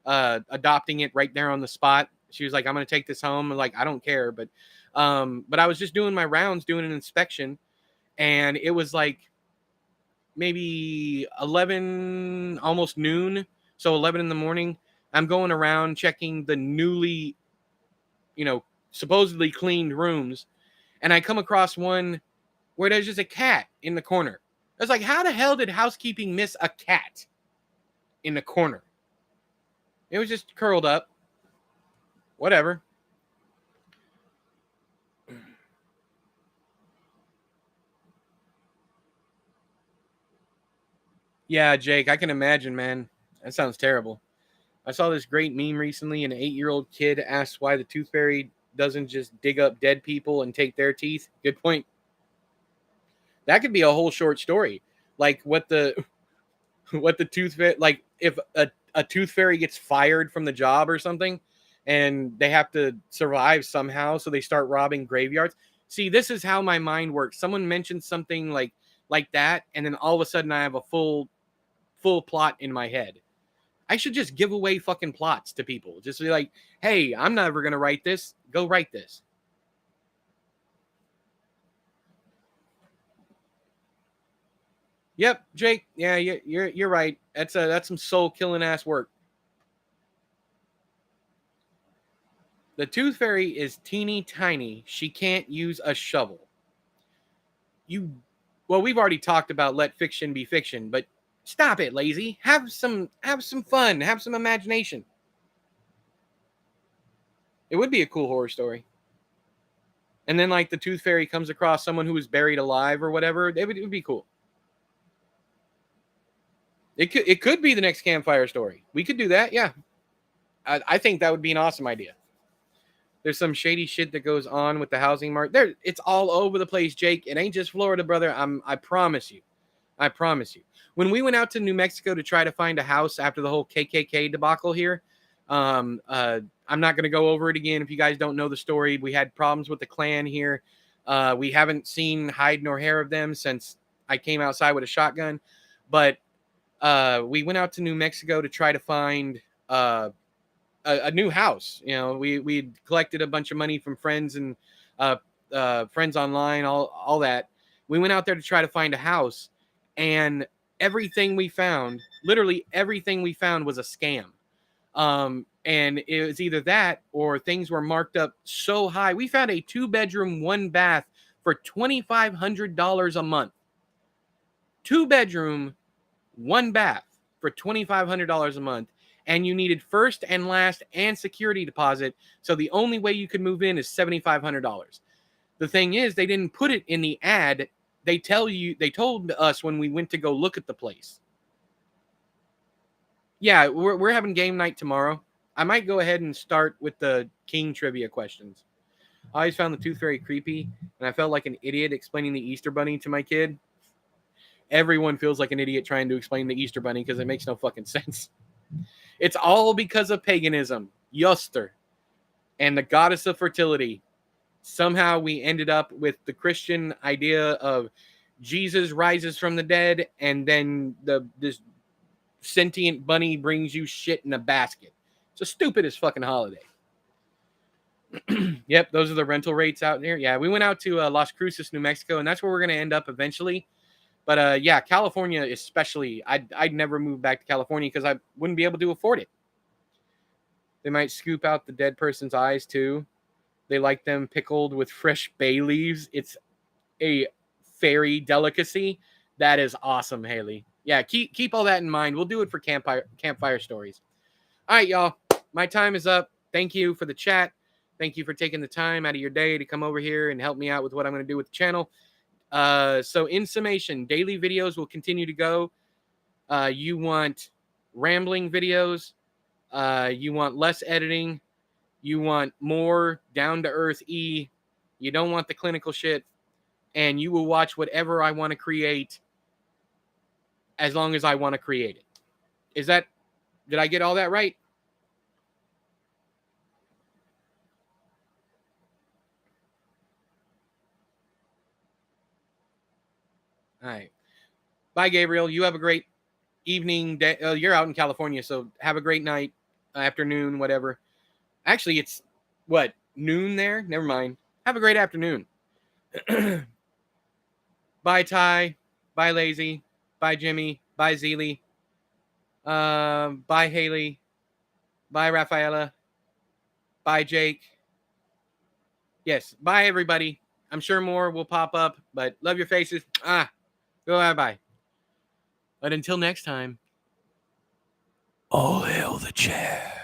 A: adopting it right there on the spot. She was like, "I'm gonna take this home." I'm like, I don't care, but I was just doing my rounds, doing an inspection, and it was like maybe 11, almost noon, so 11 in the morning. I'm going around checking the newly, supposedly cleaned rooms, and I come across one where there's just a cat in the corner. I was like, how the hell did housekeeping miss a cat in the corner? It was just curled up. Whatever. Yeah, Jake, I can imagine, man. That sounds terrible. I saw this great meme recently. An 8-year-old kid asked why the tooth fairy doesn't just dig up dead people and take their teeth. Good point. That could be a whole short story. Like what the tooth fairy, like if a tooth fairy gets fired from the job or something and they have to survive somehow, so they start robbing graveyards. See, this is how my mind works. Someone mentions something like that, and then all of a sudden I have a full plot in my head. I should just give away fucking plots to people. Just be like, hey, I'm never gonna write this. Go write this. Yep, Jake. Yeah, you're right. That's some soul killing ass work. The tooth fairy is teeny tiny. She can't use a shovel. Well, we've already talked about let fiction be fiction, but stop it, lazy. Have some fun. Have some imagination. It would be a cool horror story. And then like the tooth fairy comes across someone who was buried alive or whatever. It would be cool. It could be the next campfire story. We could do that. Yeah. I think that would be an awesome idea. There's some shady shit that goes on with the housing market. It's all over the place, Jake. It ain't just Florida, brother. I promise you. I promise you. When we went out to New Mexico to try to find a house after the whole KKK debacle here, I'm not going to go over it again. If you guys don't know the story, we had problems with the Klan here. We haven't seen hide nor hair of them since I came outside with a shotgun. But we went out to New Mexico to try to find a new house. We collected a bunch of money from friends and friends online, all that. We went out there to try to find a house, and everything we found, literally everything we found, was a scam. And it was either that or things were marked up so high. We found a 2-bedroom, 1-bath for $2,500 a month. 2-bedroom, 1-bath for $2,500 a month. And you needed first and last and security deposit. So the only way you could move in is $7,500. The thing is, they didn't put it in the ad. They told us when we went to go look at the place. Yeah, we're having game night tomorrow. I might go ahead and start with the King trivia questions. I always found the tooth fairy creepy, and I felt like an idiot explaining the Easter Bunny to my kid. Everyone feels like an idiot trying to explain the Easter Bunny because it makes no fucking sense. It's all because of paganism, Yuster, and the goddess of fertility. Somehow we ended up with the Christian idea of Jesus rises from the dead, and then this sentient bunny brings you shit in a basket. It's the stupidest fucking holiday. Yep, those are the rental rates out there. Yeah, we went out to Las Cruces, New Mexico, and that's where we're going to end up eventually. But yeah, California especially, I'd never move back to California because I wouldn't be able to afford it. They might scoop out the dead person's eyes too. They like them pickled with fresh bay leaves. It's a fairy delicacy. That is awesome, Haley. Yeah, keep all that in mind. We'll do it for campfire stories. All right, y'all. My time is up. Thank you for the chat. Thank you for taking the time out of your day to come over here and help me out with what I'm going to do with the channel. So in summation, daily videos will continue to go. You want rambling videos. You want less editing. You want more down-to-earth E. You don't want the clinical shit. And you will watch whatever I want to create as long as I want to create it. Did I get all that right? All right. Bye, Gabriel. You have a great evening. Day. You're out in California, so have a great night, afternoon, whatever. Actually, it's what, noon there? Never mind. Have a great afternoon. Bye, Ty. Bye, Lazy. Bye, Jimmy. Bye, Zeely. Bye, Haley. Bye, Rafaela. Bye, Jake. Yes, bye, everybody. I'm sure more will pop up, but love your faces. Go bye-bye. But until next time, all hail the chair.